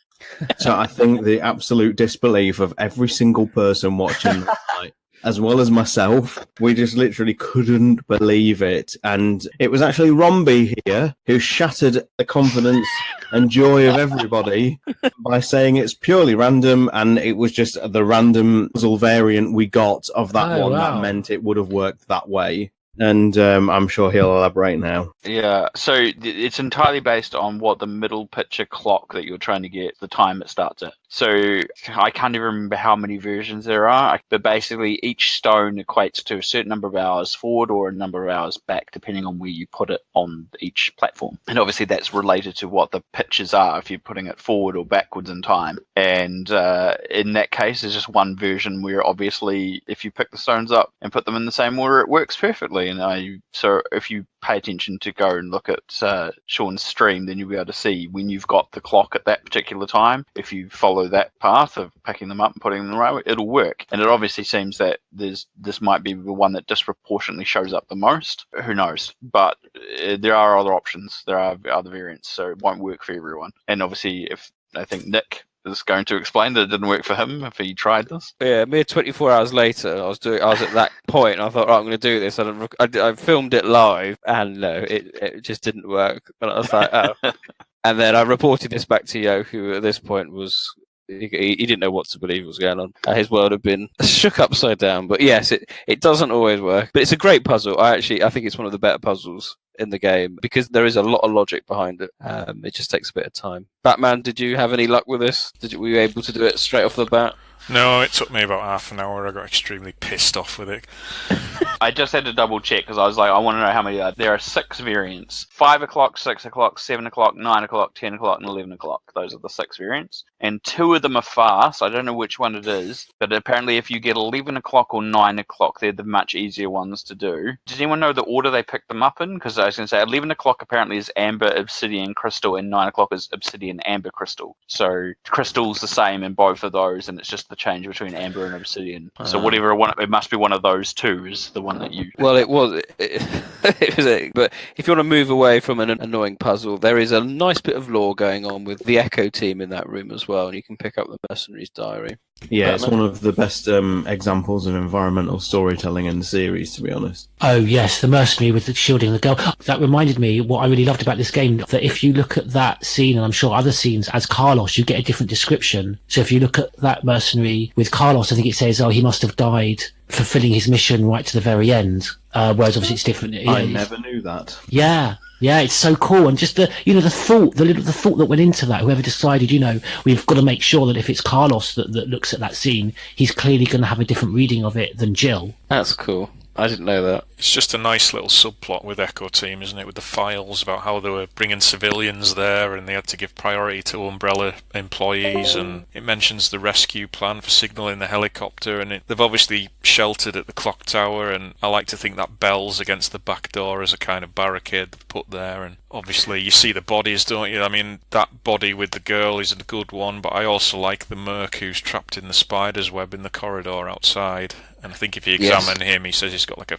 So I think the absolute disbelief of every single person watching that night, as well as myself, we just literally couldn't believe it. And it was actually Romby here who shattered the confidence and joy of everybody by saying it's purely random, and it was just the random puzzle variant we got of that one that meant it would have worked that way. And I'm sure he'll elaborate now. Yeah, so it's entirely based on what the middle picture clock that you're trying to get, the time it starts at. So I can't even remember how many versions there are, but basically each stone equates to a certain number of hours forward or a number of hours back, depending on where you put it on each platform. And obviously that's related to what the pictures are, if you're putting it forward or backwards in time. And in that case, there's just one version where obviously if you pick the stones up and put them in the same order, it works perfectly. And so if you pay attention to go and look at Sean's stream, then you'll be able to see when you've got the clock at that particular time. If you follow that path of picking them up and putting them in the right way, it'll work. And it obviously seems that this might be the one that disproportionately shows up the most. Who knows? But there are other options. There are other variants, so it won't work for everyone. And obviously, I think Nick is going to explain that it didn't work for him if he tried this. Yeah, mere 24 hours later, I was at that point, and I thought, right, I'm going to do this. And I filmed it live, and no, it just didn't work. And I was like, oh. And then I reported this back to Yo, who at this point was... He didn't know what to believe was going on. His world had been shook upside down. But yes, it doesn't always work. But it's a great puzzle. I think it's one of the better puzzles in the game because there is a lot of logic behind it. It just takes a bit of time. Batman, did you have any luck with this? Were you able to do it straight off the bat? No, it took me about half an hour. I got extremely pissed off with it. I just had to double check because I was like, I want to know how many there are 6 variants. 5 o'clock, 6 o'clock, 7 o'clock, 9 o'clock, 10 o'clock, and 11 o'clock. Those are the 6 variants. And 2 of them are fast. I don't know which one it is. But apparently if you get 11 o'clock or 9 o'clock, they're the much easier ones to do. Does anyone know the order they picked them up in? Because I was going to say 11 o'clock apparently is amber, obsidian, crystal, and 9 o'clock is obsidian, amber, crystal. So crystal's the same in both of those, and it's just the change between amber and obsidian. So whatever one, it must be one of those 2 is the one that you... Well, it was. But if you want to move away from an annoying puzzle, there is a nice bit of lore going on with the Echo team in that room as well, and you can pick up the Mercenary's diary. Yeah, it's one of the best examples of environmental storytelling in the series, to be honest. Oh, yes, the mercenary with the shielding the girl. That reminded me what I really loved about this game, that if you look at that scene, and I'm sure other scenes, as Carlos, you get a different description. So if you look at that mercenary with Carlos, I think it says, oh, he must have died fulfilling his mission right to the very end. Whereas obviously it's different. I never knew that. Yeah, it's so cool, and just the thought that went into that. Whoever decided, we've got to make sure that if it's Carlos that looks at that scene, he's clearly going to have a different reading of it than Jill. That's cool. I didn't know that. It's just a nice little subplot with Echo Team, isn't it? With the files about how they were bringing civilians there and they had to give priority to Umbrella employees, and it mentions the rescue plan for signalling the helicopter, and they've obviously sheltered at the clock tower, and I like to think that bell's against the back door as a kind of barricade they've put there, and obviously you see the bodies, don't you? I mean, that body with the girl is a good one, but I also like the merc who's trapped in the spider's web in the corridor outside. And I think if you examine him, he says he's got like a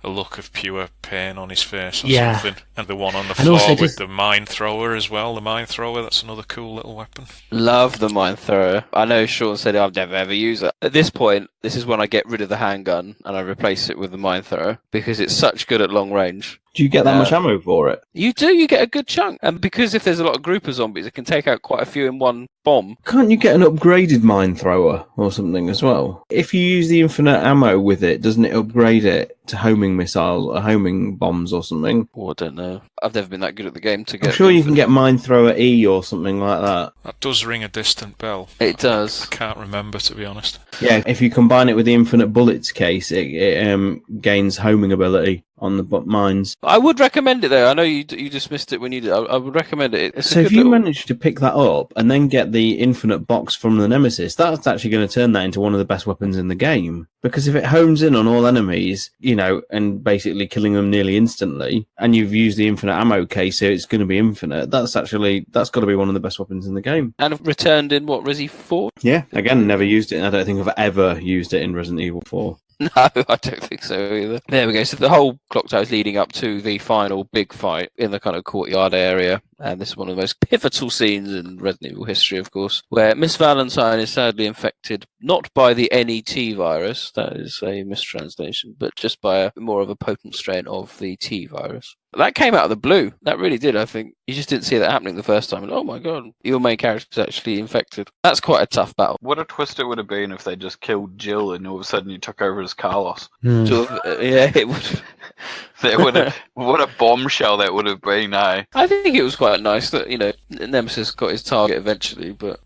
look of pure pain on his face or something. And the one on the floor with the mine thrower as well. The mine thrower, that's another cool little weapon. Love the mine thrower. I know Sean said I've never ever used it. At this point, this is when I get rid of the handgun and I replace it with the mine thrower because it's such good at long range. Do you get that much ammo for it? You do, you get a good chunk. And because if there's a lot of group of zombies, it can take out quite a few in one bomb. Can't you get an upgraded mine thrower or something as well? If you use the infinite ammo with it, doesn't it upgrade it to homing missiles or homing bombs or something? Oh, I don't know. I've never been that good at the game to get... I'm sure you can get mine thrower E or something like that. That does ring a distant bell. It does. I can't remember, to be honest. Yeah, if you combine it with the infinite bullets case, it gains homing ability on the mines. I would recommend it though. I know you dismissed it when you did. I would recommend it. So if you manage to pick that up and then get the infinite box from the Nemesis, that's actually going to turn that into one of the best weapons in the game. Because if it hones in on all enemies, and basically killing them nearly instantly, and you've used the infinite ammo case, so it's going to be infinite, that's got to be one of the best weapons in the game. And returned in what, Resi 4? Yeah, again, never used it. I don't think I've ever used it in Resident Evil 4. No, I don't think so either. There we go. So the whole clock tower is leading up to the final big fight in the kind of courtyard area. And this is one of the most pivotal scenes in Resident Evil history, of course, where Miss Valentine is sadly infected, not by the NET virus, that is a mistranslation, but just by more of a potent strain of the T virus. That came out of the blue. That really did, I think. You just didn't see that happening the first time. And, oh my god, your main character is actually infected. That's quite a tough battle. What a twist it would have been if they just killed Jill and all of a sudden you took over as Carlos. Yeah, it would. What a bombshell that would have been, eh? I think it was quite nice that, Nemesis got his target eventually, but,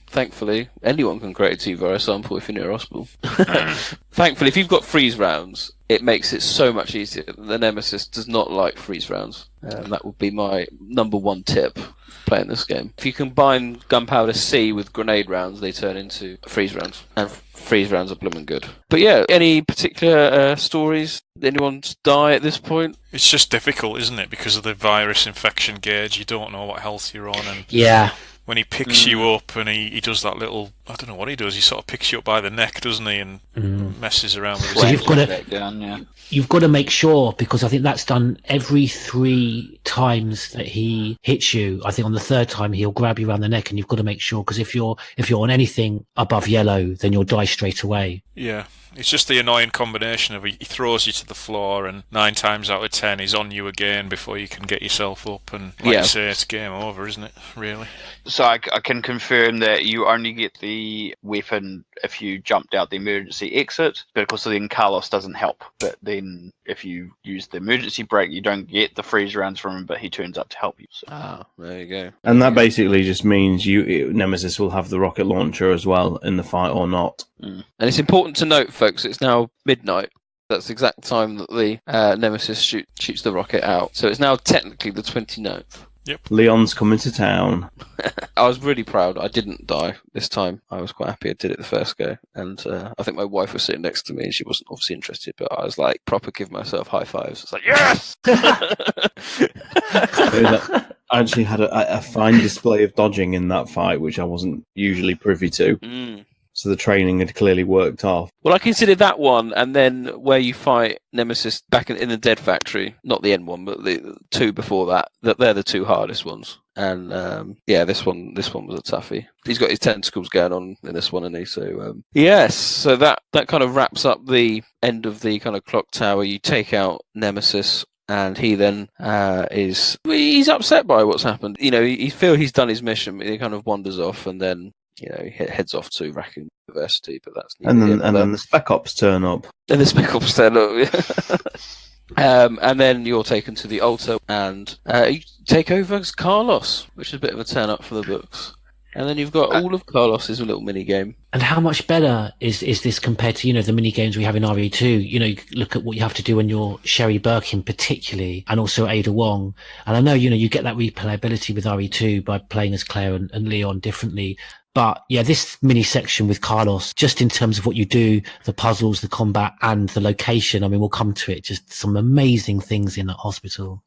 thankfully, anyone can create a T-virus sample if you're near a hospital. Thankfully, if you've got freeze rounds, it makes it so much easier. The Nemesis does not like freeze rounds. That would be my number one tip playing this game. If you combine gunpowder C with grenade rounds, they turn into freeze rounds. And freeze rounds are blooming good. But yeah, any particular stories? Anyone die at this point? It's just difficult, isn't it? Because of the virus infection gauge, you don't know what health you're on. And yeah. When he picks you up and he does that little, I don't know what he does, he sort of picks you up by the neck, doesn't he, and messes around with his head. You've got to make sure, because I think that's done every 3 times that he hits you. I think on the 3rd time he'll grab you around the neck, and you've got to make sure, because if you're on anything above yellow, then you'll die straight away. Yeah. It's just the annoying combination of he throws you to the floor, and 9 times out of 10 he's on you again before you can get yourself up, and like you say, it's game over, isn't it, really? So I can confirm that you only get the weapon if you jumped out the emergency exit, but of course then Carlos doesn't help. But then if you use the emergency brake, you don't get the freeze rounds from him, but he turns up to help you. So. There you go. And that basically just means Nemesis will have the rocket launcher as well in the fight or not. And it's important to note, folks, it's now midnight. That's the exact time that the Nemesis shoots the rocket out. So it's now technically the 29th. Yep. Leon's coming to town. I was really proud. I didn't die this time. I was quite happy I did it the first go. And I think my wife was sitting next to me and she wasn't obviously interested, but I was like, proper give myself high fives. It's like, yes! I actually had a fine display of dodging in that fight, which I wasn't usually privy to. So the training had clearly worked off. Well, I considered that one, and then where you fight Nemesis back in the Dead Factory, not the end one, but the 2 before that they're the 2 hardest ones. And this one was a toughie. He's got his tentacles going on in this one, and he so yes. So that kind of wraps up the end of the kind of clock tower. You take out Nemesis. And he then he's upset by what's happened. You feels he's done his mission, but he kind of wanders off, and then he heads off to Raccoon University, but that's and then the Spec Ops turn up. And the Spec Ops turn up. And then you're taken to the altar, and you take over as Carlos, which is a bit of a turn up for the books. And then you've got all of Carlos's little mini game. And how much better is this compared to, the mini games we have in RE2? You look at what you have to do when you're Sherry Birkin particularly, and also Ada Wong. And I know, you get that replayability with RE2 by playing as Claire and Leon differently. But yeah, this mini section with Carlos, just in terms of what you do, the puzzles, the combat, and the location, I mean, we'll come to it, just some amazing things in that hospital.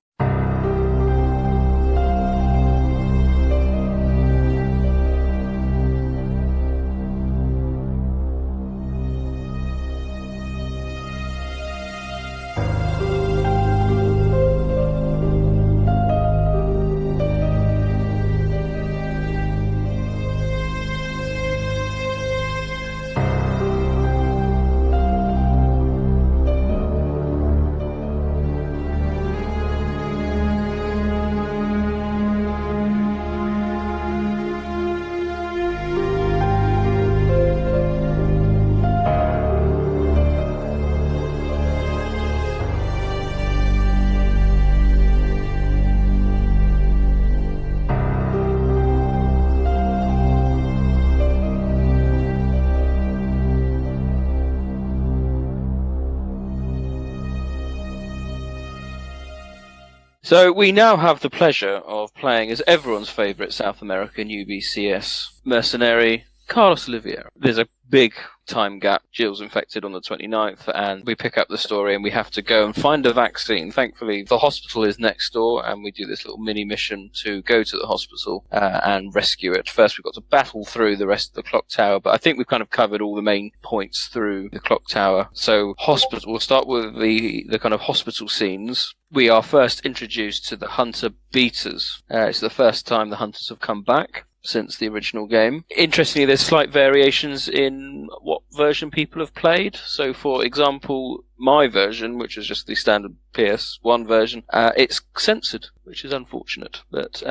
So we now have the pleasure of playing as everyone's favourite South American UBCS mercenary, Carlos Oliveria. There's a big time gap. Jill's infected on the 29th, and we pick up the story and we have to go and find a vaccine. Thankfully, the hospital is next door, and we do this little mini mission to go to the hospital and rescue it. First, we've got to battle through the rest of the clock tower, but I think we've kind of covered all the main points through the clock tower. So, hospital. We'll start with the kind of hospital scenes. We are first introduced to the Hunter Beaters. It's the first time the Hunters have come back since the original game. Interestingly, there's slight variations in what version people have played. So, for example, my version, which is just the standard PS1 version, it's censored, which is unfortunate. But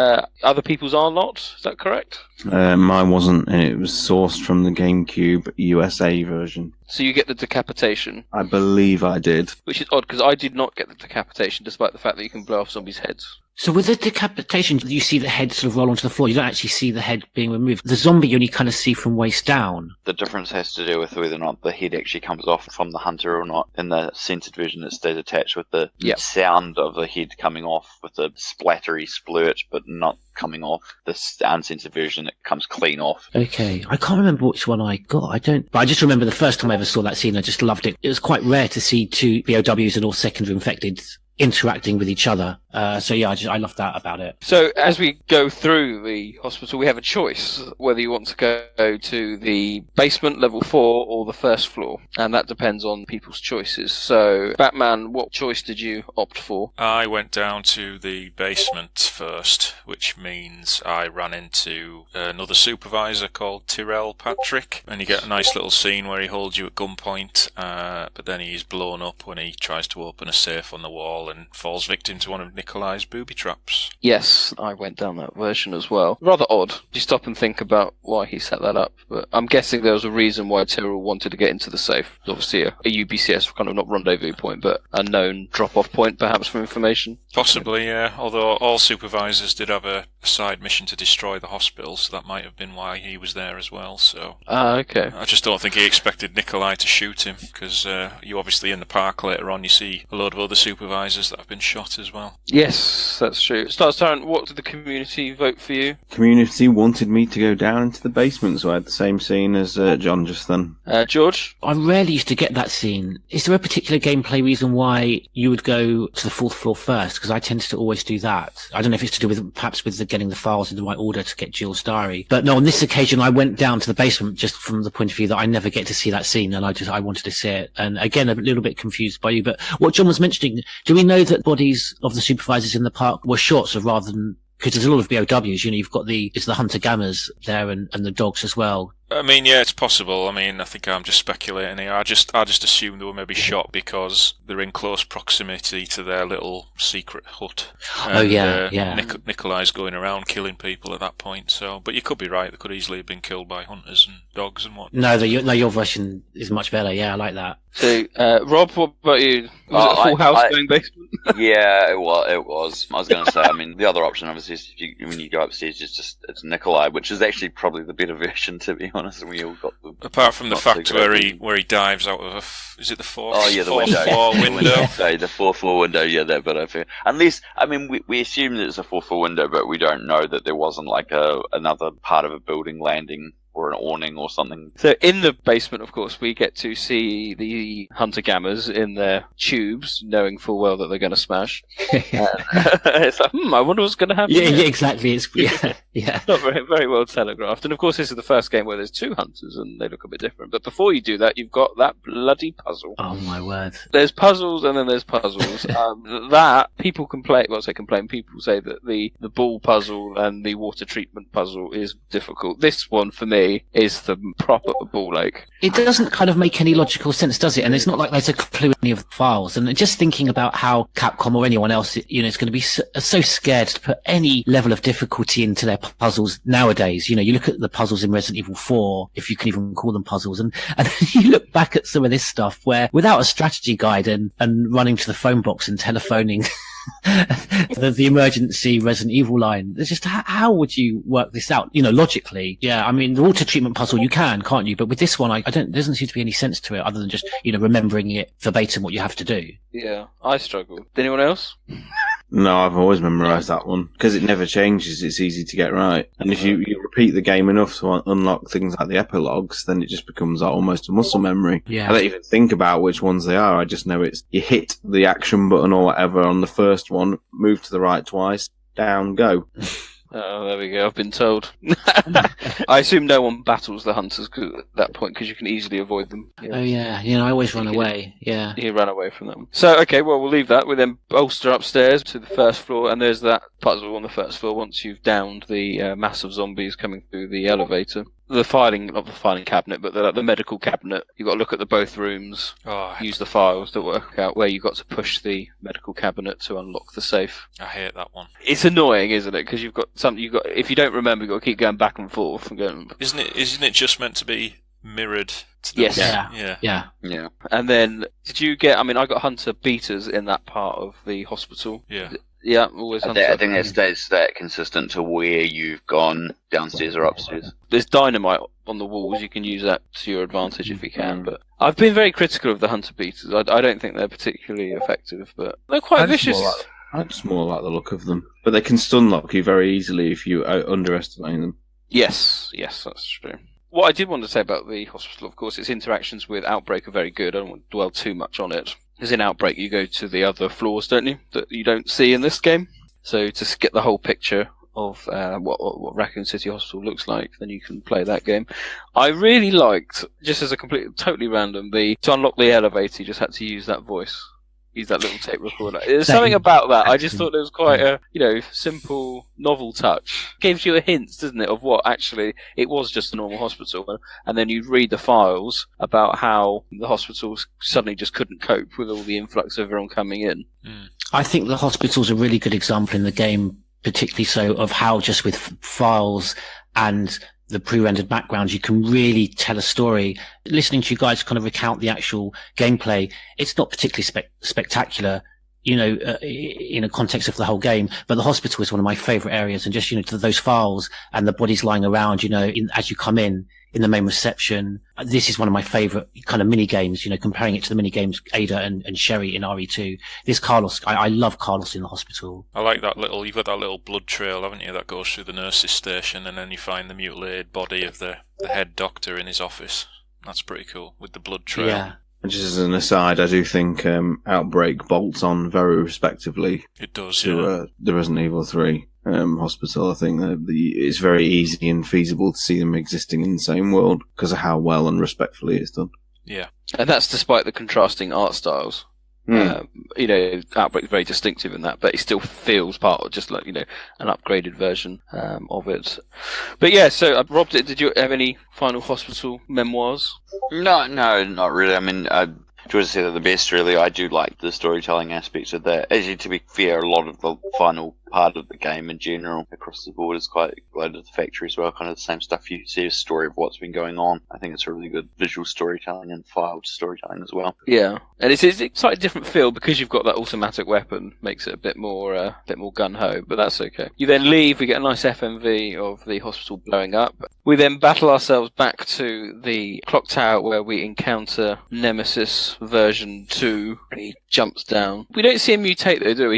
other people's are not. Is that correct? Mine wasn't, and it was sourced from the GameCube USA version. So you get the decapitation? I believe I did. Which is odd, because I did not get the decapitation, despite the fact that you can blow off zombies' heads. So with the decapitation, you see the head sort of roll onto the floor. You don't actually see the head being removed. The zombie you only kind of see from waist down. The difference has to do with whether or not the head actually comes off from the hunter or not. In the censored version, it stays attached with the sound of the head coming off with a splattery splurt, but not coming off. The uncensored version, it comes clean off. Okay. I can't remember which one I got. But I just remember the first time I ever saw that scene, I just loved it. It was quite rare to see two BOWs and all secondary infected interacting with each other. So yeah, I love that about it. So as we go through the hospital, we have a choice whether you want to go to the basement, level 4, or the first floor, and that depends on people's choices. So Batman, what choice did you opt for? I went down to the basement first, which means I ran into another supervisor called Tyrell Patrick, and you get a nice little scene where he holds you at gunpoint, but then he's blown up when he tries to open a safe on the wall and falls victim to one of Nikolai's booby traps. Yes, I went down that version as well. Rather odd. You stop and think about why he set that up, but I'm guessing there was a reason why Tyrell wanted to get into the safe. Obviously a UBCS, kind of not rendezvous point, but a known drop-off point perhaps for information. Possibly, yeah. Although all supervisors did have a side mission to destroy the hospital, so that might have been why he was there as well. So, okay. I just don't think he expected Nikolai to shoot him, because you obviously in the park later on you see a load of other supervisors that have been shot as well. Yes, that's true. Stars Tyrant, what did the community vote for you? Community wanted me to go down into the basement, so I had the same scene as John just then. George? I rarely used to get that scene. Is there a particular gameplay reason why you would go to the 4th floor first? Because I tended to always do that. I don't know if it's to do with perhaps with getting the files in the right order to get Jill's diary. But no, on this occasion I went down to the basement just from the point of view that I never get to see that scene, and I wanted to see it. And again, a little bit confused by you. But what John was mentioning, do we know that bodies of the supervisors in the park were shot, so rather than, because there's a lot of BOWs, you've got the Hunter Gammas there and the dogs as well. I mean, yeah, it's possible. I mean, I think I'm just speculating here. I just assumed they were maybe shot because they're in close proximity to their little secret hut. And, Nikolai's going around killing people at that point. So, but you could be right. They could easily have been killed by hunters and dogs and what. No, your version is much better. Yeah, I like that. So, Rob, what about you? Was it a full house going basement? Yeah, it was. I was going to say, I mean, the other option obviously is when you go upstairs, it's Nikolai, which is actually probably the better version, to be honest. We all got the, apart from the fact where he dives out of is it the fourth? Oh yeah, the fourth window. floor window. The fourth floor window. Yeah, that bit I feel. Unless, I mean, we assume that it's a fourth floor window, but we don't know that there wasn't like another part of a building landing or an awning or something. So in the basement, of course, we get to see the hunter-gammers in their tubes, knowing full well that they're going to smash. It's like, I wonder what's going to happen. Yeah, exactly. It's Not very, very well telegraphed. And of course, this is the first game where there's two hunters, and they look a bit different. But before you do that, you've got that bloody puzzle. Oh my word! There's puzzles, and then there's puzzles. That people complain. Well, I say complain. People say that the ball puzzle and the water treatment puzzle is difficult. This one, for me, is the proper ball lake. It doesn't kind of make any logical sense, does it? And it's not like there's a clue in any of the files. And just thinking about how Capcom or anyone else, is going to be so scared to put any level of difficulty into their puzzles nowadays. You look at the puzzles in Resident Evil 4, if you can even call them puzzles, and you look back at some of this stuff where without a strategy guide and running to the phone box and telephoning the emergency Resident Evil line, it's just how would you work this out? Logically. Yeah, I mean, the water treatment puzzle you can't you? But with this one, there doesn't seem to be any sense to it other than just remembering it verbatim what you have to do. Yeah, I struggled. Anyone else? No, I've always memorised that one because it never changes. It's easy to get right, and if you repeat the game enough to unlock things like the epilogues, then it just becomes almost a muscle memory. Yeah. I don't even think about which ones they are. I just know it's you hit the action button or whatever on the first one, move to the right twice, down, go. Oh, there we go. I've been told. I assume no one battles the hunters at that point because you can easily avoid them. Oh yeah, I always run away. Yeah, you run away from them. So okay, well we'll leave that. We then bolster upstairs to the first floor, and there's that puzzle on the first floor. Once you've downed the mass of zombies coming through the elevator, not the filing cabinet, but the medical cabinet. You've got to look at both rooms. Use the files to work out where you've got to push the medical cabinet to unlock the safe. I hate that one. It's annoying, isn't it? Because you've got something. If you don't remember, you've got to keep going back and forth and going. Isn't it just meant to be mirrored to the Yes. Yeah. And then did you get? I mean, I got hunter beaters in that part of the hospital. Yeah. Yeah, always hunter. I think that stays that consistent to where you've gone downstairs or upstairs. There's dynamite on the walls. You can use that to your advantage if you can. But I've been very critical of the hunter beaters. I don't think they're particularly effective, but they're quite vicious. I just more like the look of them, but they can stun lock you very easily if you underestimate them. Yes, that's true. What I did want to say about the hospital, of course, its interactions with Outbreak are very good. I don't want to dwell too much on it. Because in Outbreak, you go to the other floors, don't you? That you don't see in this game. So to get the whole picture of what Raccoon City Hospital looks like, then you can play that game. I really liked, just as a totally random, to unlock the elevator, you just had to use that voice. Use that little tape recorder. There's something about that. I just thought it was quite a, simple, novel touch. Gives you a hint, doesn't it, of what actually it was just a normal hospital. And then you read the files about how the hospital suddenly just couldn't cope with all the influx of everyone coming in. I think the hospital's a really good example in the game, particularly so, of how just with files and the pre-rendered backgrounds, you can really tell a story. Listening to you guys kind of recount the actual gameplay, it's not particularly spectacular, in a context of the whole game, but the hospital is one of my favorite areas, and just, those files and the bodies lying around, as you come in the main reception. This is one of my favorite kind of mini games, comparing it to the mini games Ada and Sherry in RE2. This Carlos, I love Carlos in the hospital. I like you've got that little blood trail, haven't you, that goes through the nurse's station, and then you find the mutilated body of the head doctor in his office. That's pretty cool, with the blood trail. Yeah. And just as an aside, I do think Outbreak bolts on very respectively. It does, to the Resident Evil 3 hospital. I think that it's very easy and feasible to see them existing in the same world because of how well and respectfully it's done. Yeah. And that's despite the contrasting art styles. Outbreak's very distinctive in that, but it still feels part of just like, an upgraded version of it. But yeah, so Rob, did you have any final hospital memoirs? No, not really. I mean, George said the best, really. I do like the storytelling aspects of that. Actually, to be fair, a lot of the final part of the game in general across the board is quite related to the factory as well. Kind of the same stuff. You see a story of what's been going on. I think it's a really good visual storytelling and filed storytelling as well. Yeah, and it's a slightly different feel because you've got that automatic weapon. Makes it a bit more gun ho, but that's okay. You then leave. We get a nice FMV of the hospital blowing up. We then battle ourselves back to the clock tower where we encounter Nemesis version 2. He jumps down. We don't see him mutate though, do we?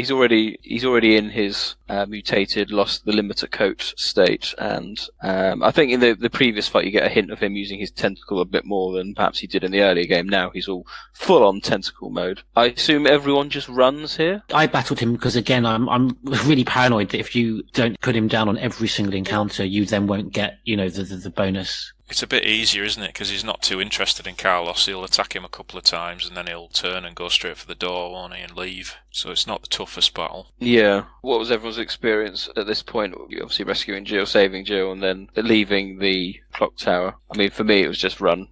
He's already in his mutated, lost the limiter coat state, and I think in the previous fight you get a hint of him using his tentacle a bit more than perhaps he did in the earlier game. Now he's all full on tentacle mode. I assume everyone just runs here? I battled him because, again, I'm really paranoid that if you don't put him down on every single encounter, you then won't get, the bonus. It's a bit easier, isn't it? Because he's not too interested in Carlos. He'll attack him a couple of times and then he'll turn and go straight for the door, won't he, and leave. So it's not the toughest battle. Yeah. What was everyone's experience at this point? Obviously rescuing Jill, saving Jill, and then leaving the clock tower. I mean, for me, it was just run.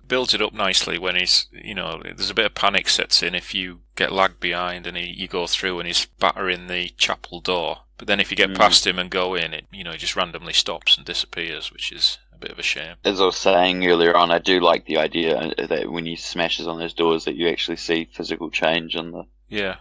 Builds it up nicely when he's, there's a bit of panic sets in if you get lagged behind and you go through and he's battering the chapel door. But then if you get past him and go in, it just randomly stops and disappears, which is a bit of a shame. As I was saying earlier on, I do like the idea that when he smashes on those doors that you actually see physical change in the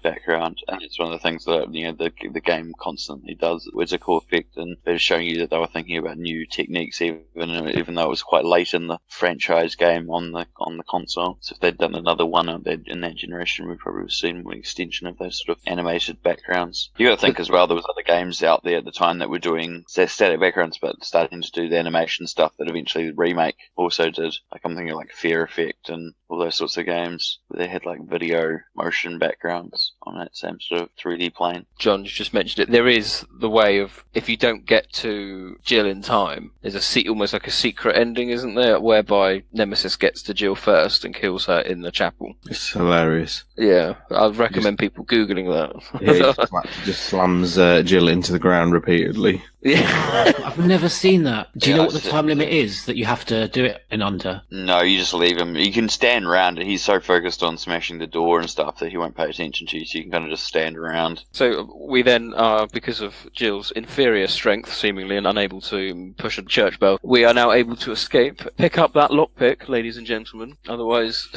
background, and it's one of the things that the game constantly does. It's a cool effect, and they're showing you that they were thinking about new techniques, even though it was quite late in the franchise game on the console. So if they'd done another one in that generation, we'd probably have seen an extension of those sort of animated backgrounds. You got to think as well, there was other games out there at the time that were doing static backgrounds, but starting to do the animation stuff that eventually Remake also did. Like I'm thinking like Fear Effect and all those sorts of games where they had like video motion backgrounds on that same sort of 3D plane. John, you just mentioned it. There is the way of, if you don't get to Jill in time, there's almost like a secret ending, isn't there? Whereby Nemesis gets to Jill first and kills her in the chapel. It's hilarious. Yeah, I'd recommend people Googling that. Yeah, he just slams Jill into the ground repeatedly. Yeah. I've never seen that. Do you know what the time limit is that you have to do it in under? No, you just leave him. You can stand around. He's so focused on smashing the door and stuff that he won't pay attention to you, so you can kind of just stand around. So we then are, because of Jill's inferior strength, seemingly, and unable to push a church bell, we are now able to escape. Pick up that lockpick, ladies and gentlemen. Otherwise,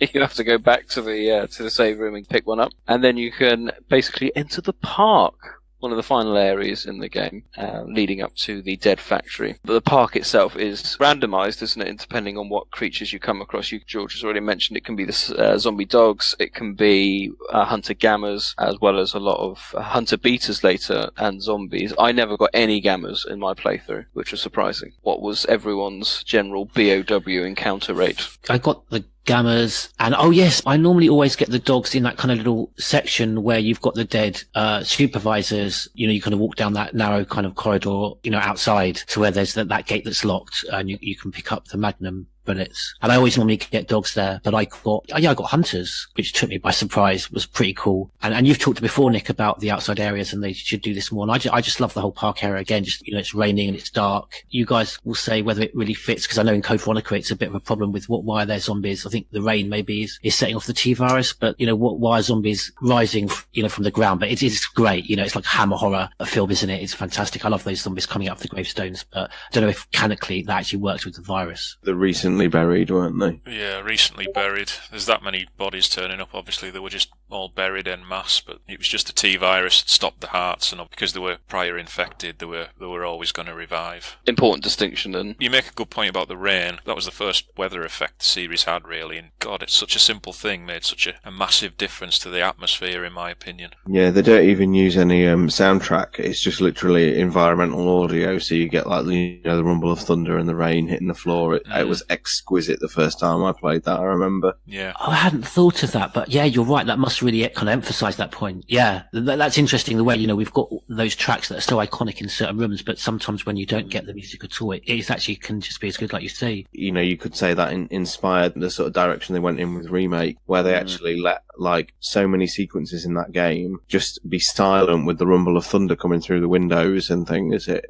you have to go back to the save room and pick one up. And then you can basically enter the park. One of the final areas in the game, leading up to the dead factory. But the park itself is randomized, isn't it? Depending on what creatures you come across. George has already mentioned it can be the zombie dogs, it can be hunter gammas, as well as a lot of hunter beaters later, and zombies. I never got any gammas in my playthrough, which was surprising. What was everyone's general BOW encounter rate? I got the gammas, and oh yes, I normally always get the dogs in that kind of little section where you've got the dead supervisors. You kind of walk down that narrow kind of corridor, outside to where there's that gate that's locked, and you can pick up the magnum bullets. And I always normally get dogs there, but I got hunters, which took me by surprise. Was pretty cool. And you've talked before, Nick, about the outside areas, and they should do this more. And I just love the whole park area. Again, just, it's raining and it's dark. You guys will say whether it really fits, because I know in Code Veronica it's a bit of a problem with why are there zombies. I think the rain maybe is setting off the T-virus, but why are zombies rising, from the ground? But it's great. It's like Hammer horror film, isn't it? It's fantastic. I love those zombies coming out of the gravestones, but I don't know if mechanically that actually works with the virus. The recently buried, weren't they? Yeah, recently buried. There's that many bodies turning up. Obviously, they were just all buried en masse, but it was just the T-virus that stopped the hearts, and because they were prior infected, they were always going to revive. Important distinction, then. You make a good point about the rain. That was the first weather effect the series had, really, and God, it's such a simple thing, made such a massive difference to the atmosphere, in my opinion. Yeah, they don't even use any soundtrack. It's just literally environmental audio, so you get like the rumble of thunder and the rain hitting the floor. It was excellent. exquisite the first time I played that, I remember. Yeah. Oh, I hadn't thought of that, but yeah, you're right. That must really kind of emphasize that point. Yeah, that's interesting the way, we've got those tracks that are so iconic in certain rooms, but sometimes when you don't get the music at all, it actually can just be as good, like you say. You could say that inspired the sort of direction they went in with Remake, where they actually let, like, so many sequences in that game just be silent with the rumble of thunder coming through the windows and things. I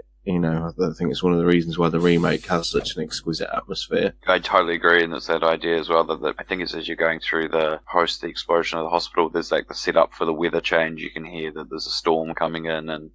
think it's one of the reasons why the Remake has such an exquisite atmosphere. I totally agree, and it's that idea as well that I think it's as you're going through the explosion of the hospital, there's like the setup for the weather change. You can hear that there's a storm coming in, and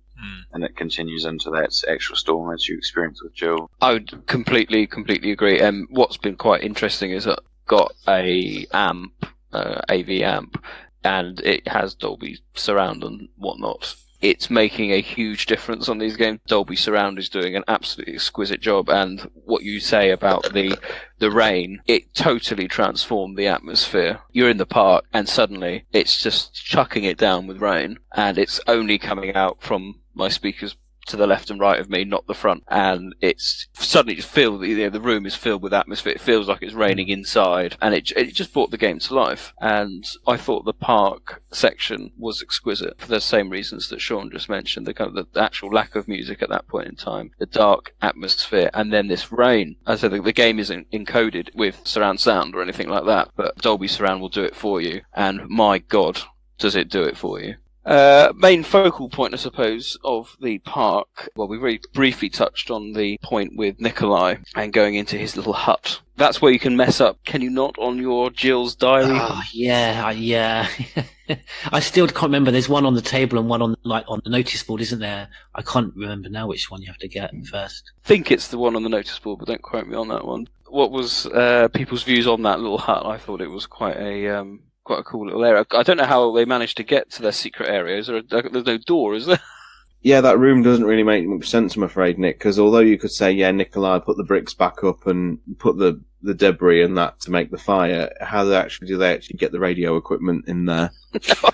it continues into that actual storm as you experience with Jill. I would completely agree. And what's been quite interesting is I've got a AV amp, and it has Dolby Surround and whatnot. It's making a huge difference on these games. Dolby Surround is doing an absolutely exquisite job, and what you say about the rain, it totally transformed the atmosphere. You're in the park, and suddenly it's just chucking it down with rain, and it's only coming out from my speakers to the left and right of me, not the front, and it's suddenly just the room is filled with atmosphere. It feels like it's raining inside, and it just brought the game to life. And I thought the park section was exquisite for the same reasons that Sean just mentioned, the actual lack of music at that point in time, the dark atmosphere, and then this rain. As I said, the game isn't encoded with surround sound or anything like that, but Dolby Surround will do it for you, and my God, does it do it for you. Main focal point, I suppose, of the park. Well, we very briefly touched on the point with Nikolai and going into his little hut. That's where you can mess up, can you not, on your Jill's diary? Oh, yeah. I still can't remember. There's one on the table and one on the notice board, isn't there? I can't remember now which one you have to get first. I think it's the one on the notice board, but don't quote me on that one. What was people's views on that little hut? I thought it was quite a cool little area. I don't know how they managed to get to their secret areas. There's no door, is there? Yeah, that room doesn't really make much sense, I'm afraid, Nick, because although you could say, Nikolai put the bricks back up and put the debris and that to make the fire, how do they actually get the radio equipment in there? Because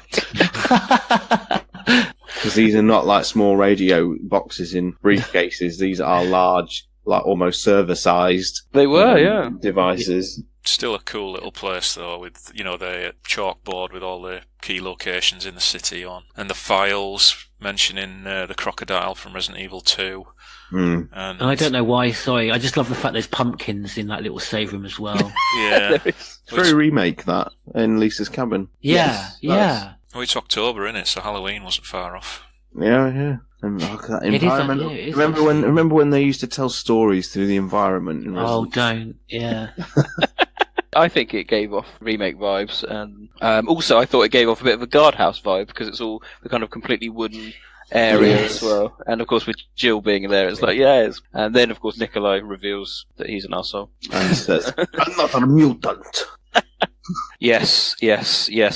these are not like small radio boxes in briefcases. These are large, like almost server-sized devices. Still a cool little place though, with the chalkboard with all the key locations in the city on, and the files mentioning the crocodile from Resident Evil 2. And I don't know why. Sorry, I just love the fact there's pumpkins in that little save room as well. Yeah, it's very Remake that in Lisa's cabin. Yeah. Oh, it's October, isn't it? So Halloween wasn't far off. Yeah. And that environment. Remember when they used to tell stories through the environment? Don't. Yeah. I think it gave off Remake vibes, and also I thought it gave off a bit of a guardhouse vibe, because it's all the kind of completely wooden area as well. And of course with Jill being there, it's like, yes. And then of course Nikolai reveals that he's an arsehole. And says, another mutant. Yes,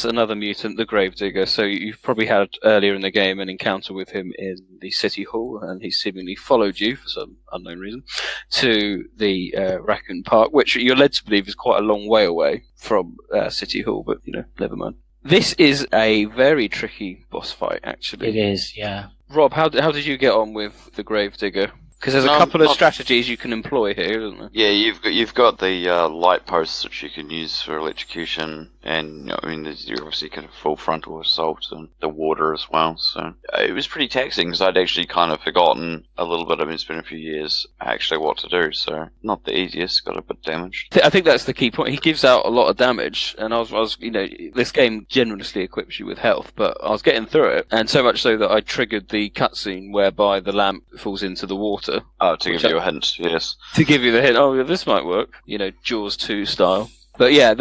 another mutant, the Gravedigger. So you've probably had earlier in the game an encounter with him in the City Hall, and he seemingly followed you, for some unknown reason, to the Raccoon Park, which you're led to believe is quite a long way away from City Hall, but, never mind. This is a very tricky boss fight, actually. It is, yeah. Rob, how did you get on with the Gravedigger? Because there's a couple of strategies you can employ here, isn't there? Yeah, you've got the light posts which you can use for electrocution, and you're obviously kind of full frontal assault and the water as well. So it was pretty taxing because I'd actually kind of forgotten a little bit. It's been a few years actually what to do. So not the easiest. Got a bit damaged. I think that's the key point. He gives out a lot of damage, and I was this game generously equips you with health, but I was getting through it, and so much so that I triggered the cutscene whereby the lamp falls into the water. Oh, to give you a hint, yes. To give you the hint, this might work. Jaws 2 style. But yeah,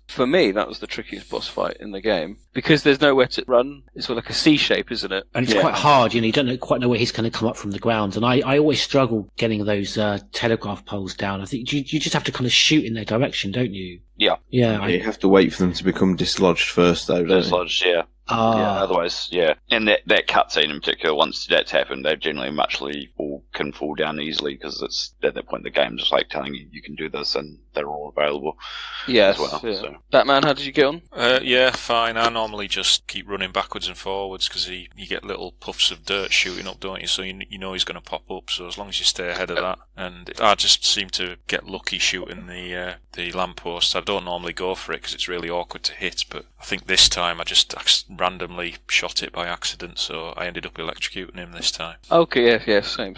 for me, that was the trickiest boss fight in the game. Because there's nowhere to run. It's sort of like a C shape, isn't it? And it's quite hard, you don't quite know where he's going to come up from the ground. And I always struggle getting those telegraph poles down. I think you just have to kind of shoot in their direction, don't you? Yeah. Yeah. You have to wait for them to become dislodged first, though, don't you? Dislodged, yeah. Otherwise, and that cutscene in particular, once that's happened, they generally all can fall down easily because it's at that point the game's just like telling you can do this, and they're all available. Yes. As well, Yeah. So. Batman, how did you get on? Fine. I normally just keep running backwards and forwards because you get little puffs of dirt shooting up, don't you? So you know he's going to pop up. So as long as you stay ahead of that, and I just seem to get lucky shooting the lamppost. I don't normally go for it because it's really awkward to hit, but I think this time I just randomly shot it by accident, so I ended up electrocuting him this time. Okay, same.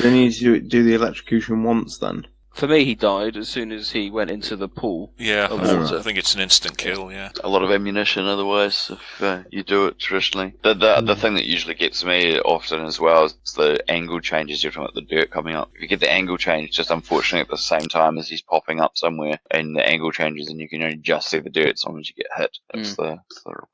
Then you do the electrocution once then? For me, he died as soon as he went into the pool. Yeah, I think it's an instant kill, yeah. A lot of ammunition otherwise, if you do it traditionally. The thing that usually gets me often as well is the angle changes. You're talking about the dirt coming up. If you get the angle change just unfortunately at the same time as he's popping up somewhere, and the angle changes and you can only just see the dirt as long as you get hit. That's the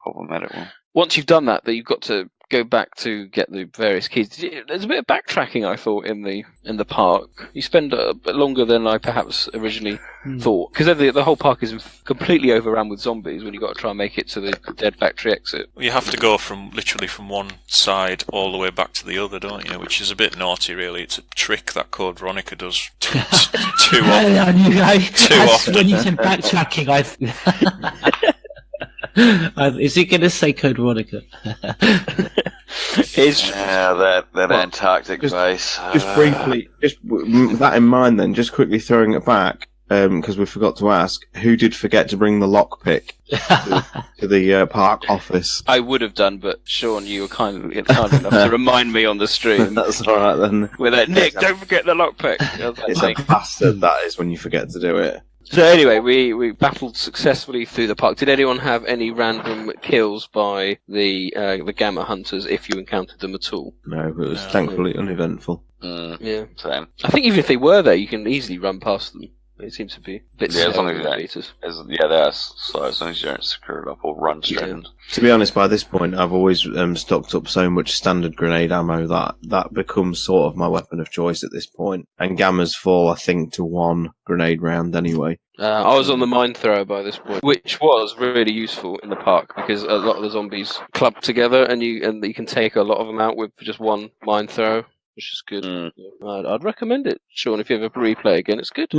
problematic one. Once you've done that, you've got to go back to get the various keys. There's a bit of backtracking, I thought, in the park. You spend a bit longer than I perhaps originally thought, because the whole park is completely overrun with zombies when you've got to try and make it to the dead factory exit. You have to go literally from one side all the way back to the other, don't you? Which is a bit naughty, really. It's a trick that Code Veronica does too often. Too often. When you said backtracking, is he going to say Code Veronica? That Antarctic base. Just briefly, with that in mind then, just quickly throwing it back, because we forgot to ask, who did forget to bring the lockpick to the park office? I would have done, but Sean, you were kind enough to remind me on the stream. That's alright then. With that, Nick, don't forget the lockpick. It's a bastard, that is, when you forget to do it. So anyway, we battled successfully through the park. Did anyone have any random kills by the Gamma Hunters if you encountered them at all? No, but it was thankfully uneventful. Yeah. Same. I think even if they were there, you can easily run past them. It seems to be a bit slow. As long as they're slow, as long as you don't screw it up or run straight in. To be honest, by this point, I've always stocked up so much standard grenade ammo that becomes sort of my weapon of choice at this point. And Gammas fall, I think, to one grenade round anyway. I was on the mine thrower by this point, which was really useful in the park because a lot of the zombies clump together, and you can take a lot of them out with just one mine thrower, which is good. I'd recommend it, Sean, if you ever replay again. It's good.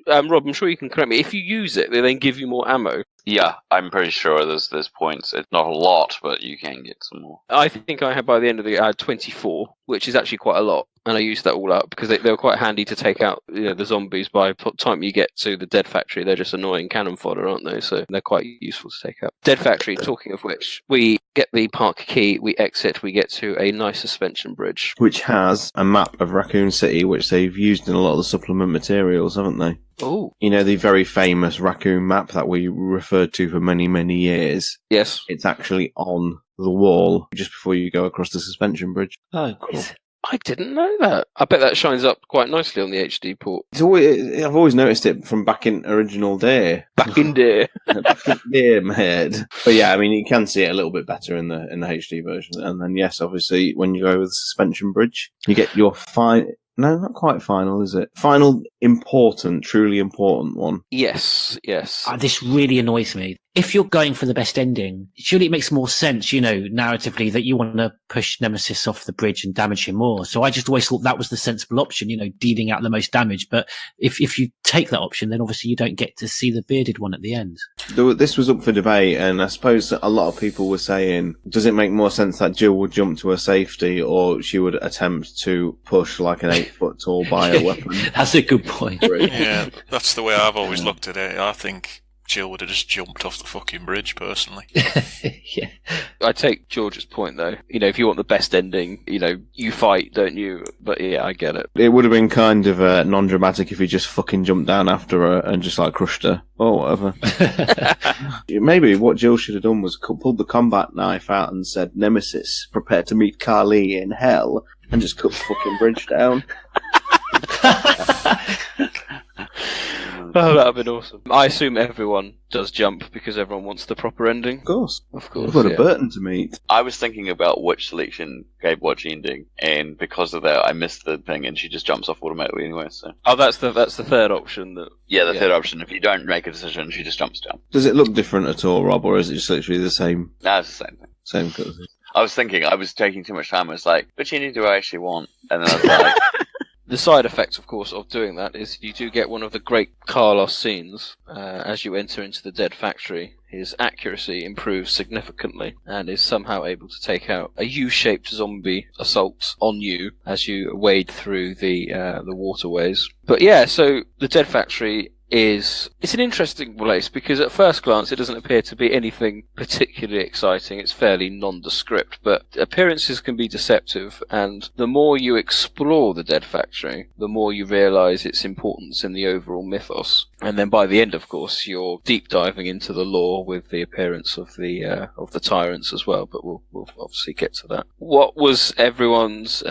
Rob, I'm sure you can correct me. If you use it, they then give you more ammo. Yeah, I'm pretty sure there's points. It's not a lot, but you can get some more. I think I had by the end of I had 24, which is actually quite a lot. And I used that all up because they were quite handy to take out the zombies. By the time you get to the dead factory, they're just annoying cannon fodder, aren't they? So they're quite useful to take out. Dead factory, talking of which, we get the park key, we exit, we get to a nice suspension bridge. Which has a map of Raccoon City, which they've used in a lot of the supplement materials, haven't they? Oh. You know, the very famous Raccoon map that we referred to for many, many years? Yes. It's actually on the wall just before you go across the suspension bridge. Oh, cool. I didn't know that. I bet that shines up quite nicely on the HD port. I've always noticed it from back in original day. Back in day. Back in day, mate. But yeah, I mean, you can see it a little bit better in the HD version. And then, yes, obviously, when you go over the suspension bridge, you get your no, not quite final, is it? Final truly important one. Yes. This really annoys me. If you're going for the best ending, surely it makes more sense, narratively, that you want to push Nemesis off the bridge and damage him more. So I just always thought that was the sensible option, dealing out the most damage. But if you take that option, then obviously you don't get to see the bearded one at the end. This was up for debate, and I suppose a lot of people were saying, does it make more sense that Jill would jump to her safety, or she would attempt to push like an 8-foot tall bioweapon? That's a good point. Yeah, that's the way I've always looked at it. I think Jill would have just jumped off the fucking bridge, personally. Yeah. I take George's point, though. If you want the best ending, you fight, don't you? But yeah, I get it. It would have been kind of non-dramatic if he just fucking jumped down after her and just crushed her or whatever. Maybe what Jill should have done was pulled the combat knife out and said, "Nemesis, prepare to meet Carly in hell," and just cut the fucking bridge down. Oh, that would have been awesome. I assume everyone does jump because everyone wants the proper ending. Of course. Of course. I've got a Burton to meet. I was thinking about which selection gave which ending, and because of that, I missed the thing, and she just jumps off automatically anyway. So. Oh, that's the third option. Third option. If you don't make a decision, she just jumps down. Does it look different at all, Rob, or is it just literally the same? No, it's the same thing. Same cutscene. I was thinking, I was taking too much time. I was like, which ending do I actually want? And then I was like... The side effect, of course, of doing that is you do get one of the great Carlos scenes as you enter into the dead factory. His accuracy improves significantly and is somehow able to take out a U-shaped zombie assault on you as you wade through the waterways. But yeah, so the dead factory it's an interesting place because at first glance it doesn't appear to be anything particularly exciting. It's fairly nondescript, but appearances can be deceptive, and the more you explore the Dead Factory, the more you realise its importance in the overall mythos. And then by the end, of course, you're deep diving into the lore with the appearance of the tyrants as well, but we'll obviously get to that. What was everyone's...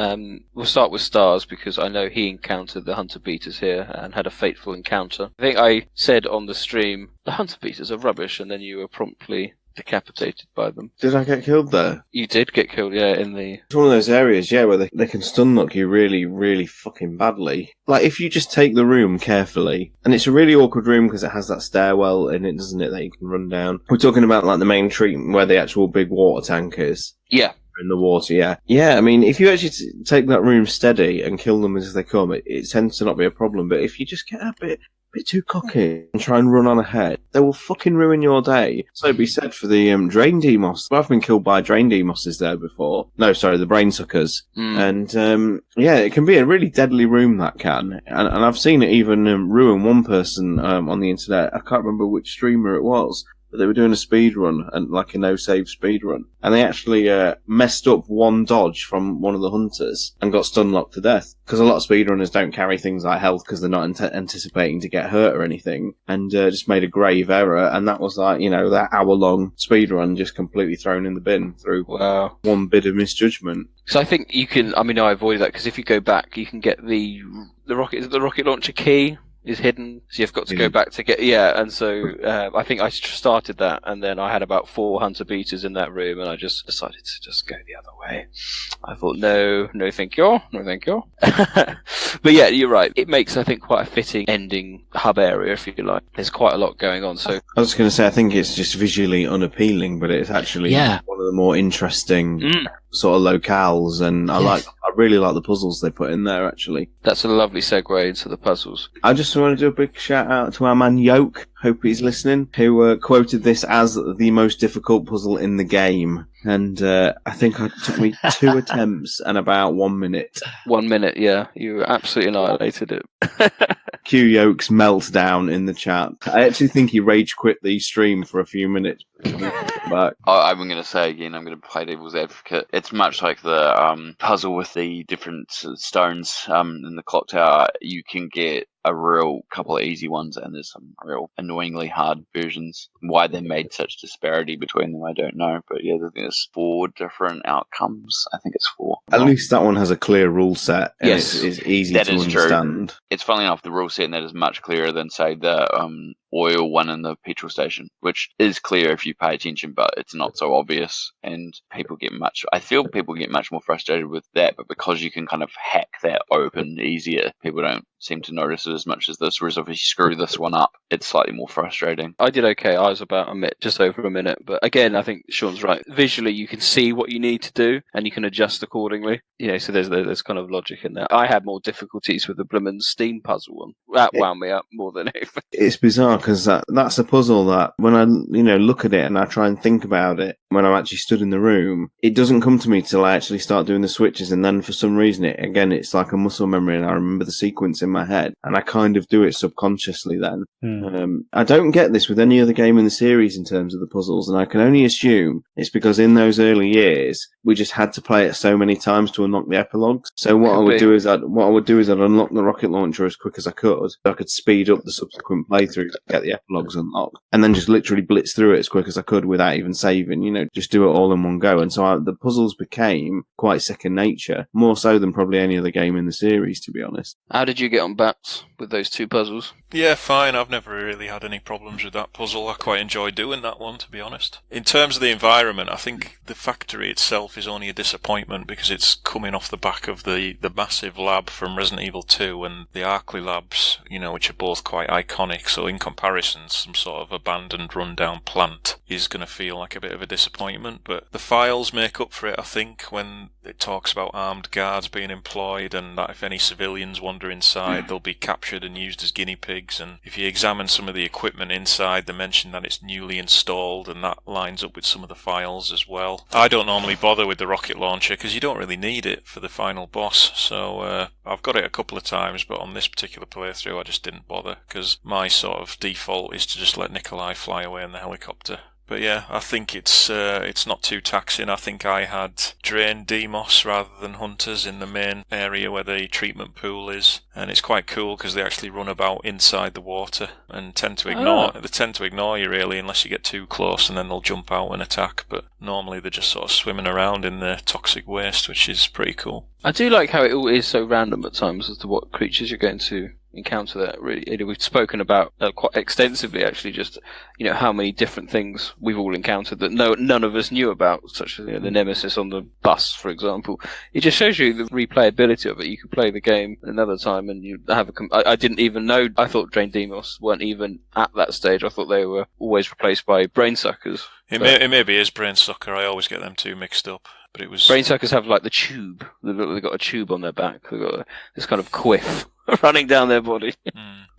we'll start with Stars, because I know he encountered the Hunter Beaters here and had a fateful encounter. I think I said on the stream, the Hunter Beaters are rubbish, and then you were promptly decapitated by them. Did I get killed there? You did get killed, yeah, in the... It's one of those areas, yeah, where they can stun lock you really, really fucking badly. Like, if you just take the room carefully, and it's a really awkward room because it has that stairwell in it, doesn't it, that you can run down. We're talking about, like, the main treatment where the actual big water tank is. Yeah. In the water, yeah. Yeah, I mean, if you actually take that room steady and kill them as they come, it tends to not be a problem, but if you just get a bit too cocky and try and run on ahead, they will fucking ruin your day. So be said for the Drain Demos. I've been killed by Drain Demoses there before. No, sorry, the Brain Suckers. And yeah, it can be a really deadly room, that can. And I've seen it even ruin one person on the internet. I can't remember which streamer it was, but they were doing a speed run, and like a no-save speed run. And they actually messed up one dodge from one of the hunters and got stun locked to death. Because a lot of speedrunners don't carry things like health because they're not anticipating to get hurt or anything. And just made a grave error. And that was like, that hour-long speed run just completely thrown in the bin through one bit of misjudgment. So I think you can... I mean, I avoided that because if you go back, you can get the rocket launcher key is hidden, so you've got to go back to get... Yeah, and so I think I started that, and then I had about 4 Hunter Beaters in that room, and I just decided to just go the other way. I thought, no thank you. But yeah, you're right. It makes, I think, quite a fitting ending hub area, if you like. There's quite a lot going on, so... I was going to say, I think it's just visually unappealing, but it's actually one of the more interesting sort of locales, and I really like the puzzles they put in there, actually. That's a lovely segue into the puzzles. I just want to do a big shout out to our man Yoke, hope he's listening, who quoted this as the most difficult puzzle in the game. And I think it took me 2 attempts and about 1 minute. 1 minute, yeah. You absolutely annihilated it. Q Yoke's meltdown in the chat. I actually think he rage quit the stream for a few minutes. But I'm going to say again, I'm going to play devil's advocate. It's much like the puzzle with the different stones in the clock tower. You can get a real couple of easy ones, and there's some real annoyingly hard versions. Why they made such disparity between them, I don't know. But yeah, there's 4 different outcomes. I think it's 4. At least that one has a clear rule set. And yes, it's easy to understand. True. It's funnily enough the rule set, and that is much clearer than, say, the oil one in the petrol station, which is clear if you pay attention, but it's not so obvious, and I feel people get much more frustrated with that, but because you can kind of hack that open easier, people don't seem to notice it as much as this, whereas if you screw this one up, it's slightly more frustrating. I did okay. I was about just over a minute, but again, I think Sean's right. Visually, you can see what you need to do, and you can adjust accordingly. So there's kind of logic in that. I had more difficulties with the Bloomin' Steam puzzle one. That wound me up more than anything. It's bizarre, because that's a puzzle that, when I look at it and I try and think about it, when I'm actually stood in the room, it doesn't come to me till I actually start doing the switches, and then for some reason, it's like a muscle memory, and I remember the sequence in my head, and I kind of do it subconsciously then. I don't get this with any other game in the series in terms of the puzzles, and I can only assume it's because in those early years, we just had to play it so many times to unlock the epilogues. So what I would do is I'd unlock the rocket launcher as quick as I could, so I could speed up the subsequent playthrough to get the epilogues unlocked, and then just literally blitz through it as quick as I could without even saving, just do it all in one go. And so the puzzles became quite second nature, more so than probably any other game in the series, to be honest. How did you get on Bats with those 2 puzzles? Yeah, fine. I've never really had any problems with that puzzle. I quite enjoy doing that one, to be honest. In terms of the environment, I think the factory itself is only a disappointment because it's coming off the back of the massive lab from Resident Evil 2 and the Arkley labs, which are both quite iconic. So in comparison, some sort of abandoned, rundown plant is going to feel like a bit of a disappointment. disappointment, but the files make up for it, I think, when it talks about armed guards being employed and that if any civilians wander inside, they'll be captured and used as guinea pigs. And if you examine some of the equipment inside, they mention that it's newly installed, and that lines up with some of the files as well. I don't normally bother with the rocket launcher because you don't really need it for the final boss, so I've got it a couple of times, but on this particular playthrough I just didn't bother because my sort of default is to just let Nikolai fly away in the helicopter. But yeah, I think it's not too taxing. I think I had drained Demos rather than hunters in the main area where the treatment pool is, and it's quite cool because they actually run about inside the water and tend to ignore you really unless you get too close, and then they'll jump out and attack. But normally they're just sort of swimming around in the toxic waste, which is pretty cool. I do like how it all is so random at times as to what creatures you're going to encounter. That really, we've spoken about quite extensively, actually, just how many different things we've all encountered that none of us knew about, such as the Nemesis on the bus, for example. It just shows you the replayability of it. You can play the game another time and you have I didn't even know. I thought Drain Demos weren't even at that stage. I thought they were always replaced by Brain Suckers. It maybe is Brain Sucker. I always get them two mixed up. But it was Brain Suckers have like the tube. They've got a tube on their back. They've got this kind of quiff running down their body.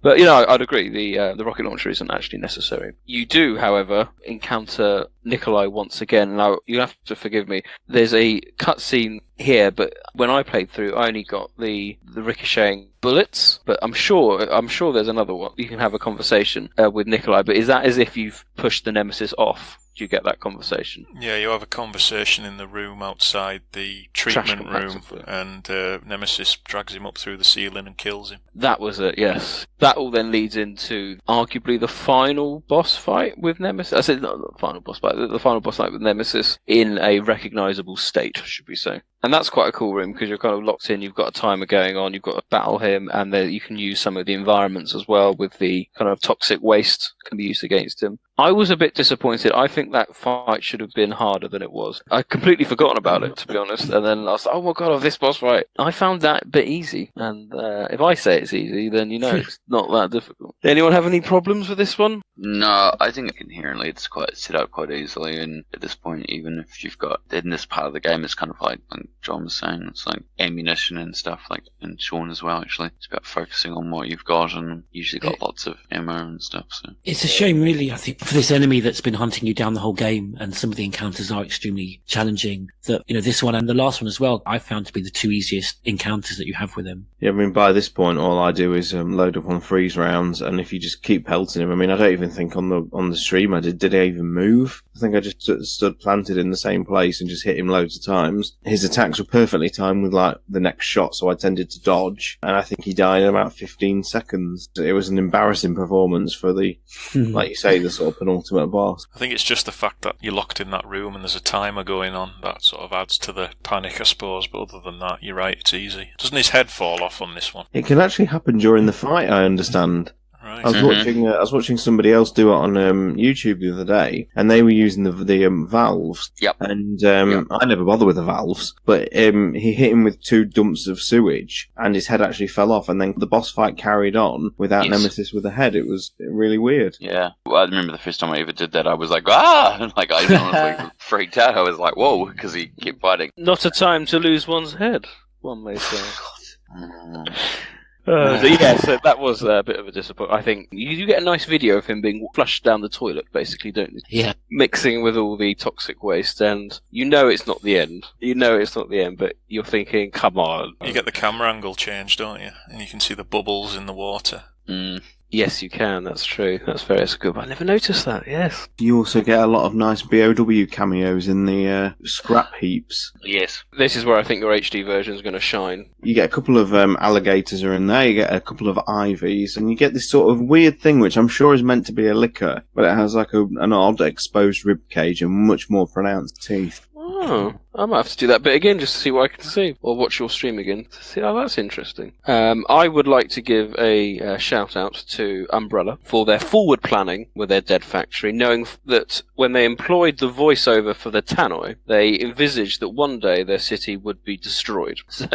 But I'd agree. The rocket launcher isn't actually necessary. You do, however, encounter Nikolai once again. Now you have to forgive me. There's a cutscene here, but when I played through, I only got the ricocheting bullets. But I'm sure there's another one. You can have a conversation with Nikolai. But is that as if you've pushed the Nemesis off? You get that conversation. Yeah, you have a conversation in the room outside the treatment room, and Nemesis drags him up through the ceiling and kills him. That was it, yes. That all then leads into arguably the final boss fight with Nemesis. I said not the final boss fight, the final boss fight with Nemesis in a recognisable state, should we say. And that's quite a cool room because you're kind of locked in, you've got a timer going on, you've got to battle him, and then you can use some of the environments as well with the kind of toxic waste can be used against him. I was a bit disappointed. I think that fight should have been harder than it was. I'd completely forgotten about it, to be honest, and then I was like, oh my god, this boss fight. I found that a bit easy, and if I say it's easy, then it's not that difficult. Anyone have any problems with this one? No, I think inherently it's quite set up quite easily, and at this point, even if you've got in this part of the game, it's kind of like John was saying, it's like ammunition and stuff, like and Sean as well. Actually, it's about focusing on what you've got, and usually got lots of ammo and stuff. So it's a shame, really. I think for this enemy that's been hunting you down the whole game, and some of the encounters are extremely challenging. That this one and the last one as well, I found to be the two easiest encounters that you have with him. Yeah, I mean, by this point, all I do is load up on freeze rounds, and if you just keep pelting him, I mean, I don't even think on the stream I did he even move? I think I just stood planted in the same place and just hit him loads of times. His attacks were perfectly timed with like the next shot, so I tended to dodge, and I think he died in about 15 seconds. It was an embarrassing performance for the, like you say, the sort of penultimate boss. I think it's just the fact that you're locked in that room and there's a timer going on that sort of adds to the panic, I suppose. But other than that, you're right, it's easy. Doesn't his head fall off on this one? It can actually happen during the fight, I understand. Right. I was watching somebody else do it on YouTube the other day, and they were using the valves. Yep. And I never bother with the valves, but he hit him with 2 dumps of sewage, and his head actually fell off. And then the boss fight carried on without Nemesis with a head. It was really weird. Yeah. Well, I remember the first time I ever did that, I was like, ah! And like I honestly freaked out. I was like, whoa, because he kept fighting. Not a time to lose one's head, one may say. So that was a bit of a disappointment. I think you get a nice video of him being flushed down the toilet, basically, don't you? Yeah. Mixing with all the toxic waste, and it's not the end. But you're thinking, come on. You get the camera angle changed, don't you? And you can see the bubbles in the water. Yes, you can. That's true. That's good. I never noticed that. Yes. You also get a lot of nice BOW cameos in the scrap heaps. Yes. This is where I think your HD version is going to shine. You get a couple of alligators are in there. You get a couple of ivies, and you get this sort of weird thing, which I'm sure is meant to be a liquor, but it has like an odd exposed rib cage and much more pronounced teeth. Oh, I might have to do that bit again just to see what I can see, or watch your stream again to see. Oh, that's interesting. I would like to give a shout out to Umbrella for their forward planning with their Dead Factory, knowing that when they employed the voiceover for the Tannoy, they envisaged that one day their city would be destroyed. So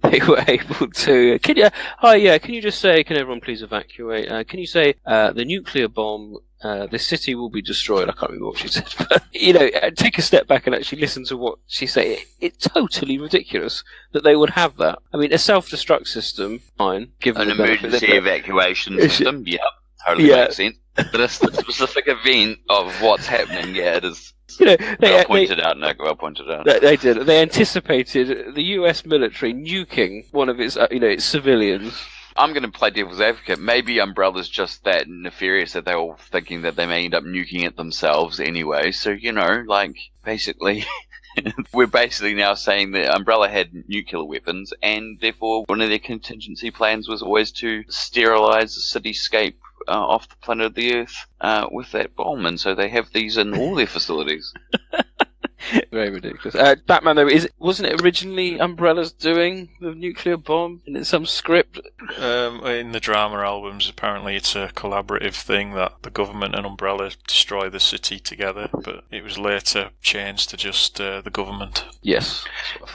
they were able to. Can you just say, can everyone please evacuate? Can you say the nuclear bomb? The city will be destroyed. I can't remember what she said, but take a step back and actually listen to what she said. It's totally ridiculous that they would have that. I mean, a self-destruct system, fine, given an emergency evacuation system, totally makes sense. But a specific event of what's happening, it is. Well pointed out. They did. They anticipated the U.S. military nuking one of its civilians. I'm going to play devil's advocate. Maybe Umbrella's just that nefarious that they're all thinking that they may end up nuking it themselves anyway. So, basically, we're basically now saying that Umbrella had nuclear weapons, and therefore one of their contingency plans was always to sterilize the cityscape off the planet of the Earth with that bomb. And so they have these in all their facilities. Very ridiculous. Batman, though, wasn't it originally Umbrella's doing the nuclear bomb in some script? In the drama albums, apparently it's a collaborative thing that the government and Umbrella destroy the city together, but it was later changed to just the government. Yes.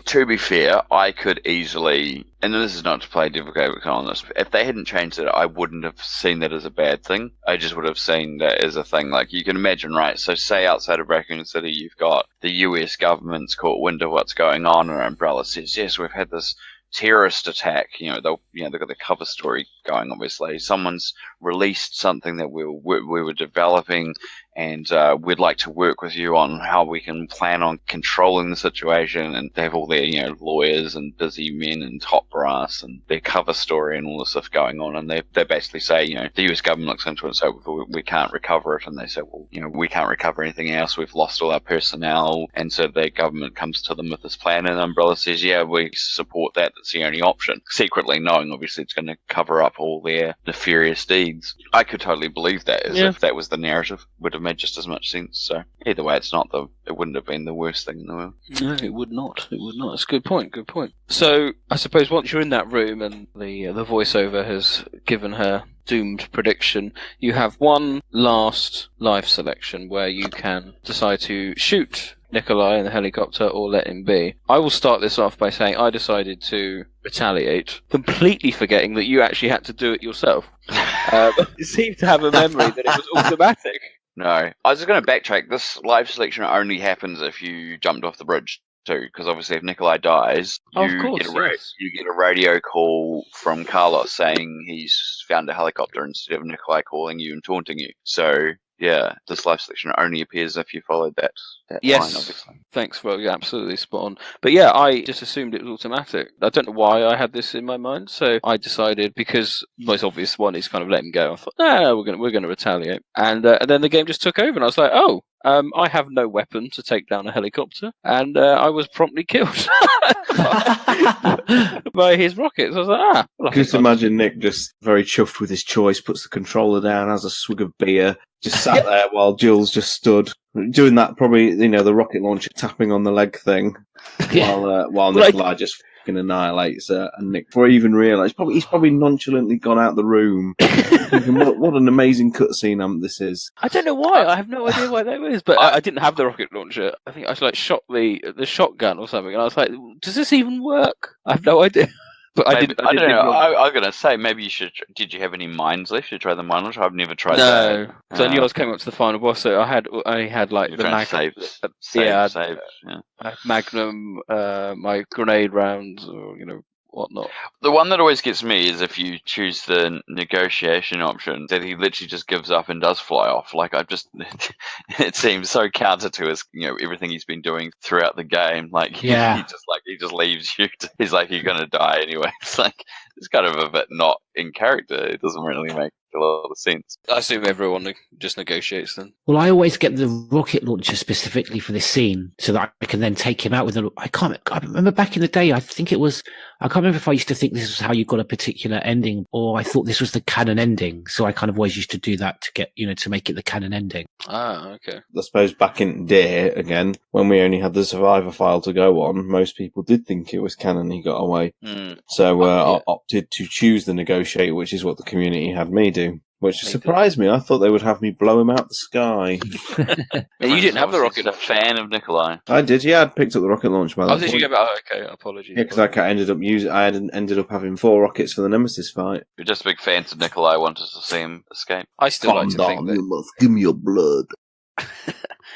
To be fair, I could easily, and this is not to play devil's advocate on this, if they hadn't changed it, I wouldn't have seen that as a bad thing. I just would have seen that as a thing. Like, you can imagine, right? So say outside of Raccoon City, you've got the US government's caught wind of what's going on, and Umbrella says, yes, we've had this terrorist attack. They've got the cover story going, obviously. Someone's released something that we were developing, and we'd like to work with you on how we can plan on controlling the situation. And they have all their, lawyers and busy men and top brass and their cover story and all this stuff going on. And they basically say, the US government looks into it and say, we can't recover it. And they say, well, we can't recover anything else. We've lost all our personnel. And so the government comes to them with this plan, and Umbrella says, yeah, we support that. That's the only option. Secretly knowing, obviously, it's going to cover up all their nefarious deeds. I could totally believe that if that was the narrative. Would have made just as much sense. So either way, it wouldn't have been the worst thing in the world. No, it would not. It's a good point. So I suppose once you're in that room and the voiceover has given her doomed prediction, you have one last life selection where you can decide to shoot Nikolai in the helicopter or let him be. I will start this off by saying I decided to retaliate, completely forgetting that you actually had to do it yourself. You seem to have a memory that it was automatic. No, I was just going to backtrack. This live selection only happens if you jumped off the bridge too, because obviously if Nikolai dies, you get a radio call from Carlos saying he's found a helicopter instead of Nikolai calling you and taunting you. So yeah, this live selection only appears if you followed that line, obviously. Thanks, well, you're absolutely spot on. But yeah, I just assumed it was automatic. I don't know why I had this in my mind, so I decided, because the most obvious one is kind of let him go. I thought, no, we're going to retaliate. And then the game just took over, and I was like, oh, I have no weapon to take down a helicopter, and I was promptly killed by his rockets. I was like, well, just imagine Nick just very chuffed with his choice, puts the controller down, has a swig of beer, just sat there while Jill's just stood doing that, probably, the rocket launcher tapping on the leg thing, while Nikolai just fucking annihilates her, and Nick, before he even realised, he's probably nonchalantly gone out the room. Thinking, what an amazing cutscene this is. I don't know why. I have no idea why that was, but I didn't have the rocket launcher. I think I shot the shotgun or something, and I was like, does this even work? I have no idea. But I don't know. I was going to say, maybe you should. Did you have any mines left? Did you try the mine launcher? I've never tried that. No. So I knew I was coming up to the final boss, so I had like the saves. Magnum, my grenade rounds, or whatnot. The one that always gets me is if you choose the negotiation option, that he literally just gives up and does fly off. Like, it seems so counter to his, everything he's been doing throughout the game. Like, he just leaves you. He's like, you're gonna die anyway. It's like, it's kind of a bit not in character. It doesn't really make a lot of sense. I assume everyone just negotiates then. Well, I always get the rocket launcher specifically for this scene, so that I can then take him out with I remember back in the day, I think it was I can't remember if I used to think this was how you got a particular ending, or I thought this was the canon ending. So I kind of always used to do that to get, to make it the canon ending. Ah, okay. I suppose back in the day, again, when we only had the survivor file to go on, most people did think it was canon he got away. So I opted to choose the negotiator, which is what the community had me do. Which surprised me. I thought they would have me blow him out the sky. You didn't have the rocket. A fan of Nikolai. I did, yeah. I'd picked up the rocket launch by that Oh, did you go back? Okay, apologies. Yeah, because I ended up having 4 rockets for the Nemesis fight. You're just big fans of Nikolai, wanted to see him escape. I still like to think that... You must give me your blood.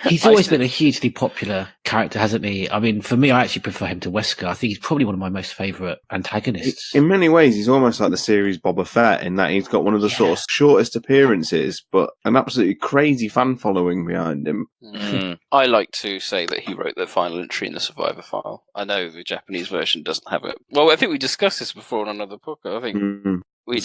He's always been a hugely popular character, hasn't he? I mean, for me, I actually prefer him to Wesker. I think he's probably one of my most favourite antagonists. In many ways, he's almost like the series Boba Fett in that he's got one of the sort of shortest appearances, but an absolutely crazy fan following behind him. I like to say that he wrote the final entry in the Survivor file. I know the Japanese version doesn't have it. Well, I think we discussed this before on another podcast. I think we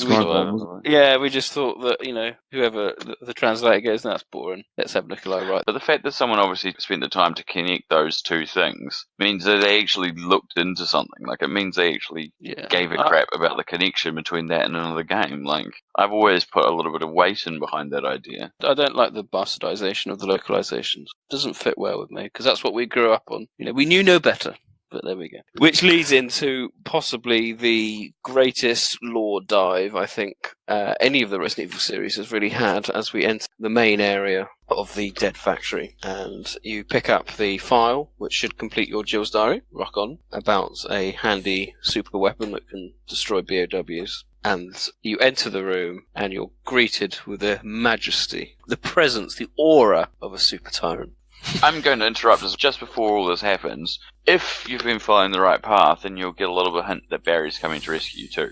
just thought that, whoever the translator goes, that's boring. Let's have Nikolai write. But the fact that someone obviously spent the time to connect those two things means that they actually looked into something. Like, it means they actually gave a crap about the connection between that and another game. Like, I've always put a little bit of weight in behind that idea. I don't like the bastardization of the localizations. It doesn't fit well with me, because that's what we grew up on. We knew no better. But there we go. Which leads into possibly the greatest lore dive I think any of the Resident Evil series has really had as we enter the main area of the Dead Factory. And you pick up the file, which should complete your Jill's diary, rock on, about a handy super weapon that can destroy BOWs. And you enter the room and you're greeted with the majesty, the presence, the aura of a super tyrant. I'm going to interrupt us just before all this happens. If you've been following the right path, then you'll get a little bit of hint that Barry's coming to rescue you too.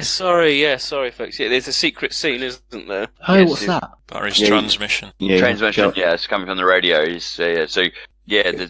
Sorry, folks. Yeah, there's a secret scene, isn't there? Oh, what's that? Barry's transmission. Transmission, it's coming from the radio. There's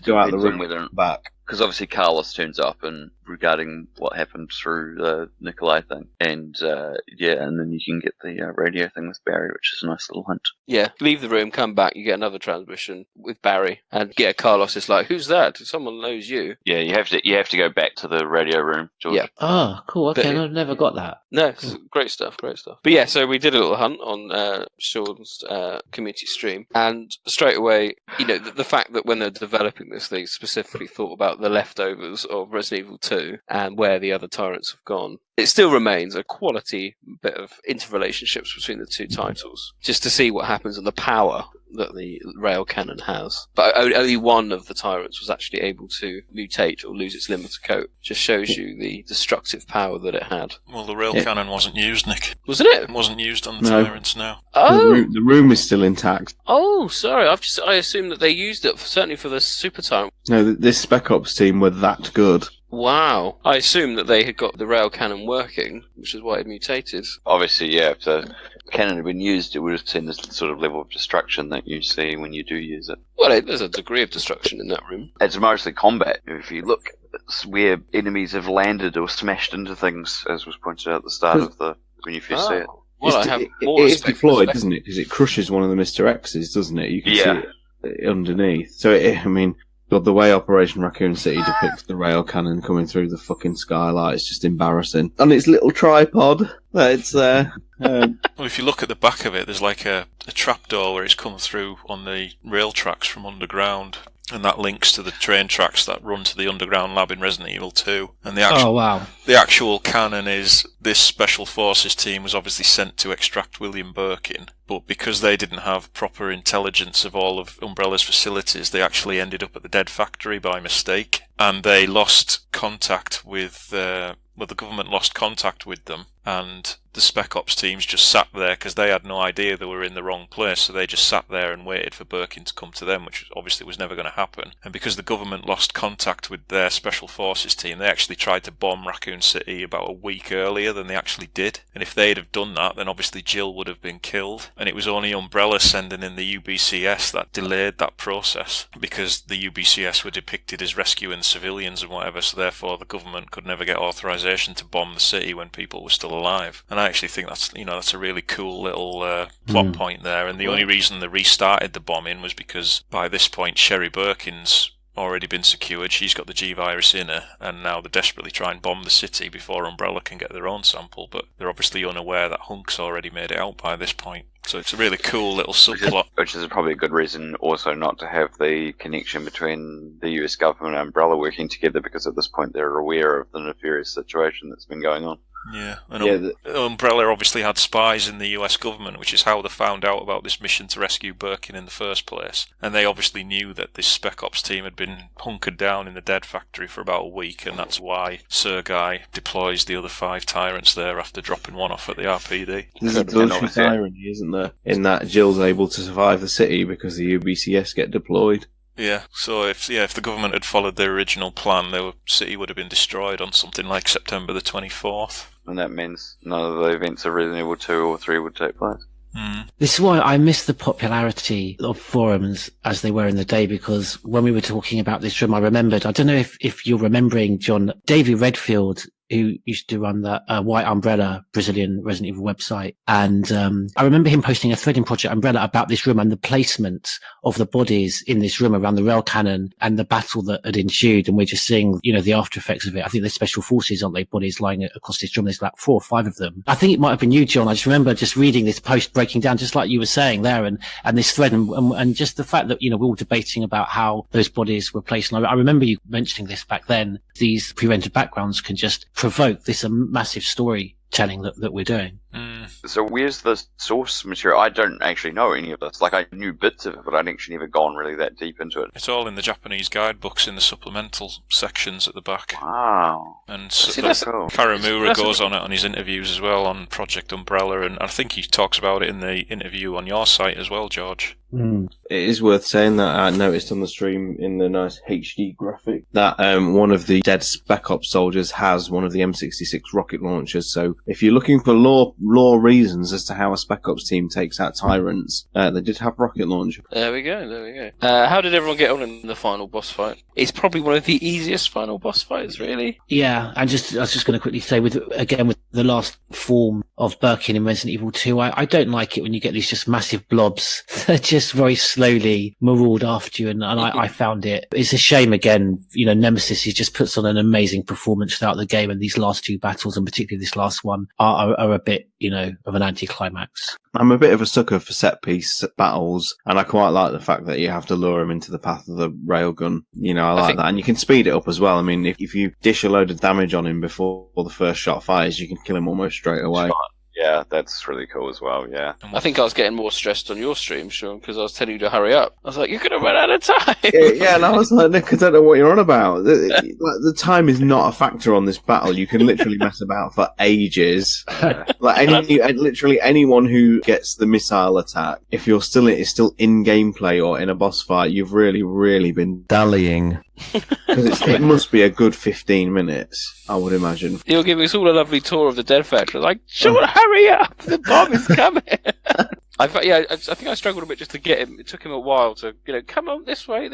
go out the room with her back. Because obviously Carlos turns up and regarding what happened through the Nikolai thing. And and then you can get the radio thing with Barry, which is a nice little hint. Yeah, leave the room, come back, you get another transmission with Barry, and get a Carlos. It's like, who's that? Someone knows you. Yeah, you have to go back to the radio room, George. Yeah. Oh, cool. Okay, I've never got that. No, great stuff. But yeah, so we did a little hunt on Sean's community stream, and straight away, the fact that when they're developing this, they specifically thought about the leftovers of Resident Evil 2 and where the other tyrants have gone. It still remains a quality bit of interrelationships between the two titles, just to see what happens and the power that the rail cannon has. But only one of the tyrants was actually able to mutate or lose its limiter coat. Just shows you the destructive power that it had. Well, the rail cannon wasn't used, Nick. Wasn't it? It wasn't used on the tyrants now. Oh! The room is still intact. Oh, sorry. I assumed that they used it, certainly for the super tyrant. No, this Spec Ops team were that good. Wow. I assumed that they had got the rail cannon working, which is why it mutated. Obviously, if the cannon had been used, it would have seen the sort of level of destruction that you see when you do use it. Well, there's a degree of destruction in that room. It's mostly combat. If you look, it's where enemies have landed or smashed into things, as was pointed out at the start of when you first see it. Well, it is deployed, doesn't it? Because it crushes one of the Mr. X's, doesn't it? You can see it underneath. So, the way Operation Raccoon City depicts the rail cannon coming through the fucking skylight is just embarrassing. On its little tripod, it's there. Well, if you look at the back of it, there's like a trapdoor where it's come through on the rail tracks from underground. And that links to the train tracks that run to the underground lab in Resident Evil 2. And the actual canon is this Special Forces team was obviously sent to extract William Birkin, but because they didn't have proper intelligence of all of Umbrella's facilities, they actually ended up at the Dead Factory by mistake. And they lost contact with... the government lost contact with them, and the Spec Ops teams just sat there because they had no idea they were in the wrong place, so they just sat there and waited for Birkin to come to them, which obviously was never going to happen. And because the government lost contact with their Special Forces team, they actually tried to bomb Raccoon City about a week earlier than they actually did. And if they'd have done that, then obviously Jill would have been killed. And it was only Umbrella sending in the UBCS that delayed that process, because the UBCS were depicted as rescuing civilians and whatever, so therefore the government could never get authorization to bomb the city when people were still alive. And I actually think that's a really cool little plot point there. And the only reason they restarted the bombing was because by this point Sherry Birkin's already been secured. She's got the G-virus in her, and now they're desperately trying to bomb the city before Umbrella can get their own sample, but they're obviously unaware that Hunk's already made it out by this point. So it's a really cool little subplot. Which is probably a good reason also not to have the connection between the US government and Umbrella working together, because at this point they're aware of the nefarious situation that's been going on. Yeah, and Umbrella obviously had spies in the US government, which is how they found out about this mission to rescue Birkin in the first place. And they obviously knew that this Spec Ops team had been hunkered down in the Dead Factory for about a week, and that's why Sergei deploys the other 5 tyrants there after dropping one off at the RPD. There's a delicious irony, isn't there, in that Jill's able to survive the city because the UBCS get deployed. Yeah, so if the government had followed their original plan, the city would have been destroyed on something like September the 24th. And that means none of the events of Resident Evil 2 or 3 would take place. This is why I miss the popularity of forums as they were in the day, because when we were talking about this room, I remembered, I don't know if you're remembering, John, Davey Redfield, who used to run the White Umbrella Brazilian Resident Evil website. And I remember him posting a thread in Project Umbrella about this room and the placement of the bodies in this room around the rail cannon and the battle that had ensued. And we're just seeing, the after effects of it. I think there's special forces, aren't they? Bodies lying across this room. There's like 4 or 5 of them. I think it might have been you, John. I just remember just reading this post breaking down, just like you were saying there, and this thread and just the fact that, we're all debating about how those bodies were placed. And I remember you mentioning this back then. These pre-rendered backgrounds can just provoke this massive storytelling that we're doing. So where's the source material? I don't actually know any of this. Like, I knew bits of it, but I'd actually never gone really that deep into it. It's all in the Japanese guidebooks in the supplemental sections at the back. Wow. And cool. Karamura goes on it on his interviews as well on Project Umbrella, and I think he talks about it in the interview on your site as well, George. It is worth saying that I noticed on the stream in the nice HD graphic that one of the dead Spec Ops soldiers has one of the M66 rocket launchers. So if you're looking for lore reasons as to how a Spec Ops team takes out tyrants, they did have rocket launcher. There we go. How did everyone get on in the final boss fight? It's probably one of the easiest final boss fights, really. Yeah, I was just going to quickly say, with the last form of Birkin in Resident Evil 2, I don't like it when you get these just massive blobs that just very slowly maraud after you, and I found it's a shame again. Nemesis, he just puts on an amazing performance throughout the game, and these last 2 battles, and particularly this last one, are a bit, of an anticlimax. I'm a bit of a sucker for set-piece battles, and I quite like the fact that you have to lure him into the path of the railgun. I like that. And you can speed it up as well. I mean, if you dish a load of damage on him before the first shot fires, you can kill him almost straight away. Yeah, that's really cool as well, yeah. I think I was getting more stressed on your stream, Sean, because I was telling you to hurry up. I was like, you're going to run out of time! Yeah, and I was like, Nick, I don't know what you're on about. The time is not a factor on this battle. You can literally mess about for ages. Literally anyone who gets the missile attack, if you're still in gameplay or in a boss fight, you've really, really been dallying. Because it must be a good 15 minutes, I would imagine. You're giving us all a lovely tour of the Dead Factory. Like, Sean, hurry up! The bomb is coming! I think I struggled a bit just to get him. It took him a while to, come on, this way.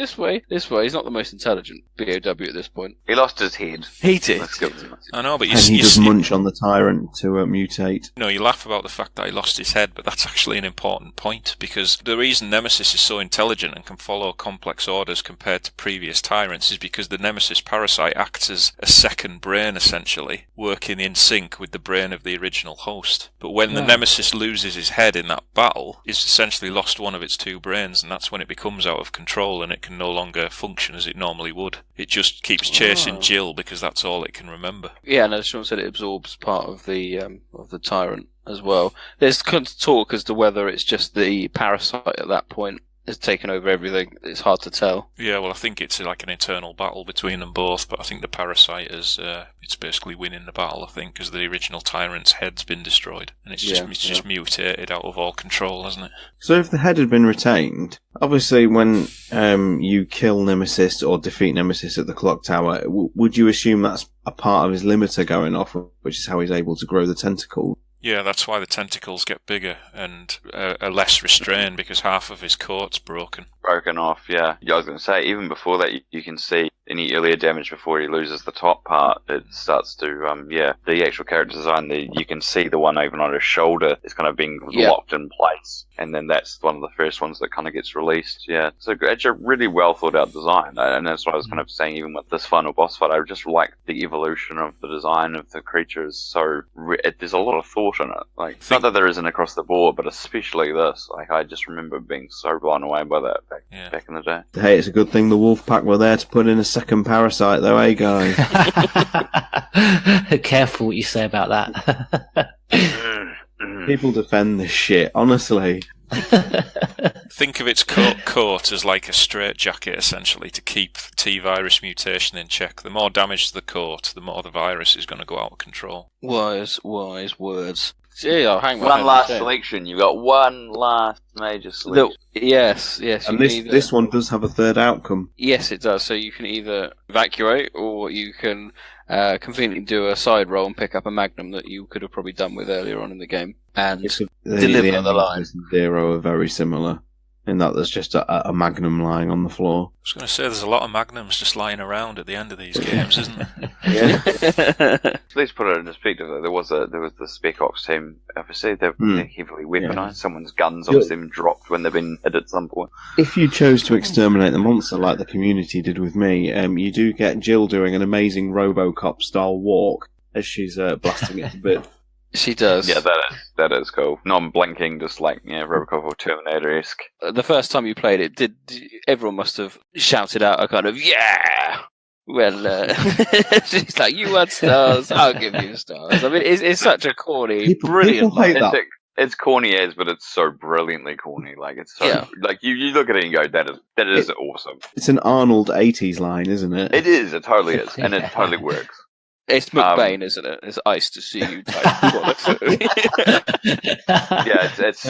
He's not the most intelligent BOW at this point. He lost his head. He did. I know, but he does munch on the tyrant to mutate. You laugh about the fact that he lost his head, but that's actually an important point, because the reason Nemesis is so intelligent and can follow complex orders compared to previous tyrants is because the Nemesis parasite acts as a second brain, essentially, working in sync with the brain of the original host. But when the Nemesis loses his head in that battle, it's essentially lost one of its 2 brains, and that's when it becomes out of control and it can no longer function as it normally would. It just keeps chasing Jill because that's all it can remember. Yeah, and as Sean said, it absorbs part of the tyrant as well. There's talk as to whether it's just the parasite at that point has taken over everything. It's hard to tell. Yeah, well, I think it's like an eternal battle between them both, but I think the parasite is it's basically winning the battle, I think, because the original tyrant's head's been destroyed, and it's just mutated out of all control, hasn't it? So if the head had been retained, obviously when you kill Nemesis or defeat Nemesis at the clock tower, would you assume that's a part of his limiter going off, which is how he's able to grow the tentacle? Yeah, that's why the tentacles get bigger and are less restrained, because half of his coat's broken. Broken off, yeah. I was going to say, even before that, you can see any earlier damage before he loses the top part. It starts to, the actual character design, you can see the one even on his shoulder is kind of being locked in place. once, and then that's one of the first ones that kind of gets released. Yeah, so it's a really well thought out design, and that's what I was kind of saying. Even with this final boss fight, I just like the evolution of the design of the creatures. So there's a lot of thought in it. Like, not that there isn't across the board, but especially this. Like, I just remember being so blown away by that back in the day. Hey, it's a good thing the wolf pack were there to put in a second parasite, though, eh, guys? Careful what you say about that. People defend this shit, honestly. Think of its coat as like a straitjacket, essentially, to keep T-virus mutation in check. The more damage to the coat, the more the virus is going to go out of control. Wise words. Gee, I'll hang my one head last in shame. selection. You've got one last major selection. Yes. And this one does have a third outcome. Yes, it does. So you can either evacuate, or you can conveniently do a side roll and pick up a magnum that you could have probably done with earlier on in the game, and deliver the line. Zero are very similar in that there's just a magnum lying on the floor. I was going to say, there's a lot of magnums just lying around at the end of these games, isn't there? Yeah. Let's put it in perspective. There was the Spec Ops team. Obviously, they're heavily weaponized. Yeah. Someone's guns obviously been dropped when they've been hit at some point. If you chose to exterminate the monster like the community did with me, you do get Jill doing an amazing RoboCop style walk as she's blasting it to bits. She does. Yeah, that is cool. Non-blinking, just like RoboCop or Terminator-esque. The first time you played it, everyone must have shouted out a kind of yeah. Well, she's like, you want stars? I'll give you stars. I mean, it's such a corny, brilliant. People hate that. It's corny as, but it's so brilliantly corny. Like, it's so like you look at it and go, that is awesome. It's an Arnold 80s line, isn't it? It is. It totally is, and it totally works. It's McBain, isn't it? It's ice to see you type quality. it's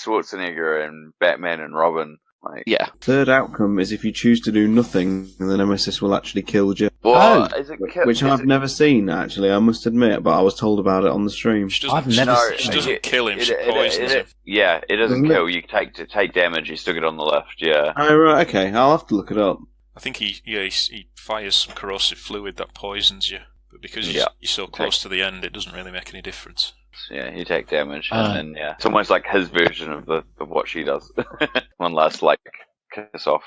Schwarzenegger and Batman and Robin. Like, Third outcome is if you choose to do nothing, the Nemesis will actually kill you. Which I've never seen, actually, I must admit, but I was told about it on the stream. She doesn't kill him, she poisons him. Yeah, it doesn't kill. You take damage, you still get on the left, yeah. Oh, right, okay, I'll have to look it up. I think he fires some corrosive fluid that poisons you, but because you're so close to the end, it doesn't really make any difference. Yeah, you take damage, and then it's almost like his version of what she does. One last kiss off.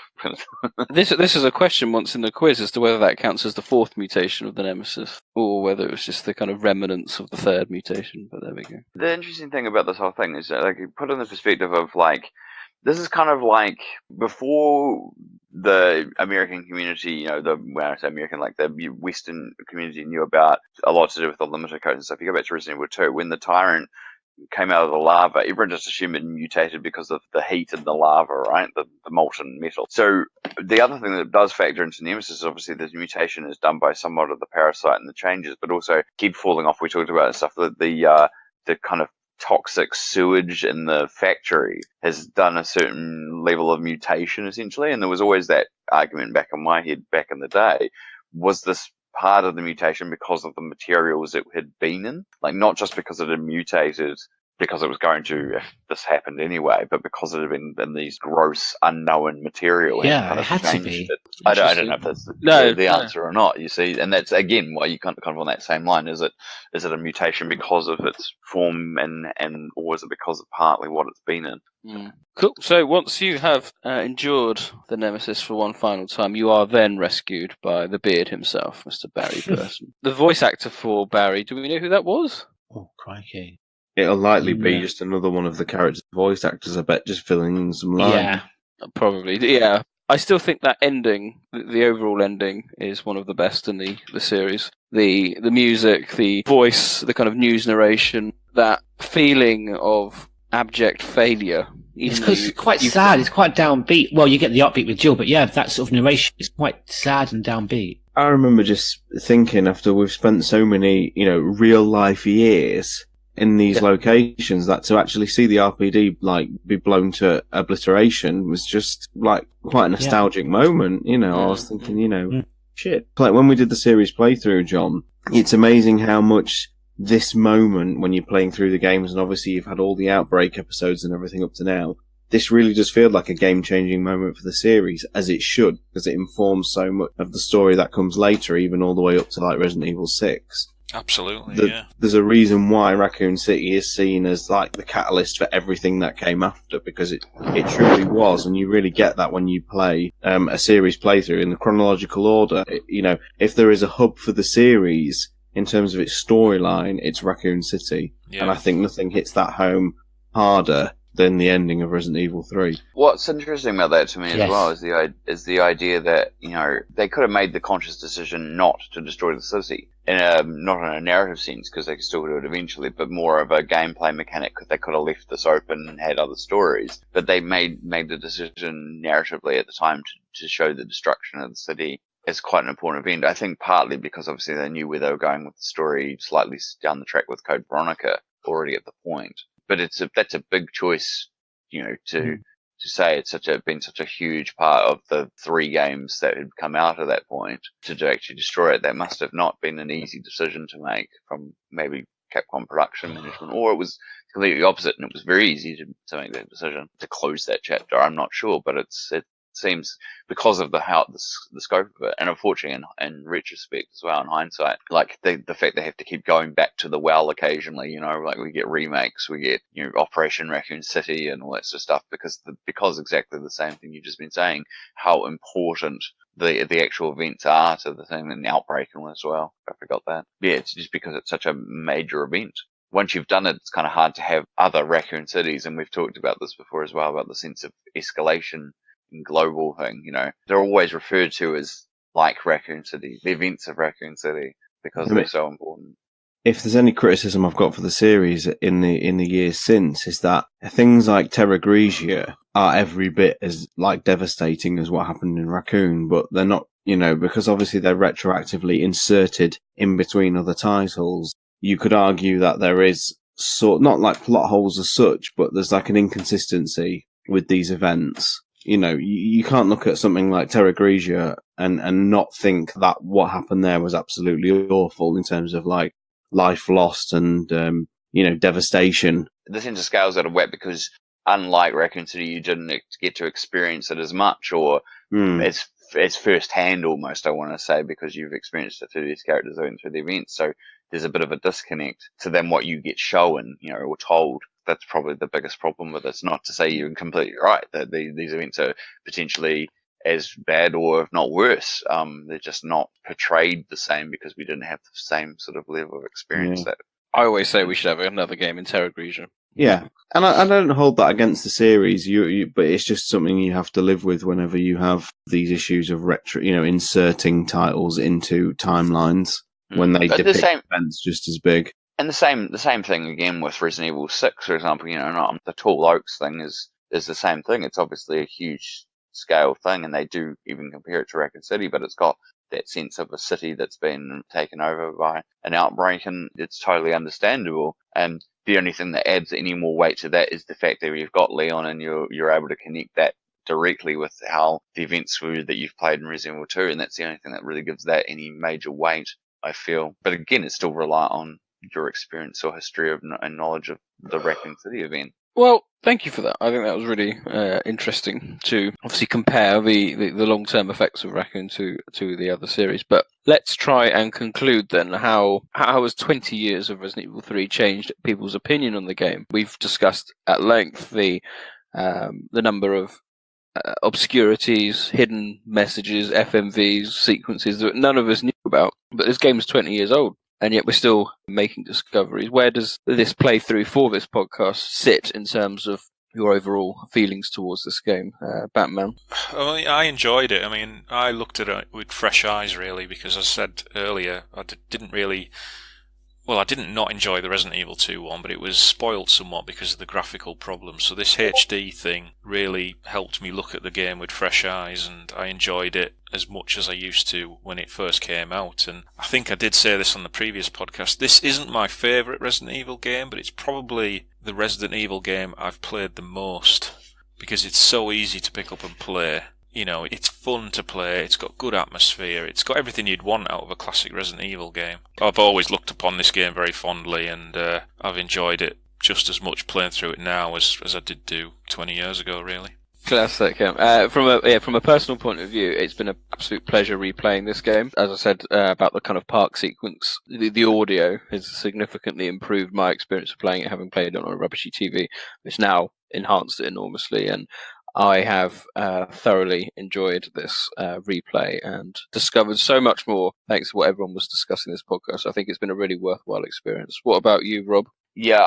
This is a question once in the quiz as to whether that counts as the fourth mutation of the Nemesis, or whether it was just the kind of remnants of the third mutation. But there we go. The interesting thing about this whole thing is that, you put in the perspective of this is kind of like before the American community, when I say American, the Western community knew about a lot to do with the limited codes and stuff. You go back to Resident Evil 2, when the Tyrant came out of the lava, everyone just assumed it mutated because of the heat in the lava, right? The molten metal. So the other thing that does factor into Nemesis is obviously the mutation is done by somewhat of the parasite and the changes, but also keep falling off. We talked about and stuff that the kind of toxic sewage in the factory has done a certain level of mutation, essentially. And there was always that argument back in my head back in the day, was this part of the mutation because of the materials it had been in? Like, not just because it had mutated because it was going to, if this happened anyway, but because it had been in these gross, unknown material. Yeah, it had to be. I don't know if that's the answer or not, you see. And that's, again, why you kind of on that same line. Is it a mutation because of its form, or is it because of partly what it's been in? Mm. Cool. So once you have endured the Nemesis for one final time, you are then rescued by the Beard himself, Mr. Barry Burton. The voice actor for Barry, do we know who that was? Oh, crikey. It'll likely be just another one of the characters' voice actors, I bet, just filling in some lines. Yeah, probably. Yeah. I still think that ending, the overall ending, is one of the best in the series. The music, the voice, the kind of news narration, that feeling of abject failure. It's quite sad. It's quite downbeat. Well, you get the upbeat with Jill, but that sort of narration is quite sad and downbeat. I remember just thinking, after we've spent so many, real life years in these locations, that to actually see the RPD be blown to obliteration was just quite a nostalgic moment. I was thinking, shit. Like when we did the series playthrough, John, it's amazing how much this moment when you're playing through the games, and obviously you've had all the Outbreak episodes and everything up to now, this really does feel like a game-changing moment for the series, as it should, because it informs so much of the story that comes later, even all the way up to Resident Evil 6. Absolutely, There's a reason why Raccoon City is seen as like the catalyst for everything that came after, because it truly was, and you really get that when you play a series playthrough in the chronological order. If there is a hub for the series in terms of its storyline, it's Raccoon City, and I think nothing hits that home harder than the ending of Resident Evil 3. What's interesting about that to me as well is the idea that they could have made the conscious decision not to destroy the city, not in a narrative sense because they could still do it eventually, but more of a gameplay mechanic. They could have left this open and had other stories, but they made the decision narratively at the time to show the destruction of the city as quite an important event. I think partly because obviously they knew where they were going with the story slightly down the track with Code Veronica already at the point. But that's a big choice, to say it's been such a huge part of the 3 games that had come out of that point to actually destroy it. That must have not been an easy decision to make from maybe Capcom production management, or it was completely opposite and it was very easy to make that decision to close that chapter. I'm not sure, but it seems because of the scope of it, and unfortunately in retrospect as well, in hindsight, like the fact they have to keep going back to the well occasionally, like we get remakes, we get Operation Raccoon City and all that sort of stuff, because exactly the same thing you've just been saying, how important the actual events are to the thing, and the Outbreak and all as well. I forgot that. Yeah, it's just because it's such a major event. Once you've done it, it's kind of hard to have other Raccoon Cities, and we've talked about this before as well, about the sense of escalation global thing, they're always referred to as like Raccoon City, the events of Raccoon City, because they're so important. If there's any criticism I've got for the series in the years since, is that things like Terra Grigia are every bit as like devastating as what happened in Raccoon, but they're not, because obviously they're retroactively inserted in between other titles. You could argue that there is not like plot holes as such, but there's like an inconsistency with these events. You can't look at something like Terra Grigia and not think that what happened there was absolutely awful in terms of like life lost and, devastation. The sense of scale's out of whack because unlike Raccoon City, you didn't get to experience it as much or as first hand almost, I want to say, because you've experienced it through these characters going through the events. So there's a bit of a disconnect to then what you get shown, or told. That's probably the biggest problem with it. It's not to say you're completely right that these events are potentially as bad or if not worse. They're just not portrayed the same because we didn't have the same sort of level of experience. That I always say we should have another game in Terra Grigia. Yeah, and I don't hold that against the series. But it's just something you have to live with whenever you have these issues of inserting titles into timelines when they depict events just as big. And the same thing again with Resident Evil 6, for example. The Tall Oaks thing is the same thing. It's obviously a huge scale thing, and they do even compare it to Raccoon City, but it's got that sense of a city that's been taken over by an outbreak, and it's totally understandable. And the only thing that adds any more weight to that is the fact that you've got Leon, and you're able to connect that directly with how the events were that you've played in Resident Evil 2, and that's the only thing that really gives that any major weight, I feel. But again, it still relies on your experience or history of and knowledge of the Raccoon City event. Well, thank you for that. I think that was really interesting to obviously compare the long-term effects of Raccoon to the other series. But let's try and conclude then. How has 20 years of Resident Evil 3 changed people's opinion on the game? We've discussed at length the number of obscurities, hidden messages, FMVs, sequences that none of us knew about. But this game is 20 years old. And yet we're still making discoveries. Where does this playthrough for this podcast sit in terms of your overall feelings towards this game, Batman? Well, I enjoyed it. I mean, I looked at it with fresh eyes, really, because as I said earlier, I didn't really... Well, I didn't not enjoy the Resident Evil 2 one, but it was spoilt somewhat because of the graphical problems. So this HD thing really helped me look at the game with fresh eyes, and I enjoyed it as much as I used to when it first came out. And I think I did say this on the previous podcast. This isn't my favourite Resident Evil game, but it's probably the Resident Evil game I've played the most because it's so easy to pick up and play. It's fun to play, it's got good atmosphere, it's got everything you'd want out of a classic Resident Evil game. I've always looked upon this game very fondly, and I've enjoyed it just as much playing through it now as I did do 20 years ago, really. Classic. From a personal point of view, it's been an absolute pleasure replaying this game. As I said about the kind of park sequence, the audio has significantly improved my experience of playing it, having played it on a rubbishy TV. It's now enhanced it enormously, and I have thoroughly enjoyed this replay and discovered so much more thanks to what everyone was discussing in this podcast. I think it's been a really worthwhile experience. What about you, Rob? Yeah,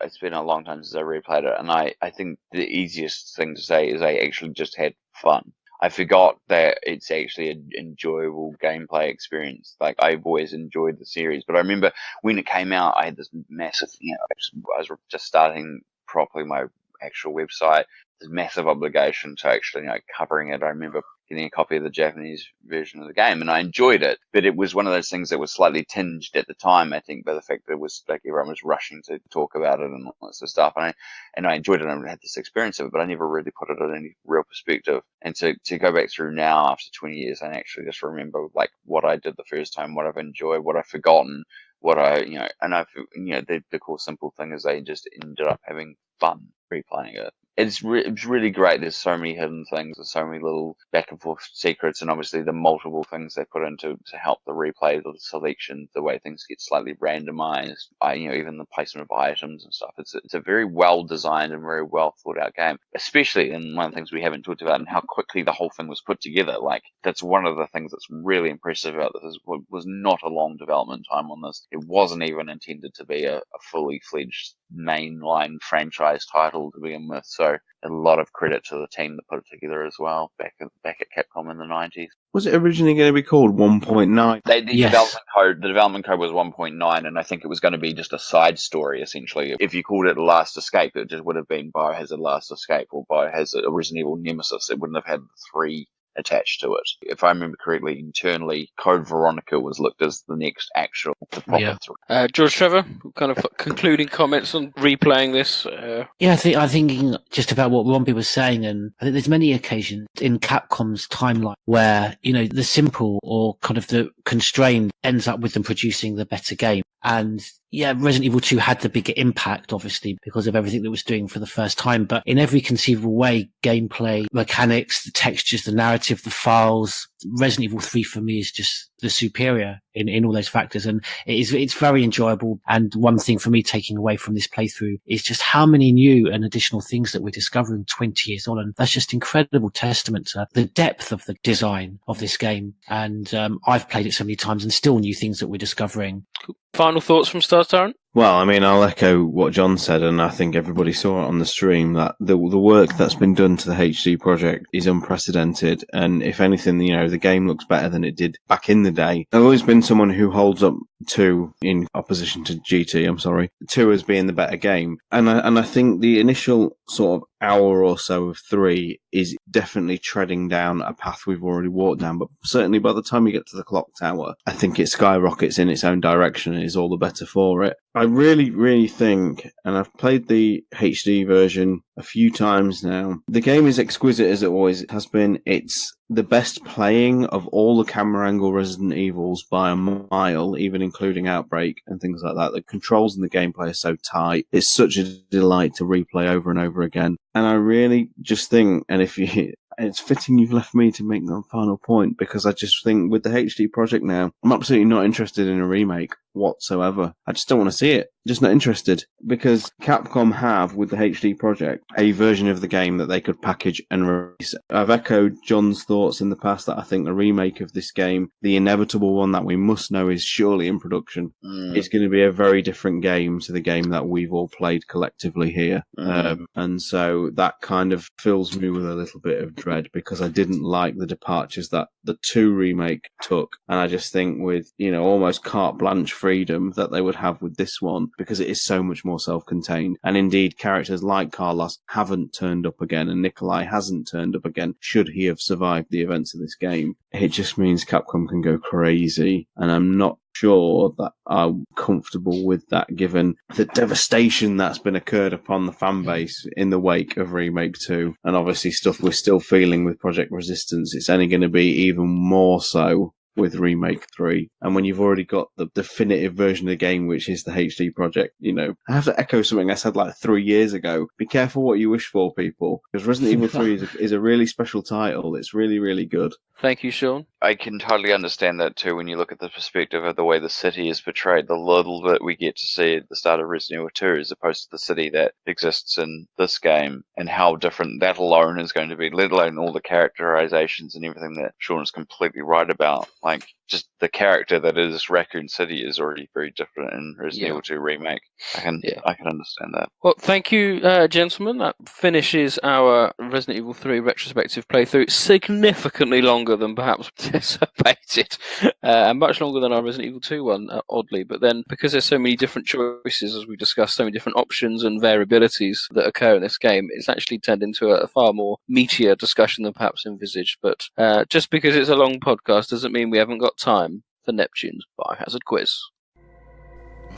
it's been a long time since I replayed it, and I think the easiest thing to say is I actually just had fun. I forgot that it's actually an enjoyable gameplay experience. Like, I've always enjoyed the series, but I remember when it came out, I had this massive, I was just starting properly my actual website, this massive obligation to actually, covering it. I remember getting a copy of the Japanese version of the game, and I enjoyed it, but it was one of those things that was slightly tinged at the time, I think, by the fact that it was like everyone was rushing to talk about it and all that sort of stuff, and I enjoyed it and I had this experience of it, but I never really put it in any real perspective. And to go back through now after 20 years and actually just remember like what I did the first time, what I've enjoyed, what I've forgotten, what the core simple thing is I just ended up having fun replaying it. It's really great. There's so many hidden things. There's so many little back and forth secrets, and obviously the multiple things they put into to help the replay, the selection, the way things get slightly randomized. Even the placement of items and stuff. It's a very well designed and very well thought out game. Especially, and one of the things we haven't talked about, and how quickly the whole thing was put together. Like, that's one of the things that's really impressive about this. Was not a long development time on this. It wasn't even intended to be a fully fledged mainline franchise title to begin with. So a lot of credit to the team that put it together as well, back at Capcom in the 90s. Was it originally going to be called 1.9? The development code was 1.9, and I think it was going to be just a side story, essentially. If you called it Last Escape, it just would have been Biohazard Last Escape or Biohazard Resident Evil Nemesis. It wouldn't have had 3 attached to it. If I remember correctly, internally, Code Veronica was looked as the next actual proper 3. George Trevor, kind of concluding comments on replaying this? I'm thinking just about what Romby was saying, and I think there's many occasions in Capcom's timeline where, the simple or kind of the constrained ends up with them producing the better game. And Resident Evil 2 had the bigger impact, obviously, because of everything that it was doing for the first time. But in every conceivable way, gameplay, mechanics, the textures, the narrative, the files, Resident Evil 3 for me is just the superior in all those factors. And it's very enjoyable. And one thing for me taking away from this playthrough is just how many new and additional things that we're discovering 20 years on. And that's just incredible testament to the depth of the design of this game. And I've played it so many times and still new things that we're discovering. Cool. Final thoughts from Stars Tyrant? Well, I mean, I'll echo what John said, and I think everybody saw it on the stream, that the work that's been done to the HD project is unprecedented, and if anything, the game looks better than it did back in the day. I've always been someone who holds up 2 in opposition to GT, 2 as being the better game, and I think the initial sort of hour or so of 3 is definitely treading down a path we've already walked down, but certainly by the time you get to the clock tower, I think it skyrockets in its own direction and is all the better for it. I really, really think, and I've played the HD version a few times now, the game is exquisite as it always has been. It's the best playing of all the camera angle Resident Evils by a mile, even including Outbreak and things like that. The controls and the gameplay are so tight. It's such a delight to replay over and over again. And I really just think, and it's fitting you've left me to make that final point, because I just think with the HD project now, I'm absolutely not interested in a remake whatsoever. I just don't want to see it. Just not interested, because Capcom have, with the HD project, a version of the game that they could package and release. I've echoed John's thoughts in the past that I think the remake of this game, the inevitable one that we must know is surely in production, is going to be a very different game to the game that we've all played collectively here. And so that kind of fills me with a little bit of dread, because I didn't like the departures that the 2 remake took. And I just think with, almost carte blanche freedom that they would have with this one, because it is so much more self-contained. And indeed, characters like Carlos haven't turned up again, and Nikolai hasn't turned up again, should he have survived the events of this game. It just means Capcom can go crazy, and I'm not sure that I'm comfortable with that, given the devastation that's been occurred upon the fan base in the wake of Remake 2, and obviously stuff we're still feeling with Project Resistance. It's only going to be even more so with Remake 3. And when you've already got the definitive version of the game, which is the HD project, you know, I have to echo something I said like 3 years ago. Be careful what you wish for, people, because Resident Evil 3 is a really special title. It's really, really good. Thank you, Sean. I can totally understand that too when you look at the perspective of the way the city is portrayed. The little bit we get to see at the start of Resident Evil 2 as opposed to the city that exists in this game, and how different that alone is going to be, let alone all the characterizations and everything that Sean is completely right about. Like, just the character that is Raccoon City is already very different in Resident Evil 2 Remake. I can understand that. Well, thank you, gentlemen. That finishes our Resident Evil 3 retrospective playthrough. Significantly longer than perhaps anticipated, and much longer than our Resident Evil 2 one, oddly. But then, because there's so many different choices, as we discussed, so many different options and variabilities that occur in this game, it's actually turned into a far more meatier discussion than perhaps envisaged. But just because it's a long podcast doesn't mean we haven't got time for Neptune's Biohazard Quiz.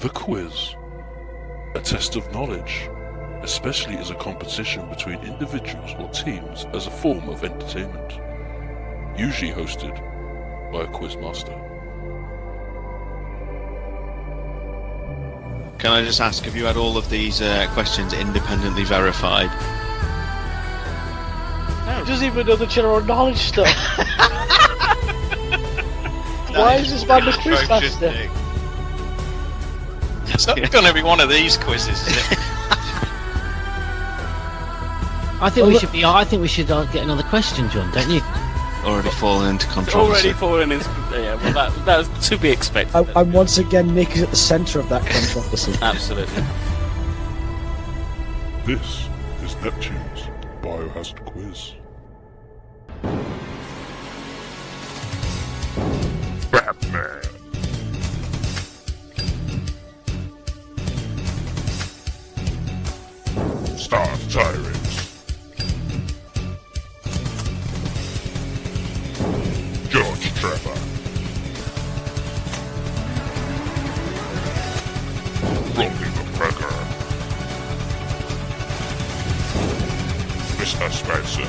The quiz. A test of knowledge, especially as a competition between individuals or teams as a form of entertainment. Usually hosted by a quizmaster. Can I just ask, have you had all of these questions independently verified? He doesn't even know the general knowledge stuff. Why is this man the quizmaster? It's not going to be one of these quizzes, is it? I think we should get another question, John, don't you? Already fallen into controversy. Yeah, well, that was to be expected. I'm once again, Nick is at the centre of that controversy. Absolutely. This is Neptune's Biohazard Quiz. Batman. Star Tyrants. George Trevor. Robbie the Beggar. Mr. Spencer.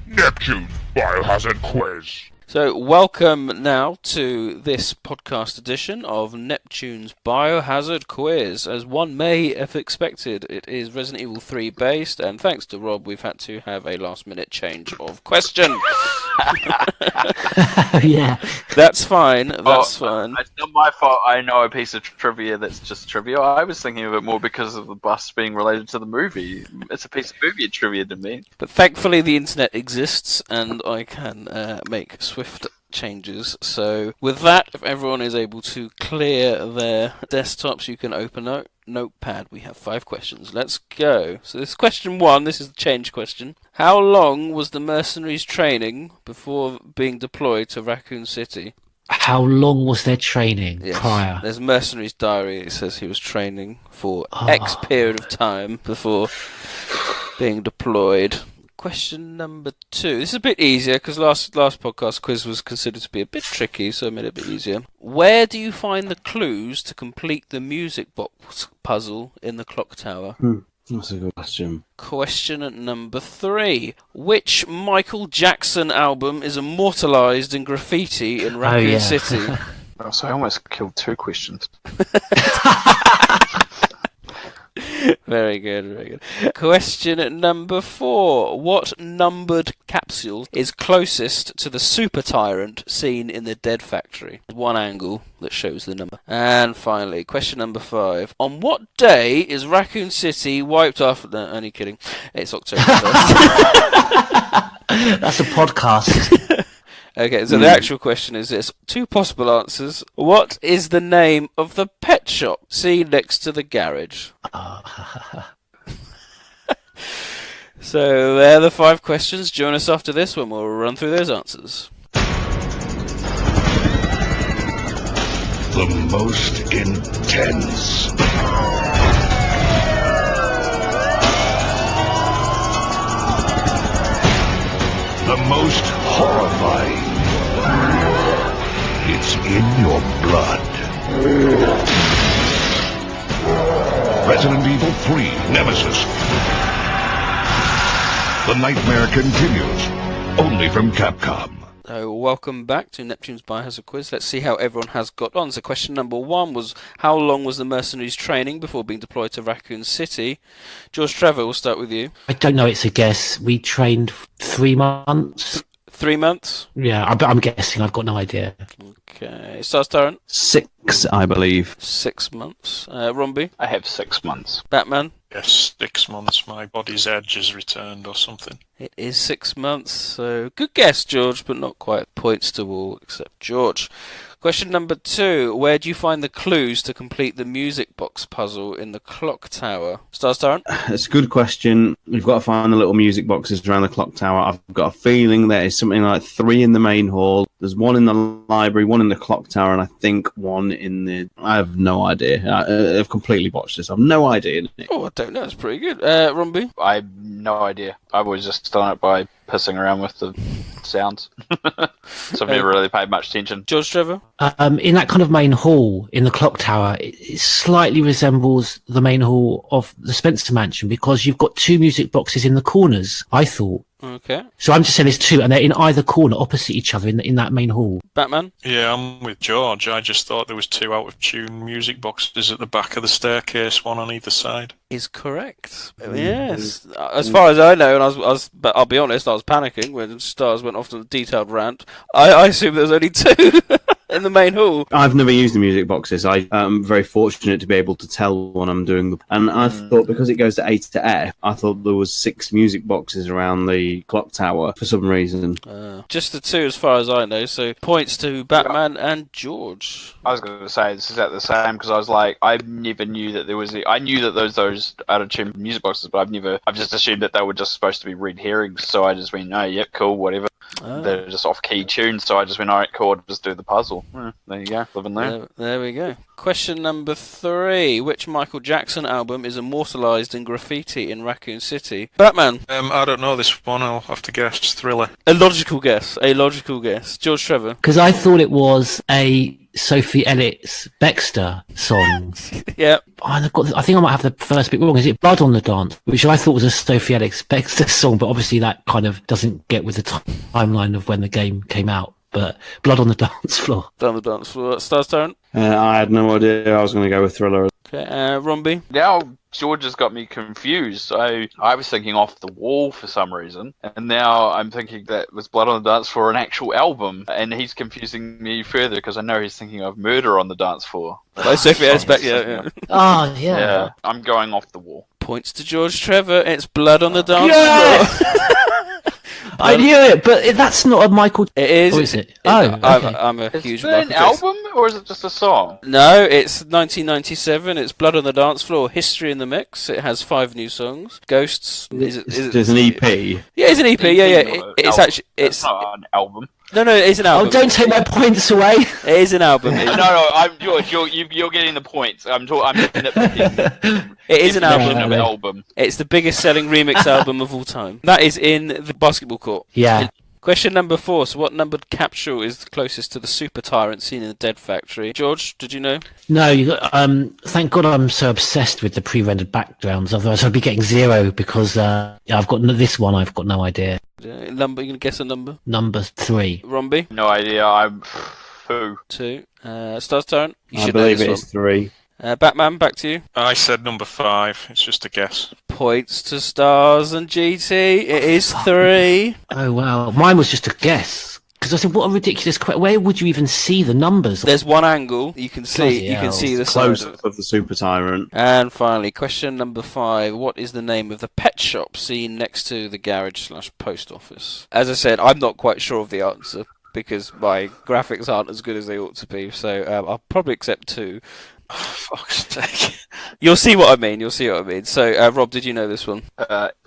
Neptune Biohazard Quiz. So, welcome now to this podcast edition of Neptune's Biohazard Quiz. As one may have expected, it is Resident Evil 3 based, and thanks to Rob, we've had to have a last-minute change of question. Yeah. That's fine, fine. It's not my fault. I know a piece of trivia that's just trivia. I was thinking of it more because of the bus being related to the movie. It's a piece of movie trivia to me. But thankfully the internet exists, and I can make swift changes. So with that, if everyone is able to clear their desktops, you can open a notepad. We have 5 questions. Let's go. So this is question 1. This is the change question. How long was the mercenaries training before being deployed to Raccoon City? How long was their training prior? There's Mercenary's diary. It says he was training for X period of time before being deployed. Question number 2. This is a bit easier because last podcast quiz was considered to be a bit tricky, so I made it a bit easier. Where do you find the clues to complete the music box puzzle in the clock tower? That's a good question. Question number 3. Which Michael Jackson album is immortalised in graffiti in Raccoon City? Oh, so I almost killed 2 questions. Very good, very good. Question number 4. What numbered capsule is closest to the super tyrant seen in the Dead Factory? One angle that shows the number. And finally, question number 5. On what day is Raccoon City wiped off... No, only kidding. It's October 1st. That's a podcast. Okay, so the actual question is this. 2 possible answers. What is the name of the pet shop seen next to the garage? So there are the 5 questions. Join us after this when we'll run through those answers. The most intense. The most horrifying. It's in your blood. Resident Evil 3 Nemesis. The nightmare continues, only from Capcom. So welcome back to Neptune's Biohazard Quiz. Let's see how everyone has got on. So question number 1 was, how long was the mercenaries training before being deployed to Raccoon City? George Trevor, we'll start with you. I don't know, it's a guess. We trained 3 months. 3 months? Yeah, I'm guessing. I've got no idea. Okay. Stars Tyrant? 6, I believe. 6 months. Romby? I have 6 months. Batman? Yes, 6 months. My body's edge has returned or something. It is 6 months, so good guess, George, but not quite. Points to all except George. Question number 2. Where do you find the clues to complete the music box puzzle in the clock tower? Stars Tyrant? It's a good question. We've got to find the little music boxes around the clock tower. I've got a feeling there is something like 3 in the main hall. There's 1 in the library, 1 in the clock tower, and I think 1 in the... I have no idea. I've completely botched this. I have no idea. Nick. Oh, I don't know. It's pretty good. Romby? I have no idea. I've always just done it by pissing around with the sounds. So I've never really paid much attention. George Trevor? In that kind of main hall in the clock tower, it slightly resembles the main hall of the Spencer Mansion because you've got 2 music boxes in the corners, I thought. Okay. So I'm just saying there's 2, and they're in either corner opposite each other in that main hall. Batman? Yeah, I'm with George. I just thought there was 2 out-of-tune music boxes at the back of the staircase, 1 on either side. Is correct. Yes. As far as I know, and but I'll be honest, I was panicking when Stars went off on a detailed rant. I assumed there was only 2 in the main hall. I've never used the music boxes. I am very fortunate to be able to tell when I'm doing them. And I thought because it goes to A to F, I thought there was 6 music boxes around the clock tower for some reason. Just the 2 as far as I know, so points to Batman and George. I was going to say this is at the same because I was like, I never knew that there was. I knew that those out-of-tune music boxes, but I've just assumed that they were just supposed to be red herrings. So I just went, oh, yep, cool, whatever. They're just off-key tunes, so I just went, all right, cool, I'll just do the puzzle. There you go, living there. There we go. Question number 3. Which Michael Jackson album is immortalised in graffiti in Raccoon City? Batman? I don't know this one, I'll have to guess. Thriller. A logical guess. George Trevor? Because I thought it was a Sophie Elliott's Baxter song. Yeah. I think I might have the first bit wrong. Is it Blood on the Dance? Which I thought was a Sophie Elliott's Baxter song, but obviously that kind of doesn't get with the timeline of when the game came out. But Blood on the Dance Floor. Blood on the Dance Floor. Stars Tyrant? I had no idea. I was going to go with Thriller. Okay, Romby? Now George has got me confused. I was thinking Off the Wall for some reason, and now I'm thinking that was Blood on the Dance Floor an actual album, and he's confusing me further because I know he's thinking of Murder on the Dance Floor. Sophie Elliott's yeah. Oh, yeah. Yeah, I'm going Off the Wall. Points to George Trevor. It's Blood on the Dance Floor. I knew it, but that's not a Michael... It is. Or is it? Okay. I'm a huge... Is it an album, or is it just a song? No, it's 1997. It's Blood on the Dance Floor, History in the Mix. It has 5 new songs. Ghosts. There's an EP. Yeah, it's an EP. Yeah. It's actually... It's not an album. No, it is an album. Oh, don't take my points away. It is an album. No, I'm George. You're getting the points. I'm nitpicking. It is an album. Album. It's the biggest selling remix album of all time. That is in the basketball court. Yeah. Question number 4. So what numbered capsule is the closest to the super tyrant seen in the Dead Factory? George, did you know? No, thank God I'm so obsessed with the pre-rendered backgrounds. Otherwise I'd be getting 0 because I've got this one. I've got no idea. Number? You gonna guess a number? Number 3. Romby? No idea. I'm 2. Stars Tyrant? I believe it is 3. Batman, back to you. I said number 5. It's just a guess. Points to Stars and GT. It is 3. Oh, wow. Mine was just a guess. Because I said, what a ridiculous question. Where would you even see the numbers? There's one angle you can see. You can see the close side of the Super Tyrant. And finally, question number 5. What is the name of the pet shop seen next to the garage/post office? As I said, I'm not quite sure of the answer because my graphics aren't as good as they ought to be. So I'll probably accept 2. Oh, fuck's sake. You'll see what I mean. So, Rob, did you know this one?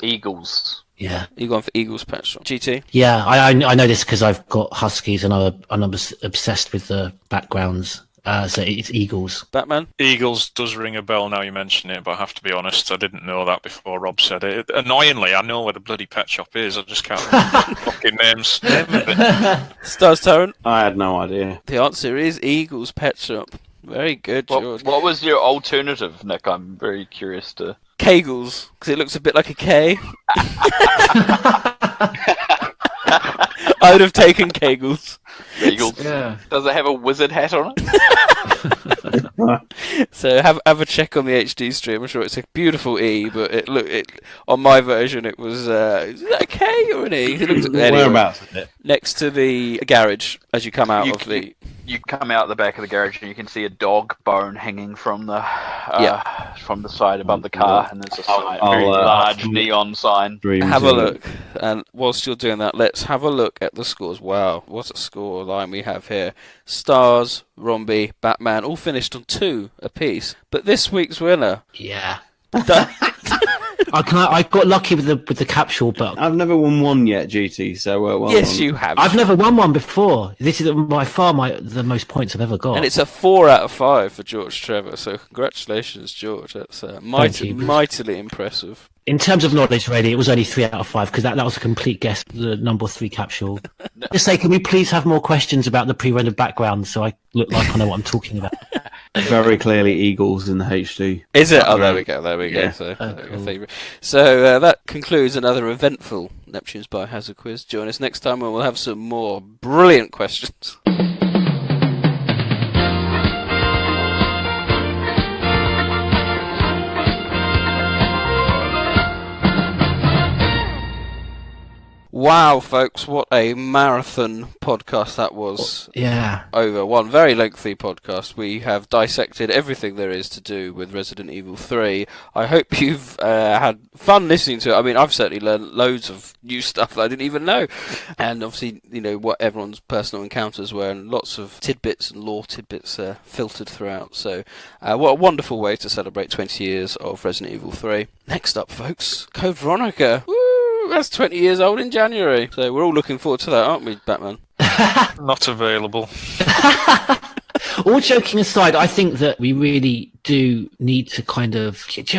Eagles. Yeah. You're going for Eagles Pet Shop. GT? Yeah, I know this because I've got Huskies and I'm obsessed with the backgrounds. So it's Eagles. Batman? Eagles does ring a bell now you mention it, but I have to be honest, I didn't know that before Rob said it. Annoyingly, I know where the bloody pet shop is, I just can't remember the fucking names. Stars Tyrant? I had no idea. The answer is Eagles Pet Shop. Very good, George. What was your alternative, Nick? I'm very curious to... Kegels, because it looks a bit like a K. I would have taken Kegels. Kegels. Yeah. Does it have a wizard hat on it? So have a check on the HD stream. I'm sure it's a beautiful E, but it on my version it was is that a K or an E? Whereabouts is it? Next to the garage as you come out of the. You come out the back of the garage and you can see a dog bone hanging from the side above the car, and there's a very large neon sign. Have a look, and whilst you're doing that, let's have a look at the scores. Wow, what a score line we have here! Stars, Rombi, Batman, all finished on 2 apiece. But this week's winner, Yeah. I got lucky with the capsule, but I've never won one yet, GT. So well yes, done. you have. I've never won one before. This is by far the most points I've ever got. And it's a 4 out of 5 for George Trevor. So congratulations, George. That's mightily impressive. In terms of knowledge, really, it was only 3 out of 5 because that was a complete guess. The number 3 capsule. Just say, can we please have more questions about the pre-rendered background so I look like I know what I'm talking about? Very clearly eagles in the HD. Is it? Oh, there we go. Yeah. So, so that concludes another eventful Neptune's Biohazard quiz. Join us next time when we'll have some more brilliant questions. Wow, folks, what a marathon podcast that was. Yeah. Over one very lengthy podcast. We have dissected everything there is to do with Resident Evil 3. I hope you've had fun listening to it. I mean, I've certainly learned loads of new stuff that I didn't even know. And obviously, what everyone's personal encounters were, and lots of tidbits and lore tidbits filtered throughout. So, what a wonderful way to celebrate 20 years of Resident Evil 3. Next up, folks, Code Veronica. Woo! That's 20 years old in January. So we're all looking forward to that, aren't we, Batman? Not available. All joking aside, I think that we really do need to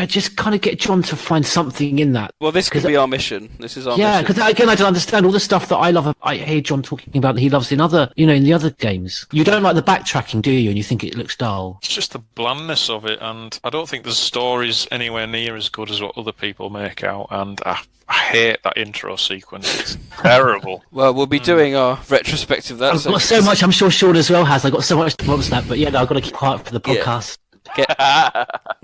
just get John to find something in that. Well, this could be our mission. This is our mission. Yeah, because again, I don't understand all the stuff that I love. I hear John talking about that he loves in in the other games. You don't like the backtracking, do you? And you think it looks dull. It's just the blandness of it, and I don't think the story's anywhere near as good as what other people make out, and I hate that intro sequence. It's terrible. Well, we'll be doing our retrospective. I've got so much. I'm sure Sean as well has. I've got so much to promise that, but I've got to keep quiet for the podcast.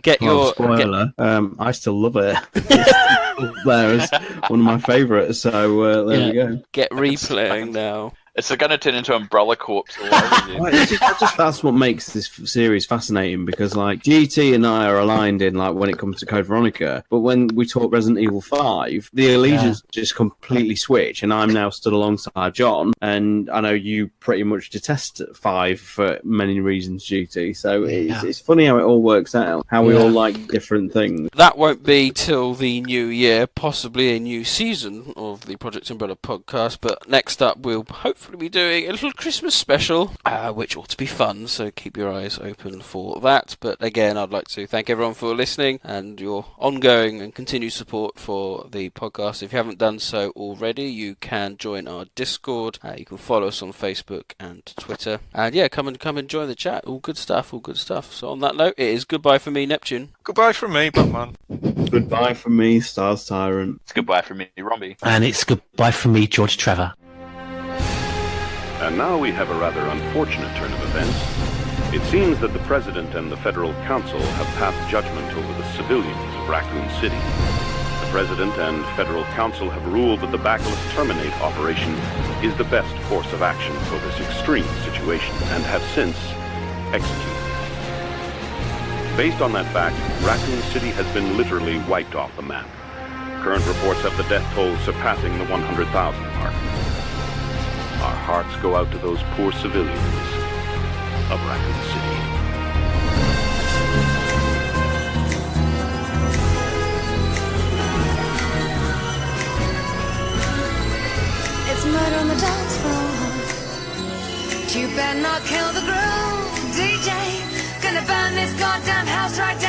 Get your spoiler. I still love it. It's there as one of my favourites. So there we go. Get replaying now. It's going to turn into Umbrella Corps all over you. That's what makes this series fascinating, because GT and I are aligned in when it comes to Code Veronica, but when we talk Resident Evil 5, the allegiance just completely switch, and I'm now stood alongside John, and I know you pretty much detest 5 for many reasons, GT, so it's funny how it all works out, how we all like different things. That won't be till the new year, possibly a new season of the Project Umbrella podcast, but next up we'll hopefully be doing a little Christmas special, which ought to be fun, so keep your eyes open for that. But again, I'd like to thank everyone for listening and your ongoing and continued support for the podcast. If you haven't done so already, you can join our Discord. You can follow us on Facebook and Twitter, and come and join the chat. All good stuff. So on that note, it is goodbye from me, Neptune. Goodbye from me, Batman. Goodbye from me, Stars Tyrant. It's goodbye from me, Rombi. And it's goodbye from me, George Trevor. And now we have a rather unfortunate turn of events. It seems that the President and the Federal Council have passed judgment over the civilians of Raccoon City. The President and Federal Council have ruled that the Bacillus Terminate operation is the best course of action for this extreme situation, and have since executed. Based on that fact, Raccoon City has been literally wiped off the map. Current reports have the death toll surpassing the 100,000 mark. Our hearts go out to those poor civilians of Raccoon City. It's murder on the dance floor. You better not kill the groove, DJ. Gonna burn this goddamn house right down.